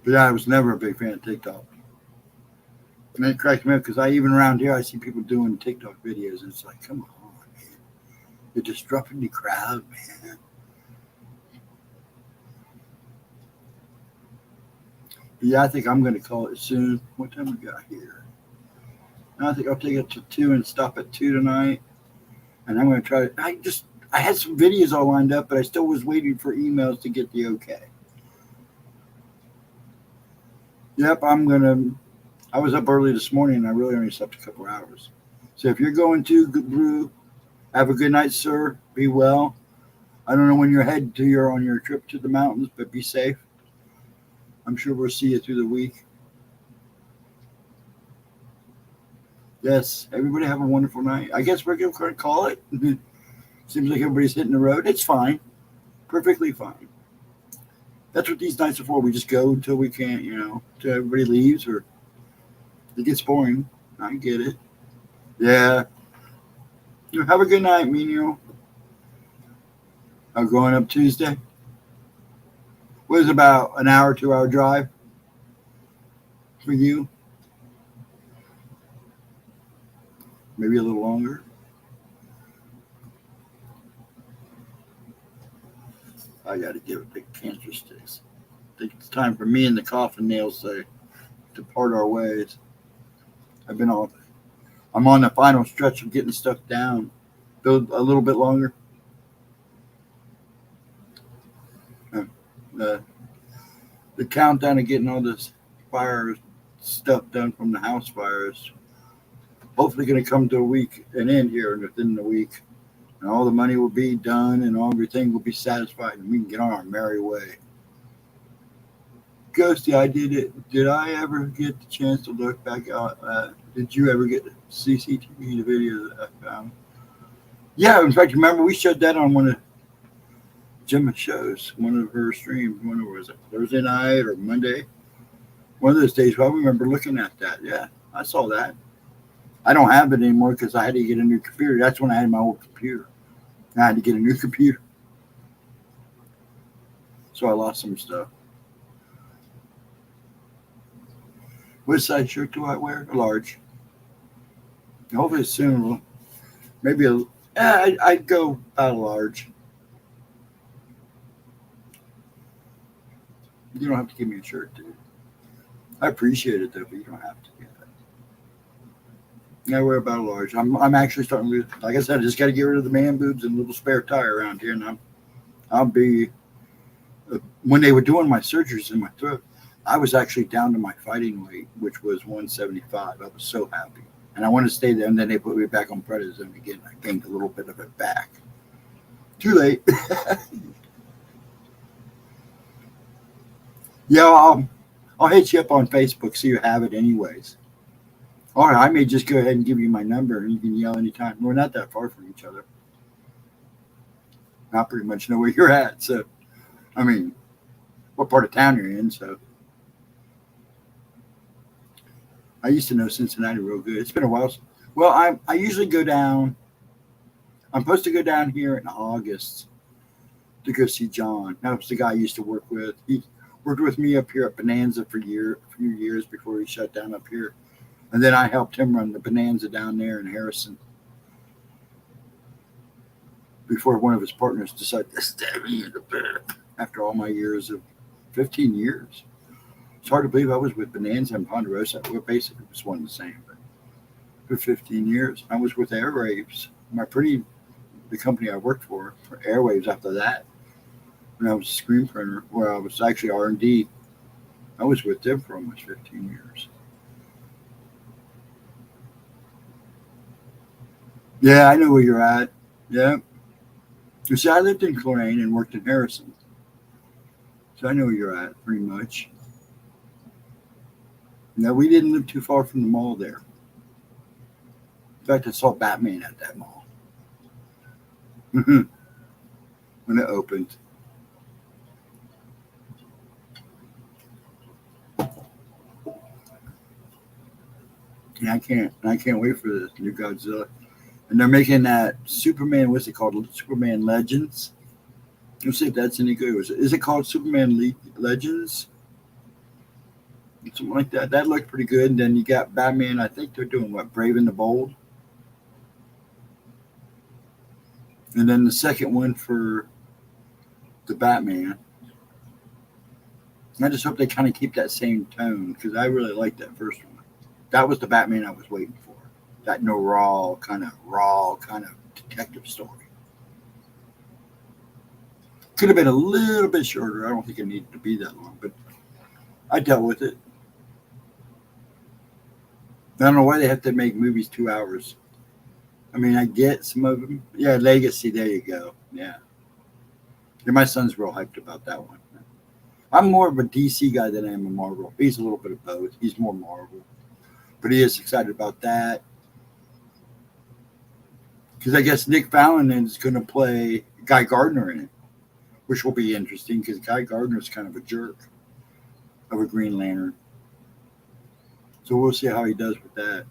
But yeah, I was never a big fan of TikTok. And it cracks me up because even around here, I see people doing TikTok videos, and it's like, come on, man. You're disrupting the crowd, man. But yeah, I think I'm going to call it soon. What time we got here? I think I'll take it to 2 and stop at 2 tonight. And I'm going to try. I had some videos all lined up, but I still was waiting for emails to get the okay. Yep, I was up early this morning, and I really only slept a couple hours. So if you're going to Brew, have a good night, sir. Be well. I don't know when you're headed on your trip to the mountains, but be safe. I'm sure we'll see you through the week. Yes, everybody have a wonderful night. I guess we're going to call it. Seems like everybody's hitting the road. It's fine. Perfectly fine. That's what these nights are for. We just go until we can't, until everybody leaves or it gets boring. I get it. Yeah. Have a good night, Mino. I'm going up Tuesday. What is it, about an hour, 2 hour drive for you? Maybe a little longer. I got to give it big cancer sticks. I think it's time for me and the coffin nails to part our ways. I'm on the final stretch of getting stuff down. Go a little bit longer. The countdown of getting all this fire stuff done from the house fires. Hopefully going to come to a week, an end here within the week. And all the money will be done and everything will be satisfied and we can get on our merry way. Ghosty, I did it. Did I ever get the chance to look back out? Did you ever get CCTV, the video that I found? Yeah, in fact, remember we showed that on one of Gemma's shows, one of her streams. When was it? Thursday night or Monday? One of those days. Well, I remember looking at that. Yeah, I saw that. I don't have it anymore because I had to get a new computer. That's when I had my old computer. I had to get a new computer. So I lost some stuff. What size shirt do I wear? A large. Hopefully soon. Maybe I'd go about a large. You don't have to give me a shirt, dude. I appreciate it though, but you don't have to. I wear about a large. I'm actually starting to, like I said, I just got to get rid of the man boobs and a little spare tire around here, and I'll be. When they were doing my surgeries in my throat, I was actually down to my fighting weight, which was 175. I was so happy, and I wanted to stay there. And then they put me back on prednisone again. I gained a little bit of it back. Too late. Yeah, I'll hit you up on Facebook so you have it anyways. Or I may just go ahead and give you my number and you can yell anytime. We're not that far from each other. I pretty much know where you're at. So, I mean, what part of town you're in. So, I used to know Cincinnati real good. It's been a while. Well, I usually go down. I'm supposed to go down here in August to go see John. That was the guy I used to work with. He worked with me up here at Bonanza for a few years before he shut down up here. And then I helped him run the Bonanza down there in Harrison before one of his partners decided to stab me in the back after all my years of 15 years. It's hard to believe I was with Bonanza and Ponderosa. Well, basically, it was one and the same. But for 15 years, I was with Airwaves, the company I worked for Airwaves after that. When I was a screen printer, where I was actually R&D, I was with them for almost 15 years. Yeah, I know where you're at. Yeah. You see, I lived in Coleraine and worked in Harrison. So I know where you're at, pretty much. No, we didn't live too far from the mall there. In fact, I saw Batman at that mall. When it opened. And I can't wait for this new Godzilla. And they're making that Superman, what's it called? Superman Legends. Let's see if that's any good. Is it called Superman Legends? Something like that. That looked pretty good. And then you got Batman. I think they're doing what? Brave and the Bold. And then the second one for the Batman. I just hope they kind of keep that same tone because I really liked that first one. That was the Batman I was waiting for. That raw kind of detective story. Could have been a little bit shorter. I don't think it needed to be that long, but I dealt with it. I don't know why they have to make movies 2 hours. I mean, I get some of them. Yeah, Legacy. There you go. Yeah. My son's real hyped about that one. I'm more of a DC guy than I am a Marvel. He's a little bit of both. He's more Marvel. But he is excited about that. Because I guess Nick Fallon is going to play Guy Gardner in it, which will be interesting because Guy Gardner is kind of a jerk of a Green Lantern. So we'll see how he does with that.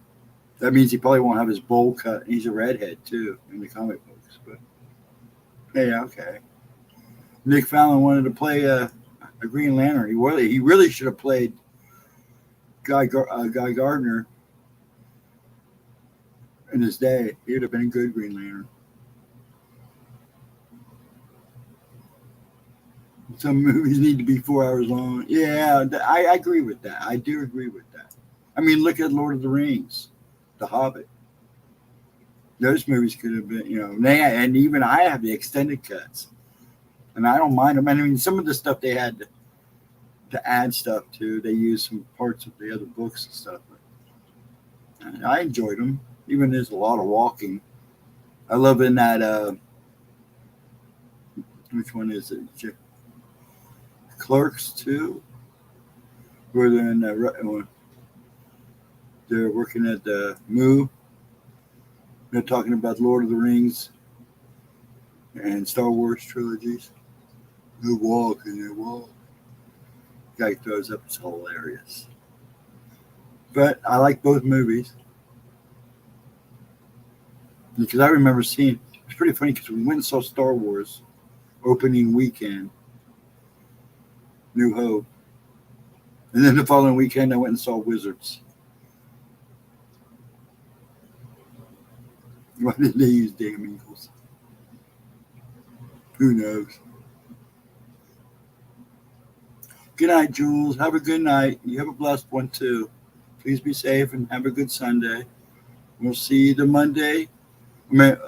That means he probably won't have his bowl cut. He's a redhead, too, in the comic books. But, yeah, okay. Nick Fallon wanted to play a Green Lantern. He really should have played Guy Gardner in his day. He would have been a good Green Lantern. Some movies need to be 4 hours long. Yeah, I agree with that. I do agree with that. I mean, look at Lord of the Rings, The Hobbit. Those movies could have been, and even I have the extended cuts. And I don't mind them. I mean, some of the stuff they had to add stuff to, they used some parts of the other books and stuff. But I enjoyed them. Even there's a lot of walking. I love in that, which one is it? Clerks 2? Where they're in they're working at the Moo. They're talking about Lord of the Rings and Star Wars trilogies. They walk and they walk. Guy throws up. It's hilarious. But I like both movies. Because I remember seeing, it's pretty funny because we went and saw Star Wars opening weekend, New Hope. And then the following weekend, I went and saw Wizards. Why did they use damn Eagles? Who knows? Good night, Jules. Have a good night. You have a blessed one, too. Please be safe and have a good Sunday. We'll see you either Monday.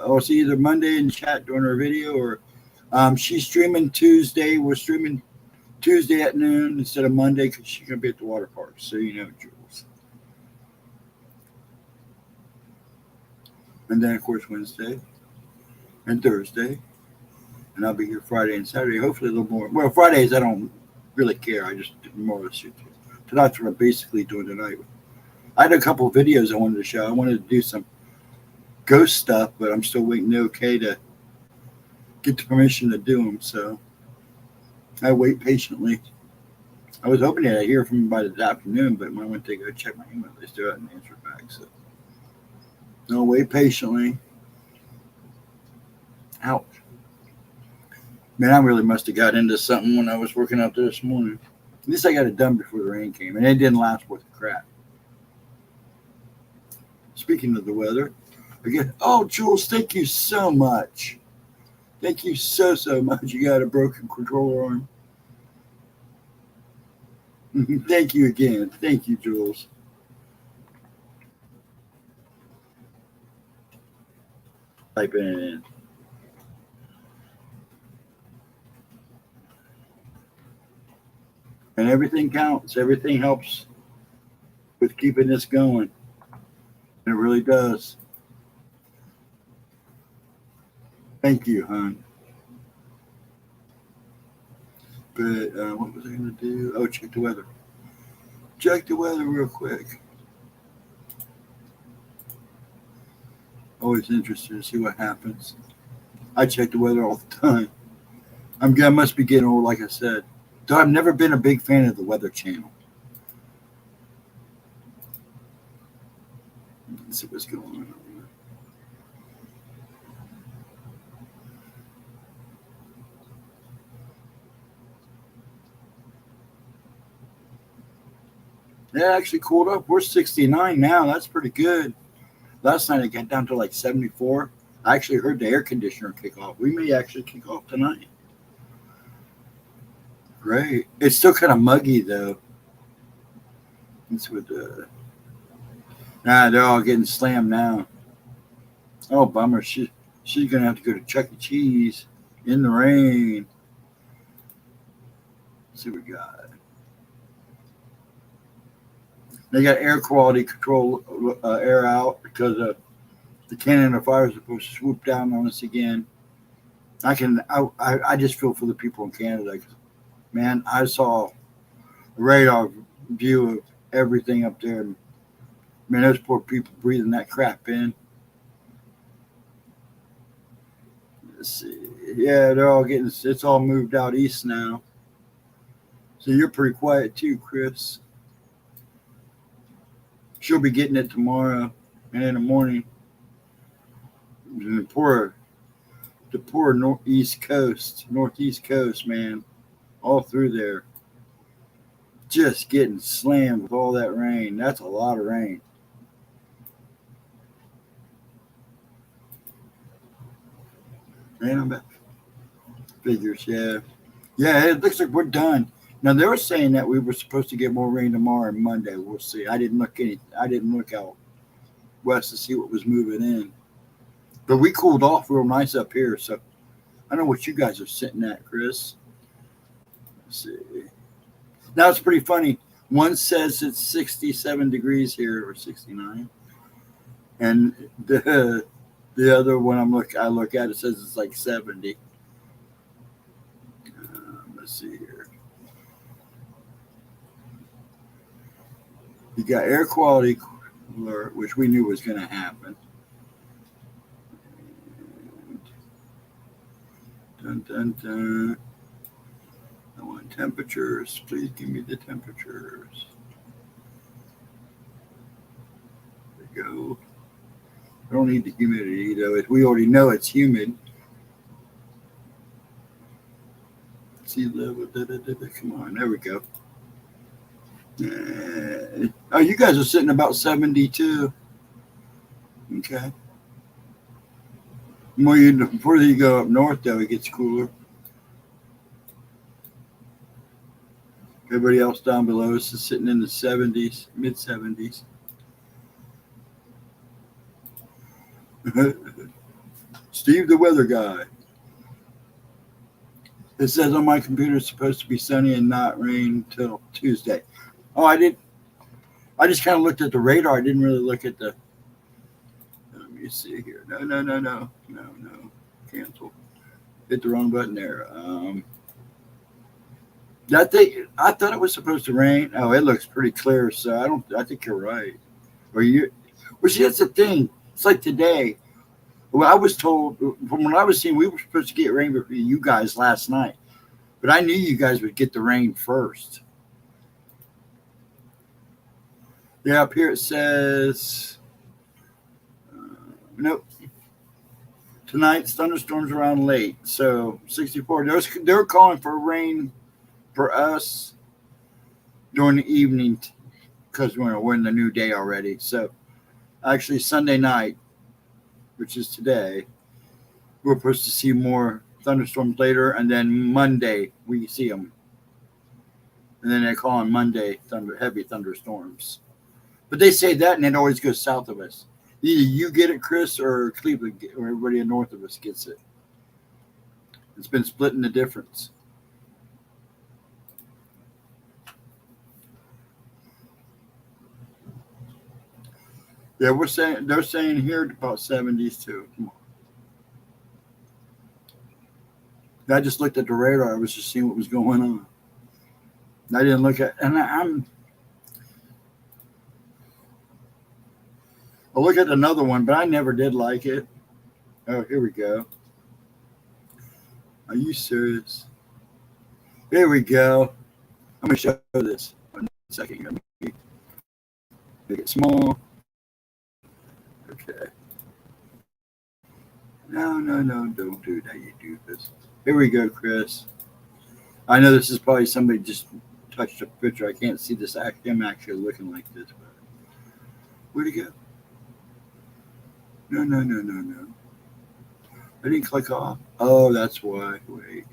I'll see you either Monday in chat during our video, or she's streaming Tuesday. We're streaming Tuesday at noon instead of Monday because she's going to be at the water park. So you know, Jules. And then, of course, Wednesday and Thursday. And I'll be here Friday and Saturday. Hopefully a little more. Well, Fridays, I don't really care. I just more or less shoot. Tonight's what I'm basically doing tonight. I had a couple of videos I wanted to show. I wanted to do some ghost stuff, but I'm still waiting the okay to get the permission to do them. So I wait patiently. I was hoping that I'd hear from them by this afternoon, but when I went to go check my email, they still hadn't answered back. So I'll wait patiently. Ouch. Man, I really must have got into something when I was working out there this morning. At least I got it done before the rain came, and it didn't last worth a crap. Speaking of the weather, again, oh, Jules, thank you so much. Thank you so much. You got a broken controller arm. Thank you again. Thank you, Jules. Typing it in. And everything counts. Everything helps with keeping this going. It really does. Thank you, hon. But what was I going to do? Oh, check the weather. Check the weather real quick. Always interested to see what happens. I check the weather all the time. I must be getting old, like I said. Though I've never been a big fan of the Weather Channel. Let's see what's going on. It actually cooled up. We're 69 now. That's pretty good. Last night it got down to like 74. I actually heard the air conditioner kick off. We may actually kick off tonight. Great. It's still kind of muggy though. It's with they're all getting slammed now. Oh, bummer. She's gonna have to go to Chuck E. Cheese in the rain. Let's see what we got. They got air quality control, air out because the Canada fire is supposed to swoop down on us again. I just feel for the people in Canada. Man, I saw a radar view of everything up there. Man, those poor people breathing that crap in. Let's see. Yeah, they're all getting, it's all moved out east now. So you're pretty quiet too, Chris. She'll be getting it tomorrow and in the morning. The poor northeast coast, man, all through there. Just getting slammed with all that rain. That's a lot of rain. And I'm back. Figures, yeah. Yeah, it looks like we're done. Now they were saying that we were supposed to get more rain tomorrow and Monday. We'll see. I didn't look out west to see what was moving in. But we cooled off real nice up here, so I don't know what you guys are sitting at, Chris. Let's see. Now it's pretty funny. One says it's 67 degrees here, or 69, and the other one I look at, it says it's like 70. Let's see here. You got air quality alert, which we knew was going to happen. Dun, dun, dun. I want temperatures. Please give me the temperatures. There we go. They're don't need the humidity, though. We already know it's humid. Sea level, come on, there we go. Oh, you guys are sitting about 72. Okay. The further you go up north, though, it gets cooler. Everybody else down below us is sitting in the 70s, mid 70s. Steve, the weather guy. It says on my computer it's supposed to be sunny and not rain till Tuesday. Oh, I just kind of looked at the radar. I didn't really look at the. Let me see here. No. Cancel. Hit the wrong button there. That thing, I thought it was supposed to rain. Oh, it looks pretty clear. So I think you're right. Or you? Well, see, that's the thing. It's like today. Well, I was told from what I was seeing, we were supposed to get rain for you guys last night, but I knew you guys would get the rain first. Yeah, up here it says, nope. Tonight's thunderstorms around late, so 64. They're calling for rain for us during the evening because we're in the new day already. So actually Sunday night, which is today, we're supposed to see more thunderstorms later, and then Monday we see them. And then they call on Monday heavy thunderstorms. But they say that, and it always goes south of us. Either you get it, Chris, or Cleveland, or everybody north of us gets it. It's been splitting the difference. Yeah, they're saying here about 70s too. Come on. I just looked at the radar. I was just seeing what was going on. I didn't look at, and I'll look at another one, but I never did like it. Oh, here we go. Are you serious? Here we go. I'm going to show this. 1 second. Let me make it small. Okay. No, don't do that, you doofus. Here we go, Chris. I know this is probably somebody just touched a picture. I can't see this. I'm actually looking like this. But where'd it go? No. I didn't click off. Oh, that's why. Wait.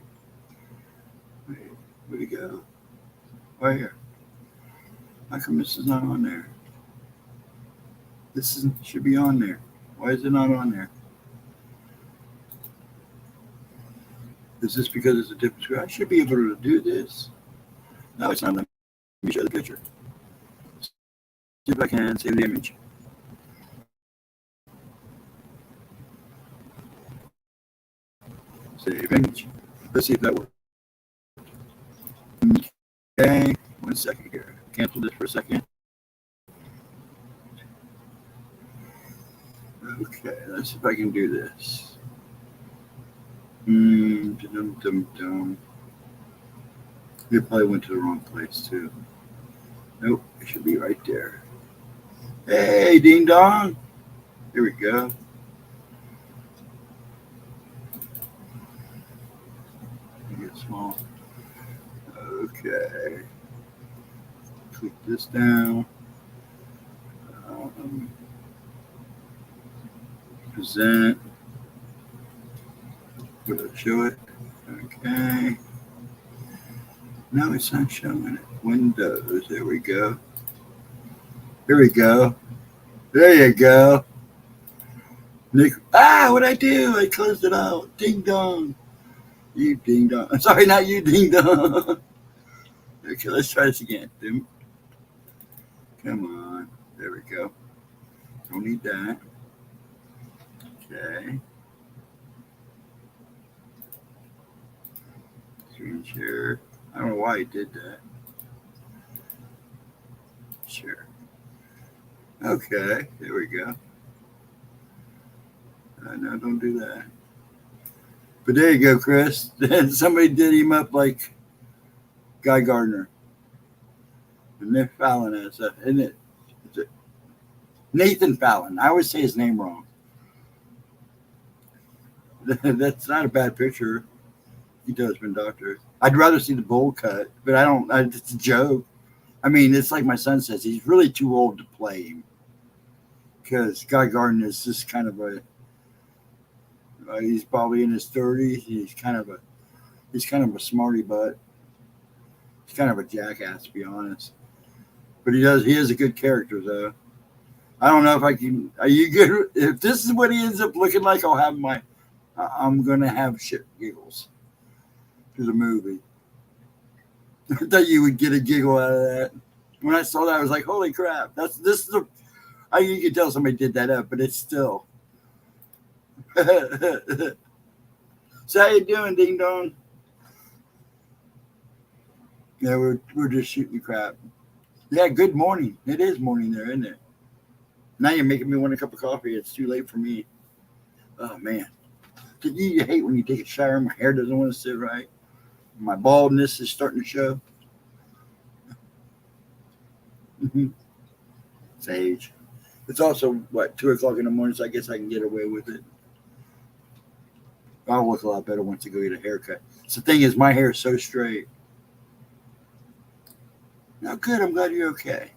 Where'd it go? Right here. How come this is not on there? Should be on there. Why is it not on there? Is this because it's a different screen? I should be able to do this. No, it's not. Let me show the picture. See if I can save the image. Save image. Let's see if that works. Okay, 1 second here. Cancel this for a second. Okay, let's see if I can do this. You probably went to the wrong place too. Nope, it should be right there. Hey, ding dong. Here we go. Get small. Okay. Click this down. Present. Will it show it? Okay. No, it's not showing it. Windows. There we go. Here we go. There you go. What'd I do? I closed it out. Ding dong. You ding dong. I'm sorry, not you ding dong. Okay, let's try this again. Come on. There we go. Don't need that. Okay. Screen share. I don't know why he did that. Sure. Okay, there we go. No, don't do that. But there you go, Chris. Somebody did him up like Guy Gardner. And Nick Fallon isn't it? Is it Nathan Fallon? I always say his name wrong. That's not a bad picture. He does been doctor. I'd rather see the bowl cut, but I don't. It's a joke. I mean, it's like my son says. He's really too old to play him because Guy Gardner is just kind of a. He's probably in his 30s. He's kind of a smarty butt. He's kind of a jackass, to be honest. But he is a good character, though. I don't know if I can. Are you good? If this is what he ends up looking like, I'm gonna have shit giggles to the movie. I thought you would get a giggle out of that. When I saw that, I was like, "Holy crap!" You can tell somebody did that up, but it's still. So how you doing, Ding Dong? Yeah, we're just shooting crap. Yeah, good morning. It is morning there, isn't it? Now you're making me want a cup of coffee. It's too late for me. Oh, man. You hate when you take a shower, my hair doesn't want to sit right. My baldness is starting to show. It's age. It's also, 2 o'clock in the morning, so I guess I can get away with it. I'll look a lot better once I go get a haircut. So the thing is, my hair is so straight. Now, good. I'm glad you're okay.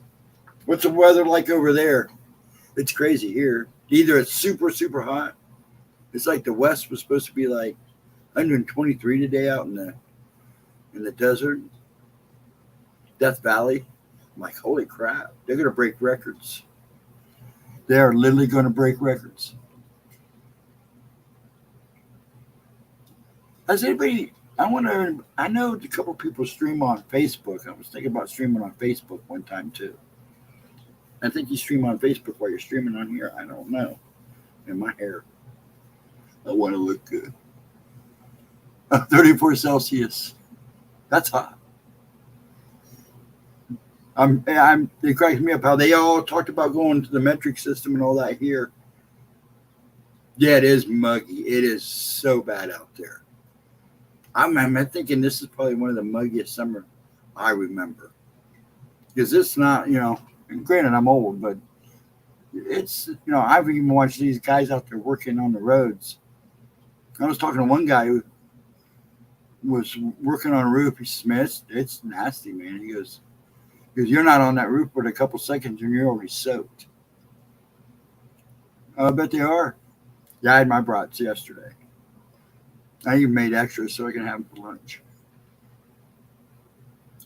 What's the weather like over there? It's crazy here. Either it's super, super hot. It's like the West was supposed to be like 123 today out in the desert, Death Valley. I'm like, holy crap. They're going to break records. They are literally going to break records. Has anybody, I know a couple people stream on Facebook. I was thinking about streaming on Facebook one time too. I think you stream on Facebook while you're streaming on here. I don't know. And my hair. I want to look good. 34 Celsius. That's hot. It cracks me up how they all talked about going to the metric system and all that here. Yeah, it is muggy. It is so bad out there. I'm thinking this is probably one of the muggiest summer I remember. Because it's not, and granted I'm old, but it's, I've even watched these guys out there working on the roads. I was talking to one guy who was working on a roof. He says, it's nasty, man. He goes, you're not on that roof but a couple seconds and you're already soaked. I bet they are. Yeah, I had my brats yesterday. I even made extras so I can have them for lunch.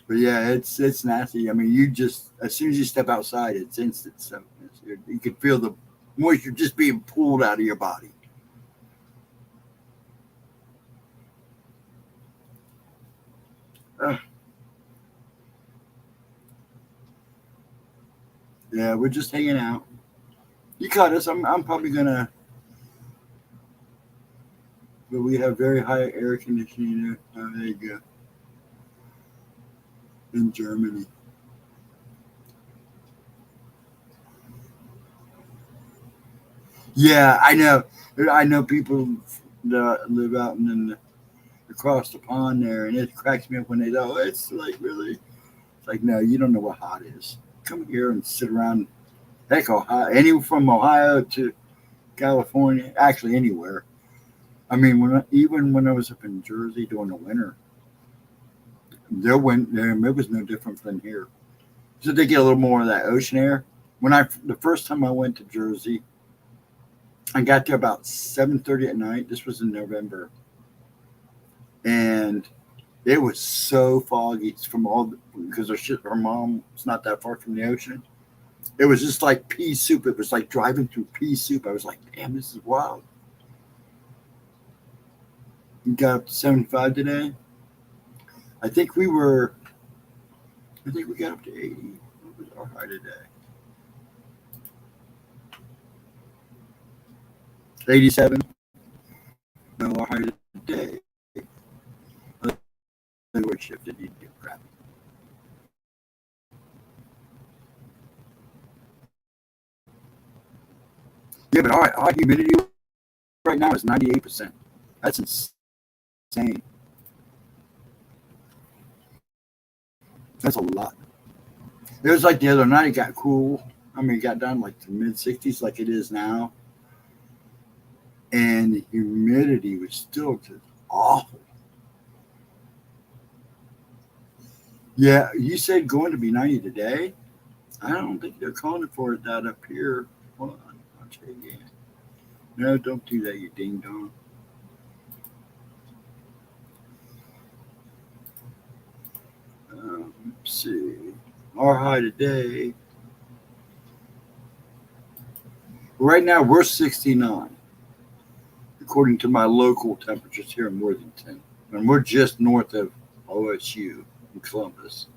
But yeah, it's nasty. I mean, as soon as you step outside, it's instant soakness. You can feel the moisture just being pulled out of your body. Yeah, we're just hanging out. You caught us. I'm probably gonna. But we have very high air conditioning there. Oh, there you go. In Germany. Yeah, I know. I know people that live out across the pond there, and it cracks me up when they go, it's like, really? It's like, no, you don't know what hot is. Come here and sit around. Heck, Ohio, from Ohio to California, actually anywhere. I mean, even when I was up in Jersey during the winter, it was no different than here. So they get a little more of that ocean air. The first time I went to Jersey, I got there about 7:30 at night. This was in November, and it was so foggy. It's because her mom's not that far from the ocean. It was just like pea soup. It was like driving through pea soup. I was like, damn, this is wild. We got up to 75 today. I think we got up to 80. What was our high today? 87. No, our high today. Work shifted. You get crap. Yeah, but our humidity right now is 98%. That's insane. That's a lot. It was like the other night, it got cool. I mean, it got down like to mid 60s like it is now. and the humidity was still just awful. Yeah, you said going to be 90 today. I don't think they're calling for that up here. Hold on, I'll tell you again. No, don't do that, you ding dong. Let's see. Our high today. Right now we're 69, according to my local temperatures here in Worthington, and we're just north of OSU in Columbus.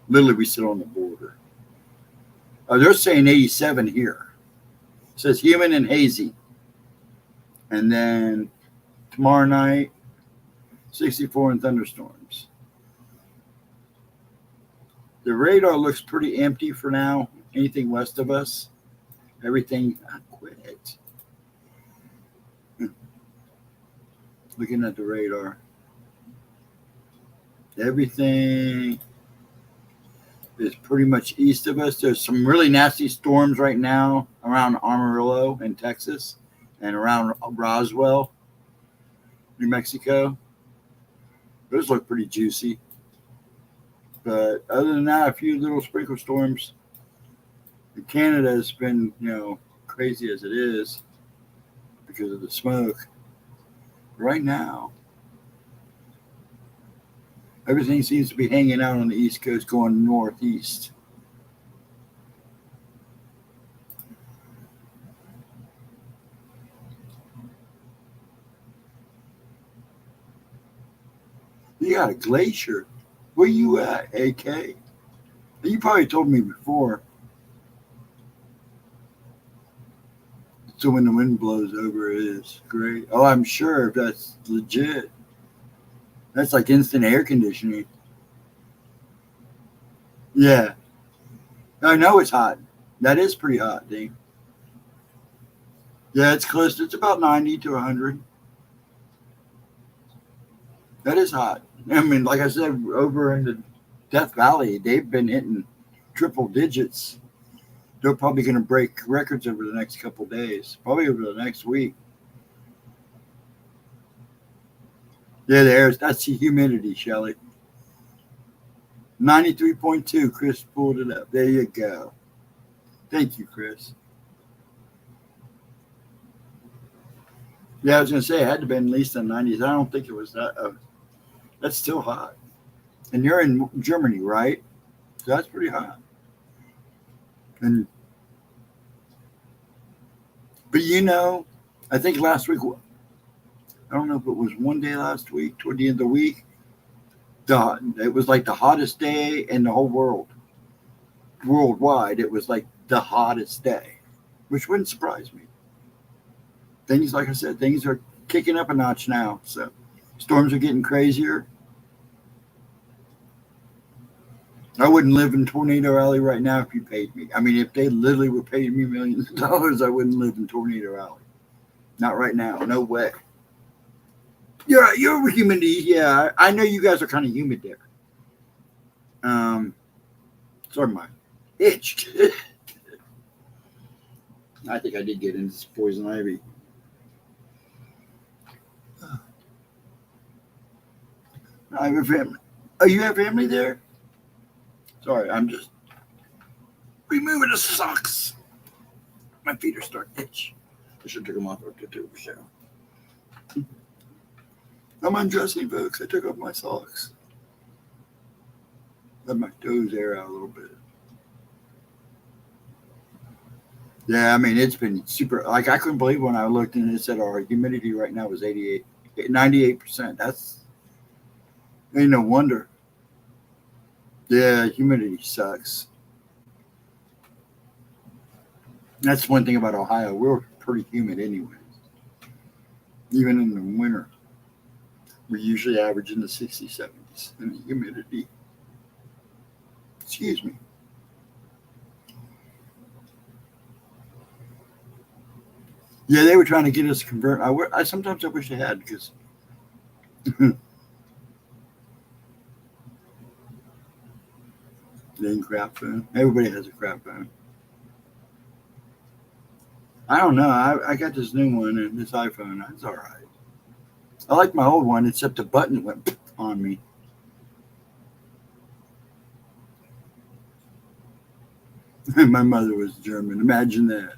Literally, we sit on the border. They're saying 87 here. It says humid and hazy. And then tomorrow night, 64 and thunderstorms. The radar looks pretty empty for now. Anything west of us, everything. I quit. Looking at the radar. Everything is pretty much east of us. There's some really nasty storms right now around Amarillo in Texas and around Roswell, New Mexico. Those look pretty juicy. But other than that, a few little sprinkle storms. Canada has been, crazy as it is because of the smoke. Right now, everything seems to be hanging out on the East Coast going northeast. You got a glacier. Where you at, AK? You probably told me before. So when the wind blows over, it is great. Oh, I'm sure if that's legit. That's like instant air conditioning. Yeah. I know it's hot. That is pretty hot, Dean. Yeah, it's close. It's about 90 to 100. That is hot. I mean, like I said, over in the Death Valley, they've been hitting triple digits. They're probably going to break records over the next couple of days, probably over the next week. Yeah, that's the humidity, Shelly. 93.2. Chris pulled it up. There you go. Thank you, Chris. Yeah, I was going to say it had to be at least in the 90s. I don't think it was that. That's still hot. And you're in Germany, right? So that's pretty hot. But I think last week, I don't know if it was one day last week, toward the end of the week, it was like the hottest day in the whole world. Worldwide, it was like the hottest day, which wouldn't surprise me. Things, like I said, things are kicking up a notch now. So storms are getting crazier. I wouldn't live in Tornado Alley right now if you paid me. I mean, if they literally were paying me millions of dollars, I wouldn't live in Tornado Alley. Not right now. No way. Your humidity, yeah. I know you guys are kind of humid there. Sorry, my itched. I think I did get into this poison ivy. I have a family. Oh, you have family there? Sorry, I'm just removing the socks. My feet are starting to itch. I should take them off after the show. I'm undressing, folks. I took off my socks. Let my toes air out a little bit. Yeah, I mean, it's been super. Like, I couldn't believe when I looked and it said our humidity right now was 98%. That's ain't no wonder. Yeah, humidity sucks. That's one thing about Ohio. We're pretty humid anyway. Even in the winter, we usually average in the 60s, 70s in the humidity. Excuse me. Yeah, they were trying to get us to convert. I sometimes I wish they had because then crap phone. Everybody has a crap phone. I don't know. I got this new one and this iPhone. It's all right. I like my old one, except the button went on me. My mother was German. Imagine that.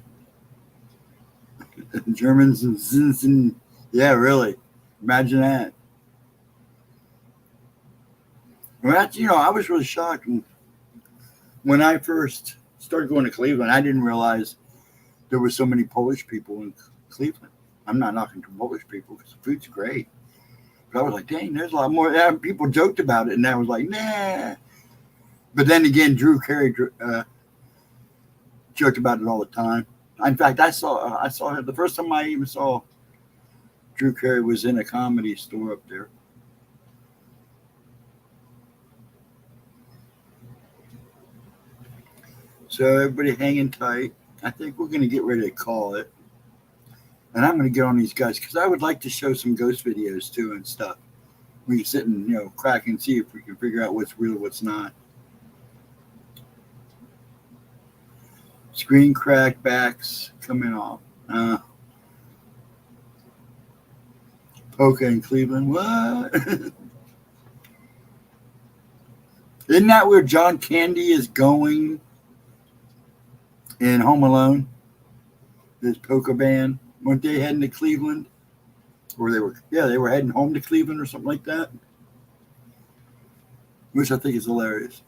Germans and yeah, really. Imagine that. Well, I was really shocked when I first started going to Cleveland. I didn't realize there were so many Polish people in Cleveland. I'm not knocking to Polish people because the food's great. But I was like, dang, there's a lot more. Yeah, people joked about it, and I was like, nah. But then again, Drew Carey joked about it all the time. In fact, I saw him the first time I even saw Drew Carey was in a comedy store up there. So everybody hanging tight. I think we're going to get ready to call it. And I'm going to get on these guys because I would like to show some ghost videos too and stuff. We can sit and crack and see if we can figure out what's real, what's not. Screen crack backs coming off. Polka in Cleveland. What? Isn't that where John Candy is going in Home Alone? This polka band. Weren't they heading to Cleveland? Or they were heading home to Cleveland or something like that. Which I think is hilarious.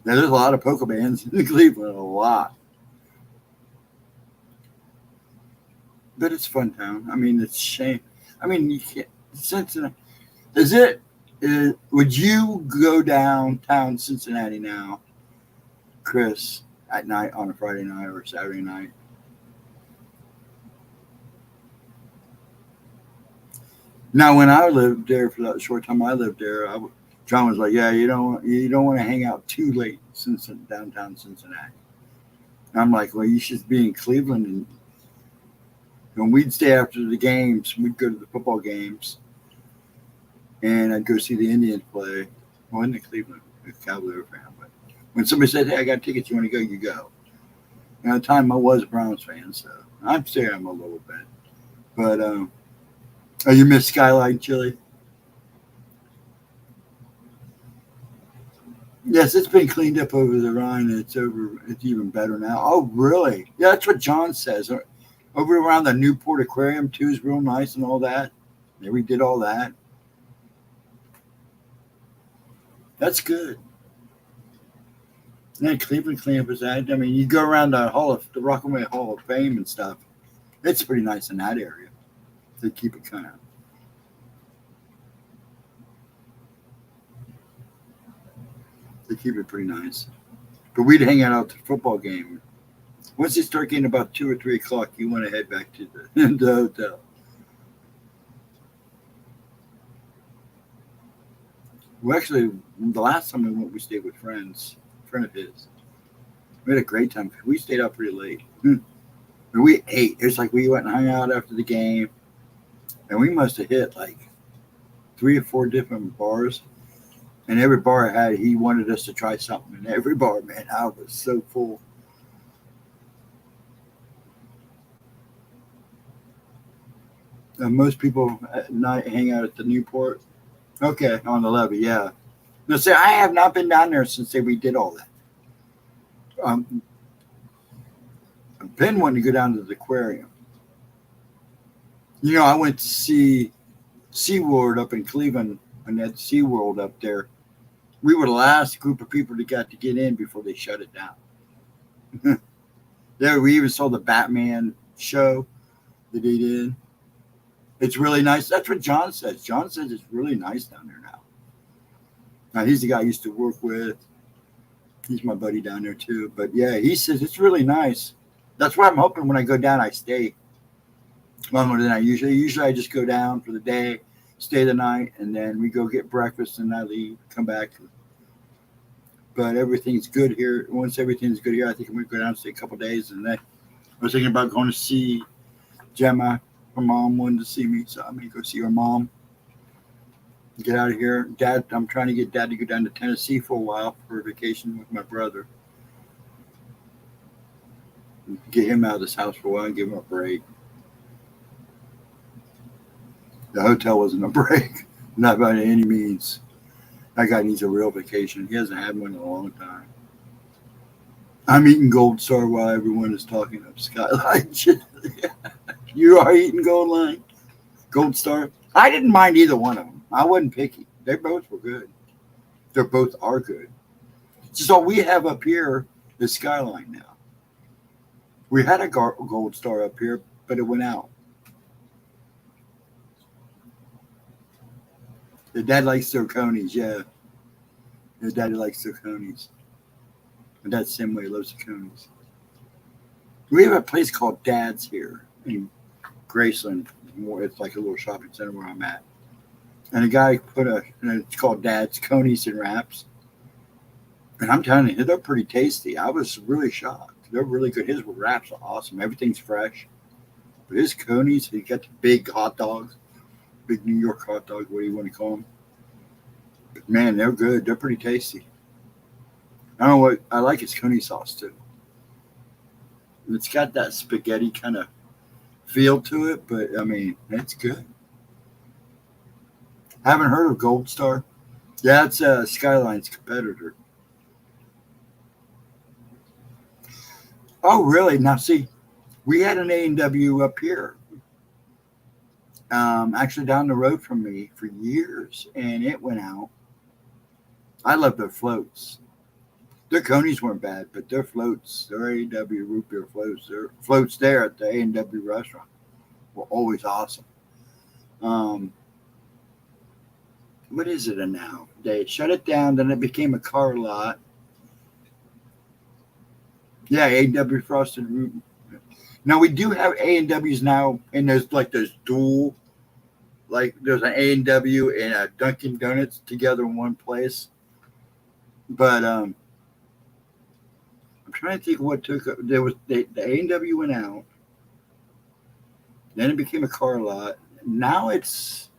Yeah, there's a lot of polka bands in Cleveland, a lot. But it's fun town. I mean, it's shame. I mean, you can't. Cincinnati. Would you go downtown Cincinnati now, Chris, at night on a Friday night or Saturday night? Now, when I lived there for that short time I lived there, John was like, "Yeah, you don't want to hang out too late downtown Cincinnati." And I'm like, "Well, you should be in Cleveland." And when we'd stay after the games, we'd go to the football games, and I'd go see the Indians play. Well, in Cleveland, a Cavalier fan, but when somebody said, "Hey, I got tickets, you want to go?" You go. And at the time, I was a Browns fan, so I'm saying I'm a little bit, but oh, you miss Skyline Chili? Yes, it's been cleaned up over the Rhine. It's even better now. Oh, really? Yeah, that's what John says. Over around the Newport Aquarium too is real nice and all that. They redid all that. That's good. And then Cleveland cleaned up his ad. I mean, you go around the Rockaway Hall of Fame and stuff. It's pretty nice in that area. They keep it kind of. They keep it pretty nice. But we'd hang out at the football game. Once it started getting about 2 or 3 o'clock, you want to head back to the hotel. Well, actually, the last time we went, we stayed with friends, a friend of his. We had a great time because we stayed out pretty late. We ate. It's like we went and hung out after the game, and we must have hit like 3 or 4 different bars. And every bar he wanted us to try something. And every bar, man, I was so full. Most people at night hang out at the Newport. Okay, on the levee, yeah. Now, see, I have not been down there since we did all that. I've been wanting to go down to the aquarium. I went to see SeaWorld up in Cleveland, and that SeaWorld up there. We were the last group of people that got to get in before they shut it down. There, we even saw the Batman show that he did. It's really nice. That's what John says. John says it's really nice down there now. Now, he's the guy I used to work with. He's my buddy down there, too. But, yeah, he says it's really nice. That's why I'm hoping when I go down, I stay longer than I usually. I just go down for the day, stay the night, and then we go get breakfast, and I leave, come back. But everything's good here. Once everything's good here, I think I'm going to go down and stay a couple of days. And then I was thinking about going to see Gemma. Her mom wanted to see me, so I'm going to go see her mom. Get out of here. Dad, I'm trying to get Dad to go down to Tennessee for a while for a vacation with my brother. Get him out of this house for a while and give him a break. The hotel wasn't a break, not by any means. That guy needs a real vacation. He hasn't had one in a long time. I'm eating Gold Star while everyone is talking of Skyline. You are eating Gold Star. I didn't mind either one of them. I wasn't picky. They both were good. They both are good. So we have up here the Skyline now. We had a Gold Star up here, but it went out. The dad likes their conies, yeah. The daddy likes their conies. And that's the same way he loves the conies. We have a place called Dad's here in Graceland. It's like a little shopping center where I'm at. And a guy it's called Dad's Conies and Wraps. And I'm telling you, they're pretty tasty. I was really shocked. They're really good. His wraps are awesome. Everything's fresh. But his conies, he got the big hot dogs. Big New York hot dog, what do you want to call them? But man, they're good. They're pretty tasty. I don't know what I like his coney sauce too. It's got that spaghetti kind of feel to it, but I mean, it's good. Haven't heard of Gold Star? Yeah, it's Skyline's competitor. Oh, really? Now, see, we had an A&W up here. Actually down the road from me for years, and it went out. I love their floats. Their conies weren't bad, but their floats, their A&W root beer floats, their floats there at the A&W restaurant were always awesome. What is it now? They shut it down, then it became a car lot. Yeah, A&W frosted root. Now we do have A&Ws now, and there's like those dual. Like there's an A&W and a Dunkin' Donuts together in one place. But I'm trying to think of what took. There was the A&W went out. Then it became a car lot. Now it's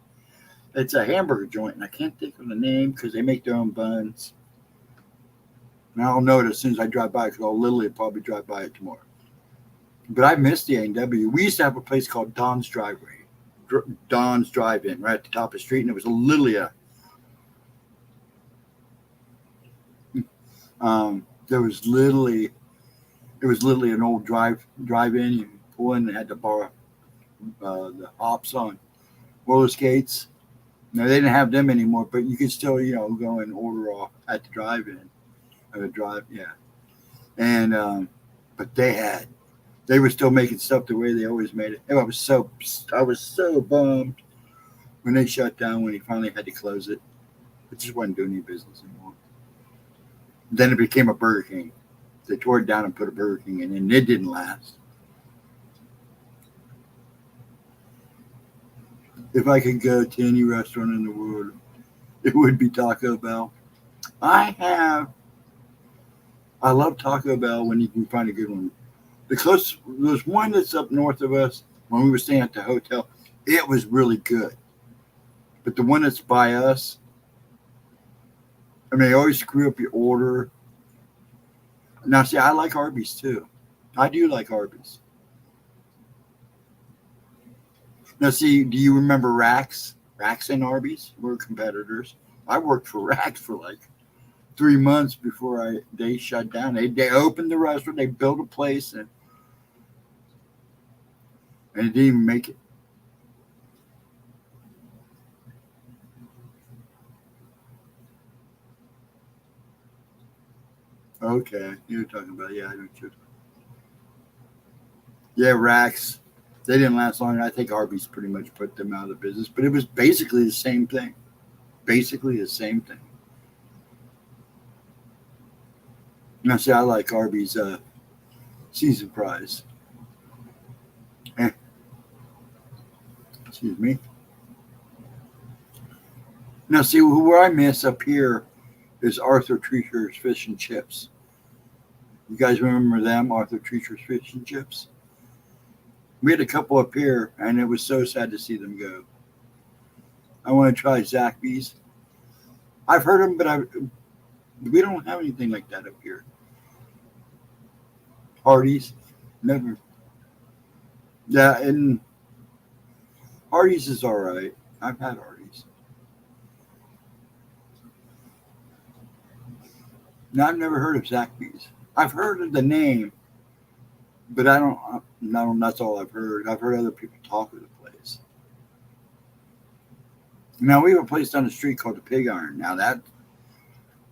a hamburger joint, and I can't think of the name because they make their own buns. And I'll know it as soon as I drive by because I'll literally probably drive by it tomorrow. But I missed the A&W. We used to have a place called Don's Drive-In right at the top of the street, and it was literally it was literally an old drive-in. You pull in and had to borrow the hops on roller skates. No, they didn't have them anymore, but you could still, go and order off at the drive-in. And but they were still making stuff the way they always made it. And I was so bummed when they shut down, when he finally had to close it. It just wasn't doing any business anymore. Then it became a Burger King. They tore it down and put a Burger King in, and it didn't last. If I could go to any restaurant in the world, it would be Taco Bell. I love Taco Bell when you can find a good one. Because there's one that's up north of us when we were staying at the hotel. It was really good. But the one that's by us, they always screw up your order. Now, see, I like Arby's too. I do like Arby's. Now, see, do you remember Rax? Rax and Arby's were competitors. I worked for Rax for like 3 months before they shut down. They opened the restaurant, they built a place, and it didn't even make it. Okay, you're talking about, yeah, I know what you're talking about. Yeah, Rax. They didn't last long. I think Arby's pretty much put them out of business, but it was basically the same thing. Now, see, I like Arby's season fries. Excuse me. Now, see, where I miss up here is Arthur Treacher's Fish and Chips. You guys remember them, Arthur Treacher's Fish and Chips? We had a couple up here, and it was so sad to see them go. I want to try Zaxby's. I've heard them, but we don't have anything like that up here. Hardee's. Never. Yeah, and Hardee's is all right. I've had Hardee's. Now, I've never heard of Zaxby's. I've heard of the name, but I don't. No, that's all I've heard. I've heard other people talk of the place. Now, we have a place down the street called the Pig Iron. Now, that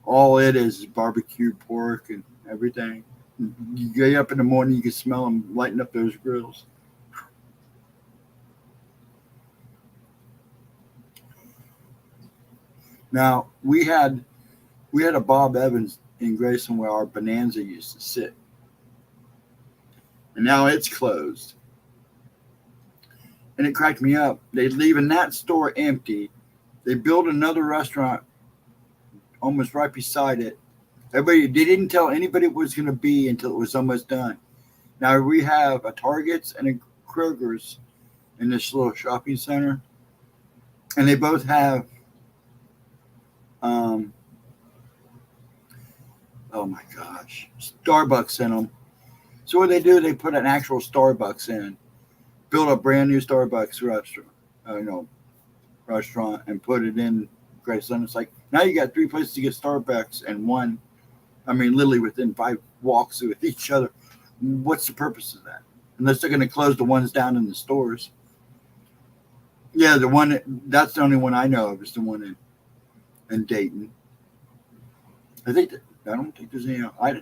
all it is barbecued pork and everything. You get up in the morning, you can smell them lighting up those grills. Now, we had a Bob Evans in Grayson where our Bonanza used to sit. And now it's closed. And it cracked me up. They're leaving that store empty. They built another restaurant almost right beside it. They didn't tell anybody what it was going to be until it was almost done. Now we have a Target's and a Kroger's in this little shopping center. And they both have oh my gosh, Starbucks in them. So what they do, they put an actual Starbucks in, build a brand new Starbucks restaurant, and put it in Graceland. It's like now you got 3 places to get Starbucks and one. I mean, literally within 5 walks with each other. What's the purpose of that? Unless they're going to close the ones down in the stores. Yeah, that's the only one I know of is the one in Dayton. I don't think there's any. I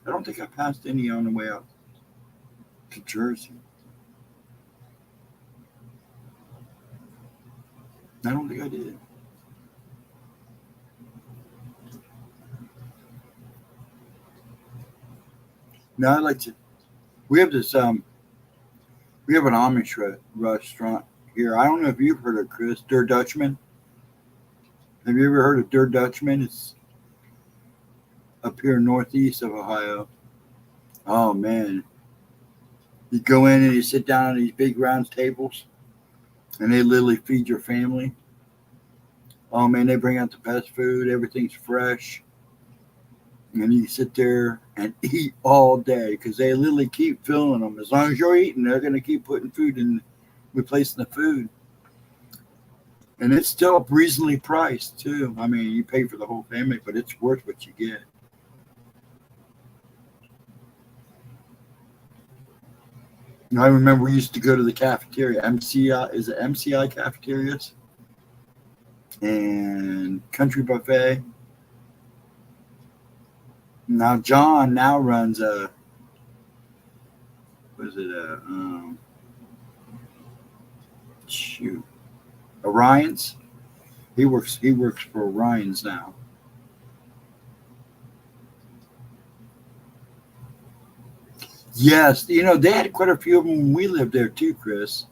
don't think I passed any on the way out to Jersey. I don't think I did. No, I'd like to. We have this. We have an Amish restaurant here. I don't know if you've heard of Chris Der Dutchman. Have you ever heard of Der Dutchman? It's up here northeast of Ohio. Oh man, you go in and you sit down on these big round tables, and they literally feed your family. Oh man, they bring out the best food. Everything's fresh. And you sit there and eat all day because they literally keep filling them. As long as you're eating, they're going to keep putting food in, replacing the food. And it's still reasonably priced too. I mean, you pay for the whole family, but it's worth what you get. And I remember we used to go to the cafeteria. Is it MCI cafeterias? And Country Buffet. Now John runs Orion's. He works for Orion's now. Yes, they had quite a few of them when we lived there too, Chris.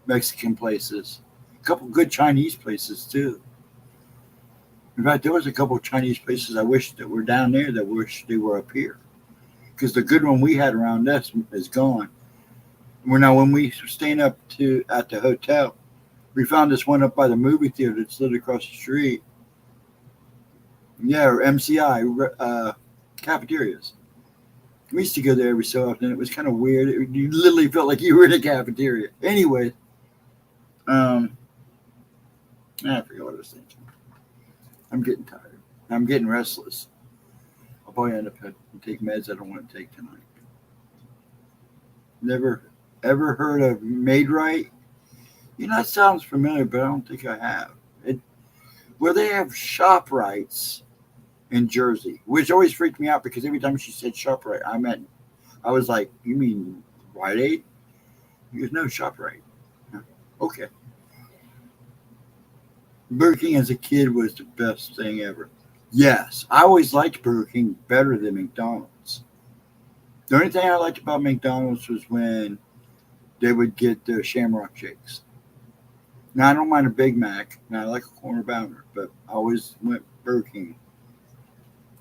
Mexican places. A couple good Chinese places too. In fact, there was a couple of Chinese places I wish that were down there that wish they were up here. Because the good one we had around us is gone. When we were staying at the hotel, we found this one up by the movie theater that's literally across the street. Yeah, or MCI cafeterias. We used to go there every so often. It was kind of weird. You literally felt like you were in a cafeteria. Anyway, I forgot what I was thinking. I'm getting tired. I'm getting restless. I'll probably end up having to take meds I don't want to take tonight. Never ever heard of Made Right? That sounds familiar, but I don't think I have. They have ShopRites in Jersey, which always freaked me out because every time she said ShopRite, I was like, you mean Rite Aid? He goes, no, ShopRite. Okay. Burger King as a kid was the best thing ever. Yes, I always liked Burger King better than McDonald's. The only thing I liked about McDonald's was when they would get the Shamrock Shakes. Now, I don't mind a Big Mac, and I like a Corner Pounder, but I always went Burger King.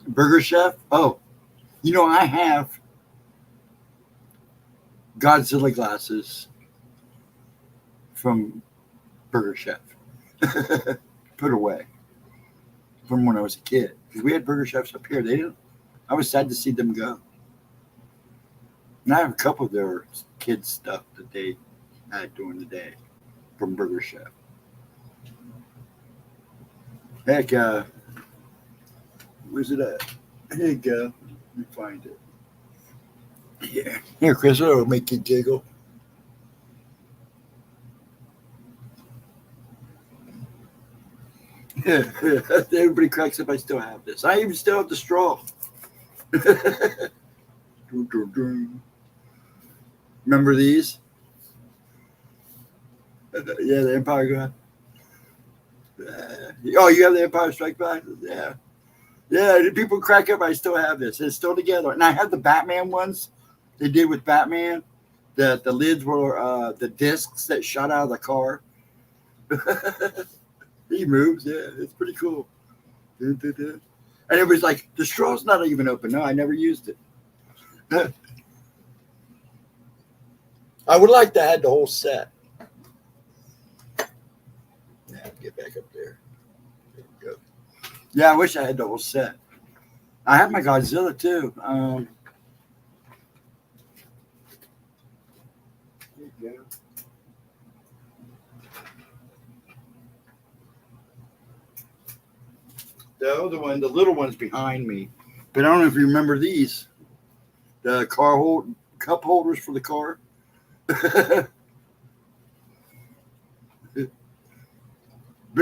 Burger Chef? Oh, I have Godzilla glasses from Burger Chef. Put away from when I was a kid because we had Burger Chefs up here. I was sad to see them go. And I have a couple of their kids' stuff that they had during the day from Burger Chef. Heck, where's it at? Here you go. Let me find it. Yeah. Here, Chris, it'll make you giggle. Everybody cracks up. I still have this. I even still have the straw. Remember these? Yeah, the Empire guy. Oh, you have the Empire Strike Back? Yeah. Yeah, people crack up. I still have this. It's still together. And I have the Batman ones they did with Batman. The lids were the discs that shot out of the car. He moves. Yeah, it's pretty cool. And it was like, the straw's not even open. No, I never used it. I would like to have the whole set. Yeah, get back up there. There we go. Yeah, I wish I had the whole set. I have my Godzilla too. There you go. The other one, the little one's behind me. But I don't know if you remember these. The cup holders for the car. But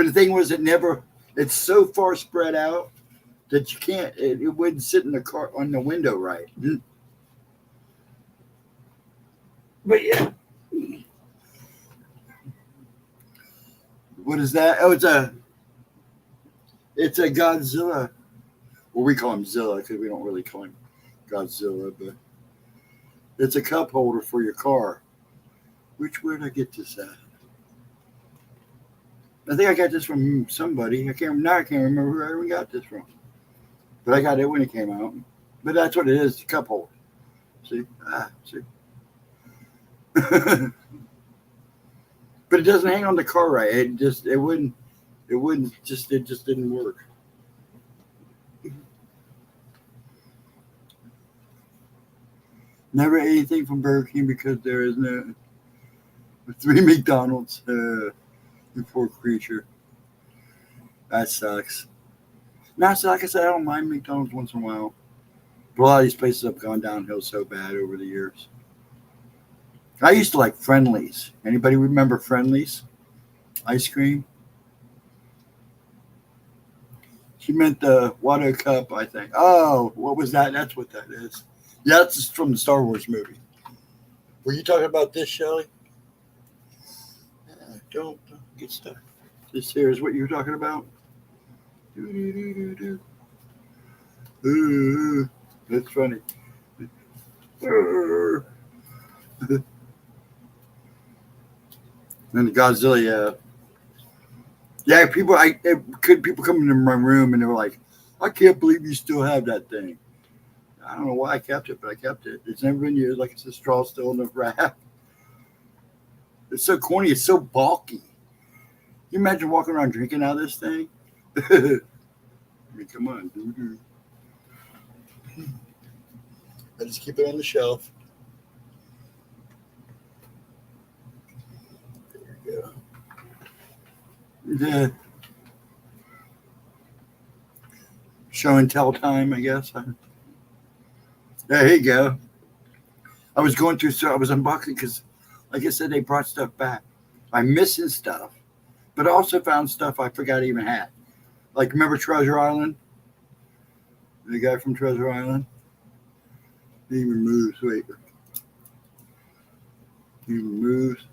the thing was, it's so far spread out that you can't, it wouldn't sit in the car on the window right. But yeah. What is that? Oh, it's a Godzilla. Well, we call him Zilla because we don't really call him Godzilla, but it's a cup holder for your car. Where did I get this at? I think I got this from somebody. I can't remember who I even got this from. But I got it when it came out. But that's what it is, a cup holder. See? See? But it doesn't hang on the car right. It just didn't work. Never ate anything from Burger King because there is no 3 McDonald's. You poor creature. That sucks. Now, so like I said, I don't mind McDonald's once in a while. But a lot of these places have gone downhill so bad over the years. I used to like Friendlies. Anybody remember Friendlies? Ice cream? She meant the water cup, I think. Oh, what was that? That's what that is. Yeah, that's from the Star Wars movie. Were you talking about this, Shelley? Don't get stuck. This here is what you were talking about. That's funny. And the Godzilla, yeah. People come into my room and they were like, "I can't believe you still have that thing." I don't know why I kept it, but I kept it. It's never been used. Like it's a straw still in the wrap. It's so corny. It's so bulky. You imagine walking around drinking out of this thing? I mean, come on, dude. I just keep it on the shelf. There you go. Yeah. Show and tell time, I guess. There you go. I was going through, so I was unboxing because, like I said, they brought stuff back. I'm missing stuff, but I also found stuff I forgot I even had. Like, remember Treasure Island? The guy from Treasure Island? He even moves. Wait. He moves.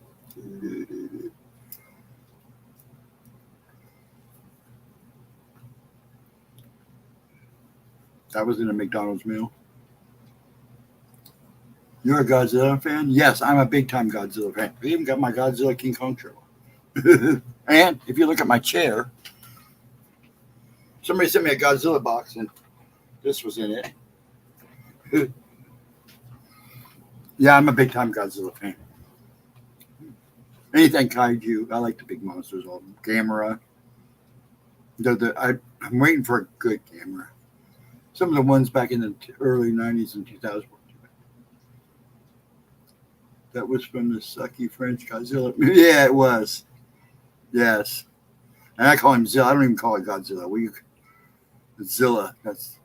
That was in a McDonald's meal. You're a Godzilla fan? Yes, I'm a big-time Godzilla fan. I even got my Godzilla King Kong trailer. And if you look at my chair, somebody sent me a Godzilla box, and this was in it. Yeah, I'm a big-time Godzilla fan. Anything kaiju. I like the big monsters. All of them. Gamera. I'm waiting for a good Gamera. Some of the ones back in the early 90s and 2000s. That was from the sucky French Godzilla. Yeah, it was. Yes. And I call him Zilla. I don't even call it Godzilla. Zilla. That's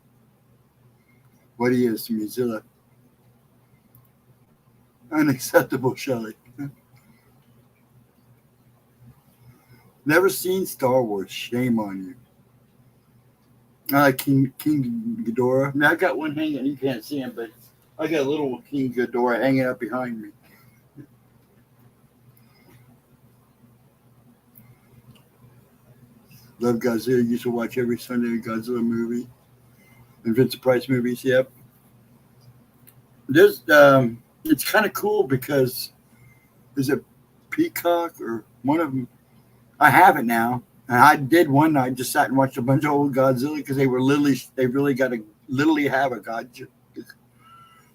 what he is to me, Zilla. Unacceptable, Shelley. Never seen Star Wars. Shame on you. I like King Ghidorah. Now I got one hanging. You can't see him, but I got a little King Ghidorah hanging up behind me. Love Godzilla. Used to watch every Sunday a Godzilla movie. And Vincent Price movies. Yep. There's it's kind of cool because is it Peacock or one of them? I have it now, and I did one night. Just sat and watched a bunch of old Godzilla because they really got to literally have a Godzilla.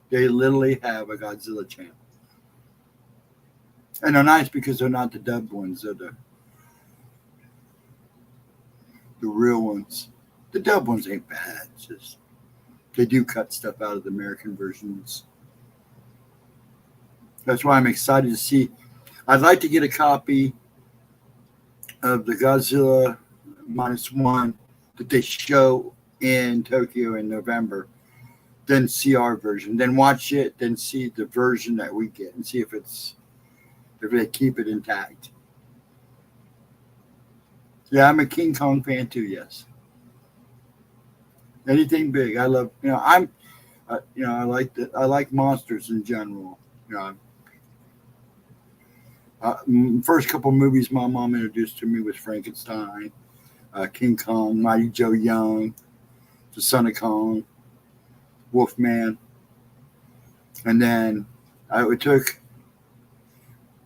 They literally have a Godzilla channel, and they're nice because they're not the dubbed ones. They're the real ones. The dubbed ones ain't bad. It's just they do cut stuff out of the American versions. That's why I'm excited to see. I'd like to get a copy of the Godzilla -1 that they show in Tokyo in November, then see our version, then watch it, then see the version that we get and see if they keep it intact. Yeah, I'm a King Kong fan too. Yes, anything big, I love. I like monsters in general. First couple movies my mom introduced to me was Frankenstein, King Kong, Mighty Joe Young, The Son of Kong, Wolfman, and then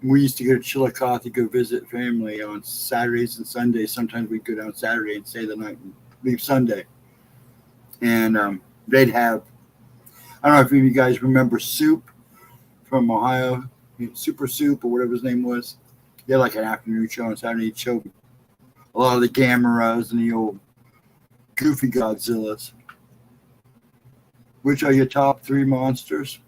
we used to go to Chillicothe to go visit family on Saturdays and Sundays. Sometimes we'd go down Saturday and stay the night and leave Sunday. And they'd have, I don't know if any of you guys remember Soup from Ohio, Super Soup or whatever his name was. They had like an afternoon show on Saturday. He'd show a lot of the Gameras and the old goofy Godzillas. Which are your top 3 monsters?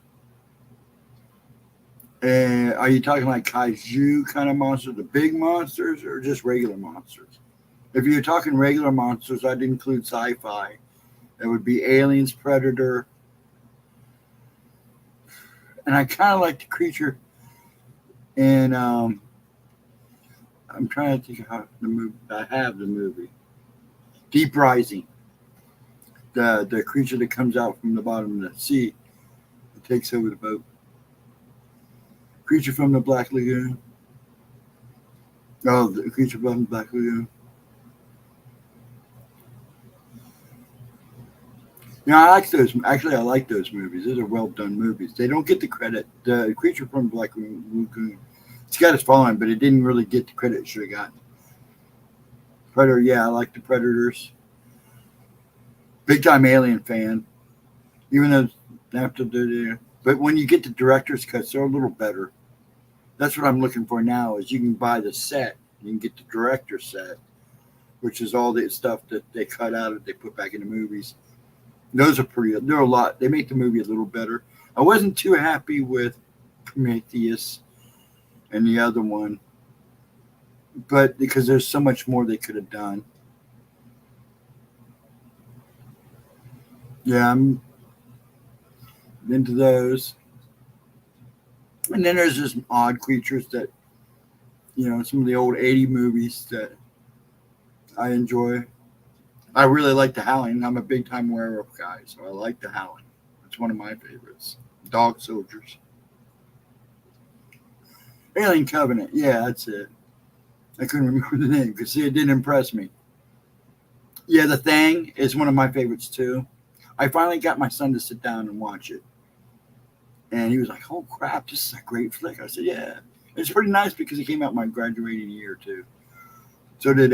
And are you talking like kaiju kind of monsters, the big monsters, or just regular monsters? If you're talking regular monsters, I'd include sci-fi. That would be Aliens, Predator. And I kind of like the creature. And I'm trying to think of how the movie. I have the movie. Deep Rising. The creature that comes out from the bottom of the sea and takes over the boat. Creature from the Black Lagoon. Oh, the creature from the Black Lagoon. I like those. Actually, I like those movies. Those are well done movies. They don't get the credit. The creature from the Black Lagoon, it's got its following, but it didn't really get the credit it should have gotten. Predator, yeah, I like the Predators. Big time Alien fan. Even though after but when you get the director's cuts, they're a little better. That's what I'm looking for now. Is you can buy the set, you can get the director's set, which is all the stuff that they cut out that they put back in the movies. Those are pretty. They're a lot. They make the movie a little better. I wasn't too happy with Prometheus and the other one, but because there's so much more they could have done. Yeah, I'm into those. And then there's just odd creatures that, some of the old 80 movies that I enjoy. I really like The Howling. I'm a big time werewolf guy, so I like The Howling. It's one of my favorites. Dog Soldiers. Alien Covenant. Yeah, that's it. I couldn't remember the name because it didn't impress me. Yeah, The Thing is one of my favorites too. I finally got my son to sit down and watch it. And he was like, oh, crap, this is a great flick. I said, yeah. It's pretty nice because it came out my graduating year, too. So did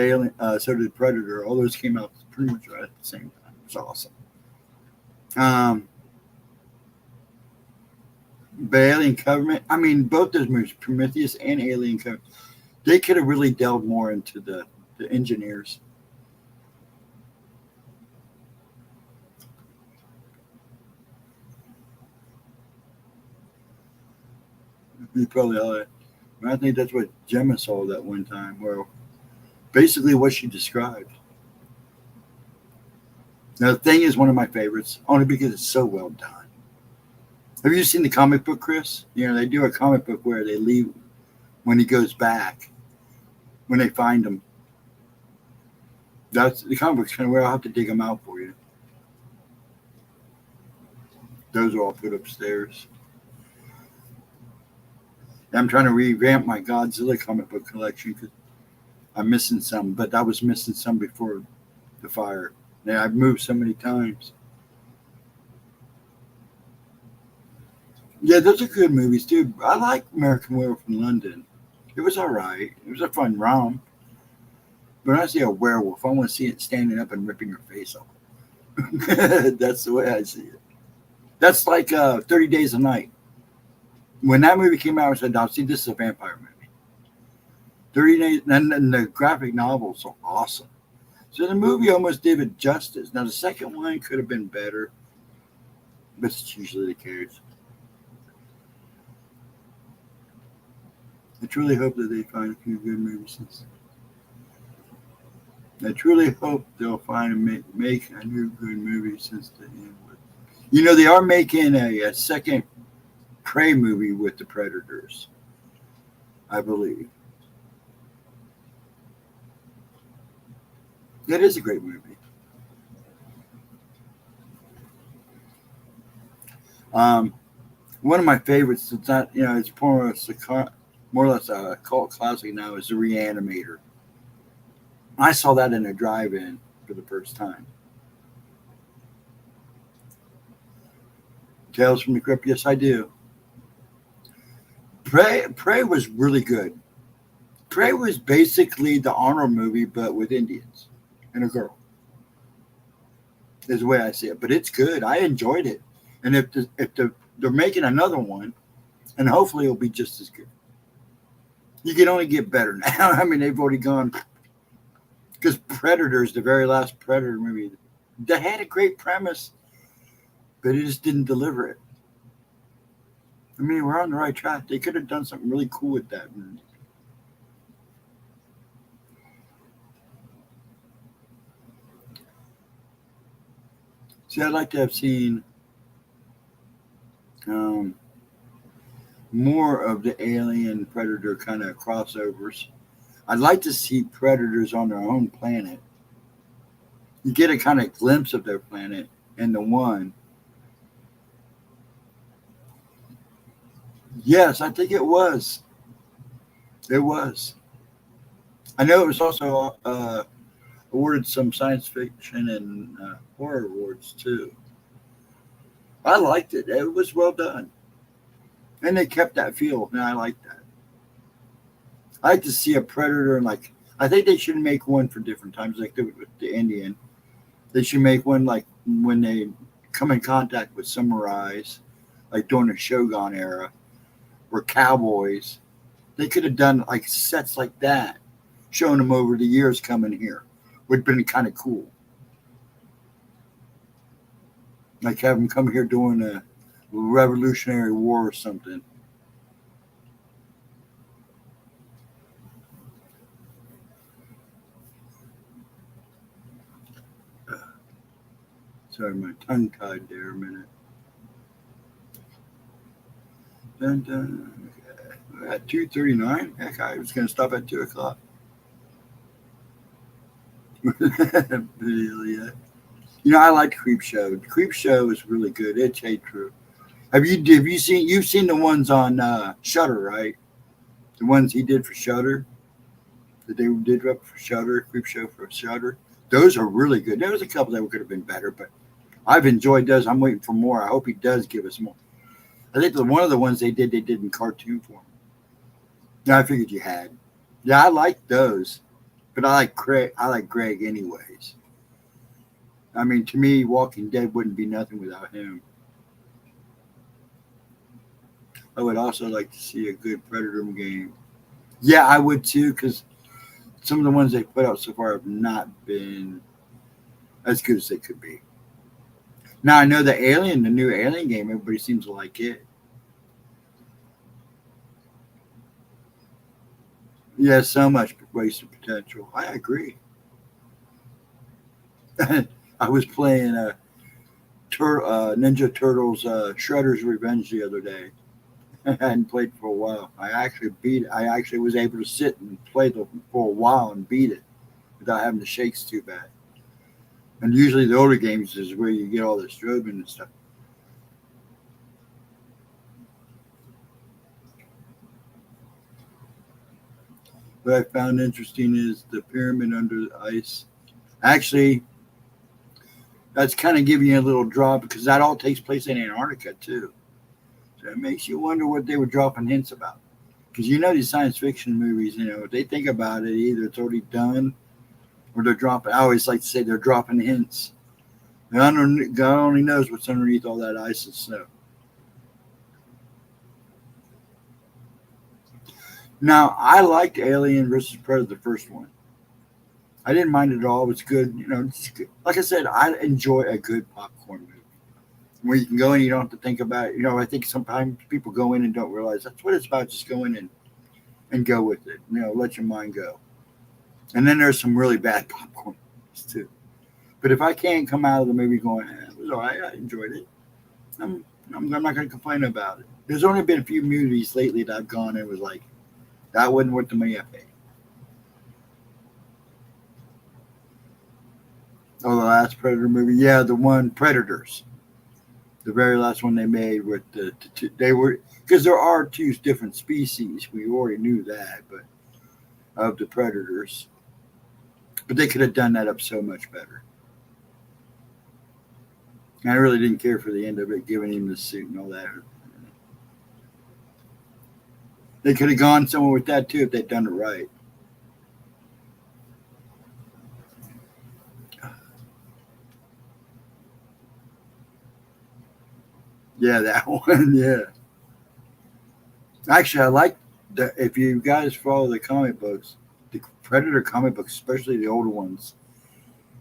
Predator. All those came out pretty much right at the same time. It was awesome. But Alien Covenant, I mean, both those movies, Prometheus and Alien Covenant, they could have really delved more into the engineers. You probably are. I think that's what Gemma saw that one time. Well, basically what she described. Now, the Thing is one of my favorites, only because it's so well done. Have you seen the comic book, Chris? You know, they do a comic book where they leave when he goes back, when they find him. That's the comic book's kind of where I'll have to dig them out for you. Those are all put upstairs. I'm trying to revamp my Godzilla comic book collection because I'm missing some, but I was missing some before the fire. Yeah, I've moved so many times. Yeah, those are good movies too. I like American Werewolf in London. It was all right. It was a fun romp. But when I see a werewolf, I want to see it standing up and ripping her face off. That's the way I see it. That's like 30 Days a Night. When that movie came out, I said, "Now see, this is a vampire movie." 30 Days, and the graphic novels are awesome. So the movie almost did it justice. Now the second one could have been better, but it's usually the case. I truly hope that they find a few good movies. I truly hope they'll find and make a new good movie since the end. You know, they are making a second Prey movie with the Predators, I believe. It is a great movie. One of my favorites, it's not, you know, it's more or less a cult classic now, is The Reanimator. I saw that in a drive-in for the first time. Tales from the Crypt, yes, I do. Prey was really good. Prey was basically the Arnold movie, but with Indians and a girl. Is the way I see it. But it's good. I enjoyed it. And if they're making another one, and hopefully it'll be just as good. You can only get better now. I mean, they've already gone. Because Predators, the very last Predator movie, that had a great premise, but it just didn't deliver it. I mean, we're on the right track. They could have done something really cool with that. See, I'd like to have seen more of the Alien Predator kind of crossovers. I'd like to see Predators on their own planet. You get a kind of glimpse of their planet in the one. Yes, I think it was. It was. I know it was also awarded some science fiction and horror awards too. I liked it. It was well done. And they kept that feel. Now I like that. I like to see a Predator and like, I think they should make one for different times, like with the Indian. They should make one like when they come in contact with samurais, like during the Shogun era, or cowboys. They could have done like sets like that, showing them over the years coming here. Would have been kind of cool. Like have them come here during a Revolutionary War or something. Sorry, my tongue tied there a minute. Dun, dun. Okay. At 2:39? Heck, I was going to stop at 2 o'clock. You know, I like Creepshow. Creepshow is really good. It's true. Have you seen? You've seen the ones on Shudder, right? The ones he did for Shudder. That they did up for Shudder, Creepshow for Shudder. Those are really good. There was a couple that could have been better, but I've enjoyed those. I'm waiting for more. I hope he does give us more. I think one of the ones they did in cartoon form. Yeah, I figured you had. Yeah, I like those, but I like Greg anyways. I mean, to me, Walking Dead wouldn't be nothing without him. I would also like to see a good Predator game. Yeah, I would too, because some of the ones they put out so far have not been as good as they could be. Now, I know the new Alien game, everybody seems to like it. Yeah, so much wasted potential. I agree. I was playing Ninja Turtles Shredder's Revenge the other day. I hadn't played for a while. I actually beat it. I actually was able to sit and play for a while and beat it without having the shakes too bad. And usually the older games is where you get all the strobing and stuff. What I found interesting is the pyramid under the ice. Actually, that's kind of giving you a little drop because that all takes place in Antarctica too. So it makes you wonder what they were dropping hints about. Because you know these science fiction movies, if they think about it, either it's already done or they're dropping. I always like to say they're dropping hints. God only knows what's underneath all that ice and snow. Now, I liked Alien versus Predator, the first one. I didn't mind it at all. It was good. It's good. Like I said, I enjoy a good popcorn movie where you can go in, you don't have to think about it. I think sometimes people go in and don't realize that's what it's about. Just go in and go with it. Let your mind go. And then there's some really bad popcorn movies too. But if I can't come out of the movie going, it was all right, I enjoyed it, I'm not going to complain about it. There's only been a few movies lately that I've gone and was like, that wasn't worth the money I paid. Oh, the last Predator movie? Yeah, the one Predators. The very last one they made with they were, because there are two different species. We already knew that, but of the Predators. But they could have done that up so much better. I really didn't care for the end of it, giving him the suit and all that. They could have gone somewhere with that too if they'd done it right. Yeah, that one. Yeah. Actually, I like the. If you guys follow the comic books, the Predator comic books, especially the older ones,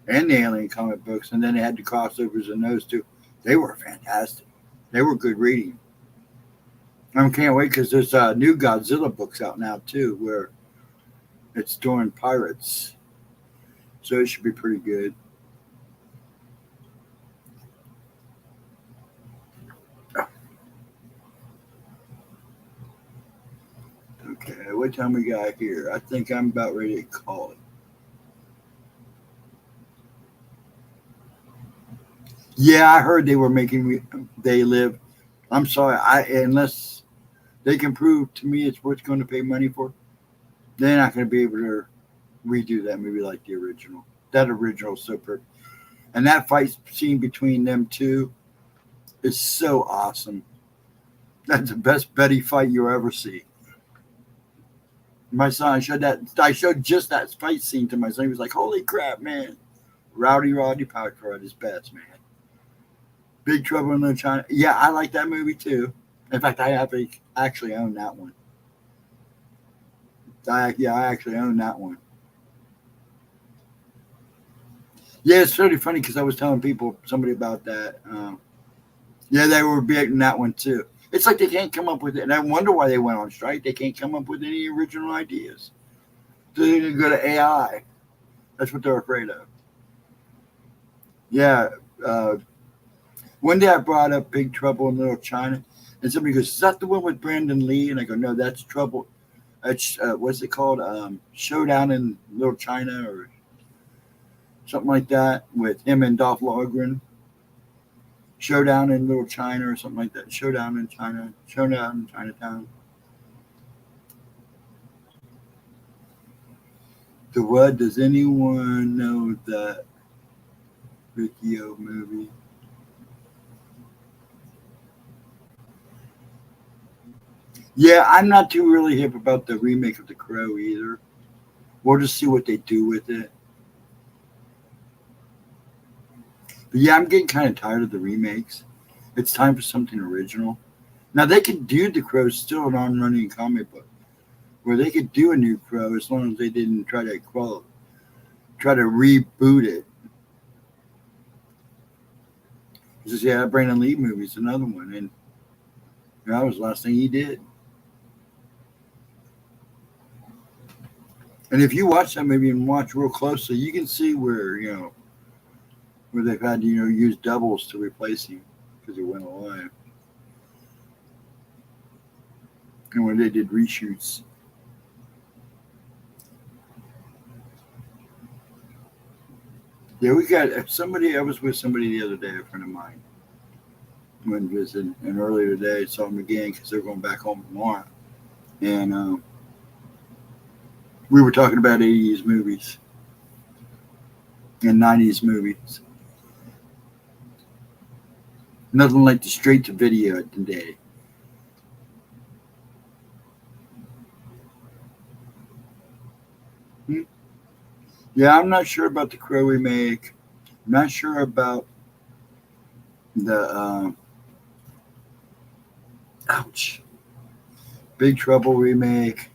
and the Alien comic books, and then they had the crossovers in those two. They were fantastic. They were good reading. I can't wait because there's new Godzilla books out now too, where it's during pirates, so it should be pretty good. Okay, what time we got here? I think I'm about ready to call it. Yeah, I heard they were making They Live. I'm sorry, unless they can prove to me it's worth going to pay money for, they're not going to be able to redo that movie like the original. That original is so perfect. And that fight scene between them two is so awesome. That's the best Betty fight you'll ever see. My son I showed just that fight scene to my son. He was like, "Holy crap, man! Rowdy Roddy Piper at his best, man." Big Trouble in Little China. Yeah, I like that movie too. In fact, actually own that one. I actually own that one. Yeah, it's really funny because I was telling somebody about that. Yeah, they were beating that one too. It's like they can't come up with it, and I wonder why they went on strike. They can't come up with any original ideas. So they're going to go to AI. That's what they're afraid of. Yeah. One day I brought up Big Trouble in Little China, and somebody goes, "Is that the one with Brandon Lee?" And I go, "No, that's Trouble. That's what's it called? Showdown in Little China or something like that with him and Dolph Lundgren. Showdown in Little China or something like that. Showdown in China. Showdown in Chinatown." The what? Does anyone know that Ricky O movie? Yeah, I'm not too really hip about the remake of The Crow either. We'll just see what they do with it. But yeah, I'm getting kind of tired of the remakes. It's time for something original. Now they could do The Crow still an on-running comic book, where they could do a new Crow as long as they didn't try to reboot it. Just yeah, Brandon Lee movie's another one, and that was the last thing he did. And if you watch that movie and watch real closely, you can see where, where they've had to, use doubles to replace him because he went alive. And when they did reshoots. Yeah, we got somebody. I was with somebody the other day, a friend of mine, went visiting, and earlier today saw them again because they're going back home tomorrow. And we were talking about 80s movies and 90s movies. Nothing like the straight to video today. Yeah, I'm not sure about the Crow remake. I'm not sure about the Big Trouble remake.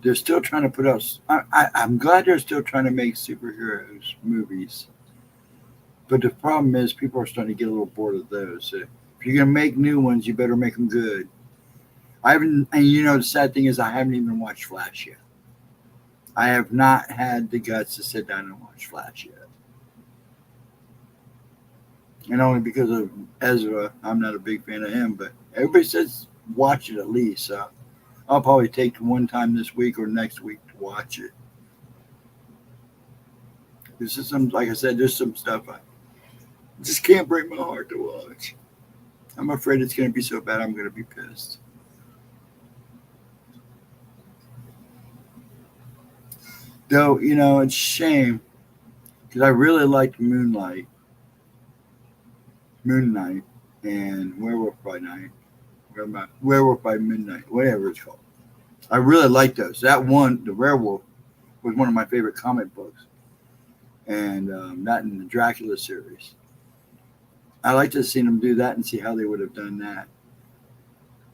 They're still trying to put out. I'm glad they're still trying to make superheroes movies. But the problem is people are starting to get a little bored of those. So if you're going to make new ones, you better make them good. I haven't, and the sad thing is I haven't even watched Flash yet. I have not had the guts to sit down and watch Flash yet. And only because of Ezra, I'm not a big fan of him, but everybody says watch it at least. So I'll probably take one time this week or next week to watch it. This is like I said, there's some stuff I just can't break my heart to watch. I'm afraid it's going to be so bad I'm going to be pissed. Though, it's a shame because I really liked Moon Knight, and Werewolf by Night, Werewolf by Midnight, whatever it's called. I really liked those. That one, the Werewolf, was one of my favorite comic books, and that in the Dracula series. I like to have seen them do that and see how they would have done that.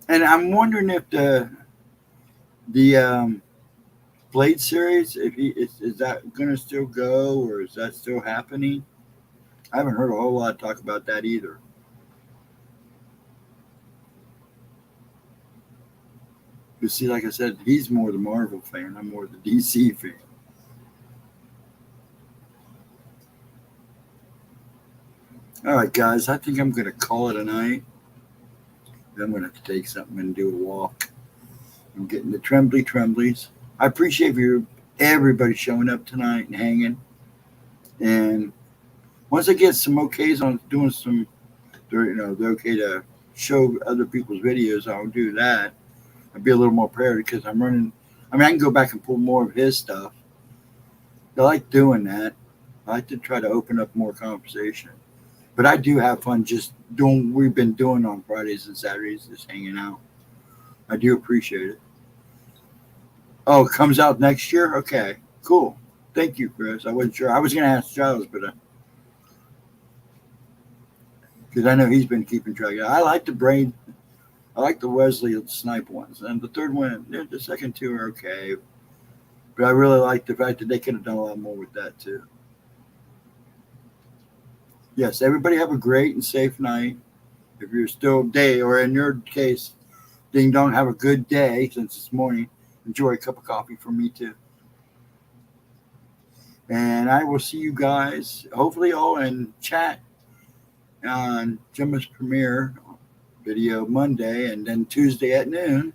And I'm wondering if the Blade series, is that going to still go, or is that still happening? I haven't heard a whole lot of talk about that either. You see, like I said, he's more the Marvel fan. I'm more the DC fan. All right, guys, I think I'm going to call it a night. Then I'm going to have to take something and do a walk. I'm getting the tremblies. I appreciate everybody showing up tonight and hanging. And once I get some okays on doing some, they're okay to show other people's videos, I'll do that. I'll be a little more prepared because I'm running. I can go back and pull more of his stuff. I like doing that. I like to try to open up more conversation. But I do have fun just doing what we've been doing on Fridays and Saturdays, just hanging out. I do appreciate it. Oh, it comes out next year? Okay, cool. Thank you, Chris. I wasn't sure. I was going to ask Giles, but because I know he's been keeping track of it. I like the Wesley Snipe ones. And the third one, the second two are okay. But I really like the fact that they could have done a lot more with that, too. Yes, everybody have a great and safe night. If you're still day, or in your case, Ding Dong, have a good day since it's morning. Enjoy a cup of coffee from me, too. And I will see you guys, hopefully all in chat on Gemma's premiere video Monday, and then Tuesday at noon,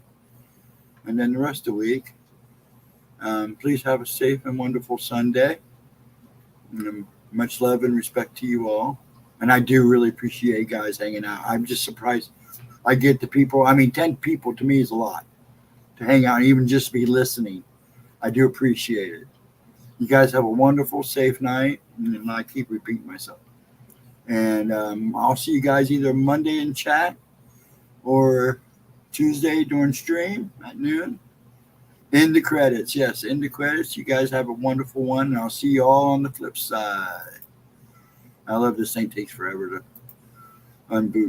and then the rest of the week. Please have a safe and wonderful Sunday. Much love and respect to you all. And I do really appreciate you guys hanging out. I'm just surprised I get the people. 10 people to me is a lot to hang out and even just be listening. I do appreciate it. You guys have a wonderful, safe night. And I keep repeating myself. And I'll see you guys either Monday in chat or Tuesday during stream at noon. In the credits. Yes, in the credits. You guys have a wonderful one. And I'll see you all on the flip side. I love this thing. Takes forever to unboot.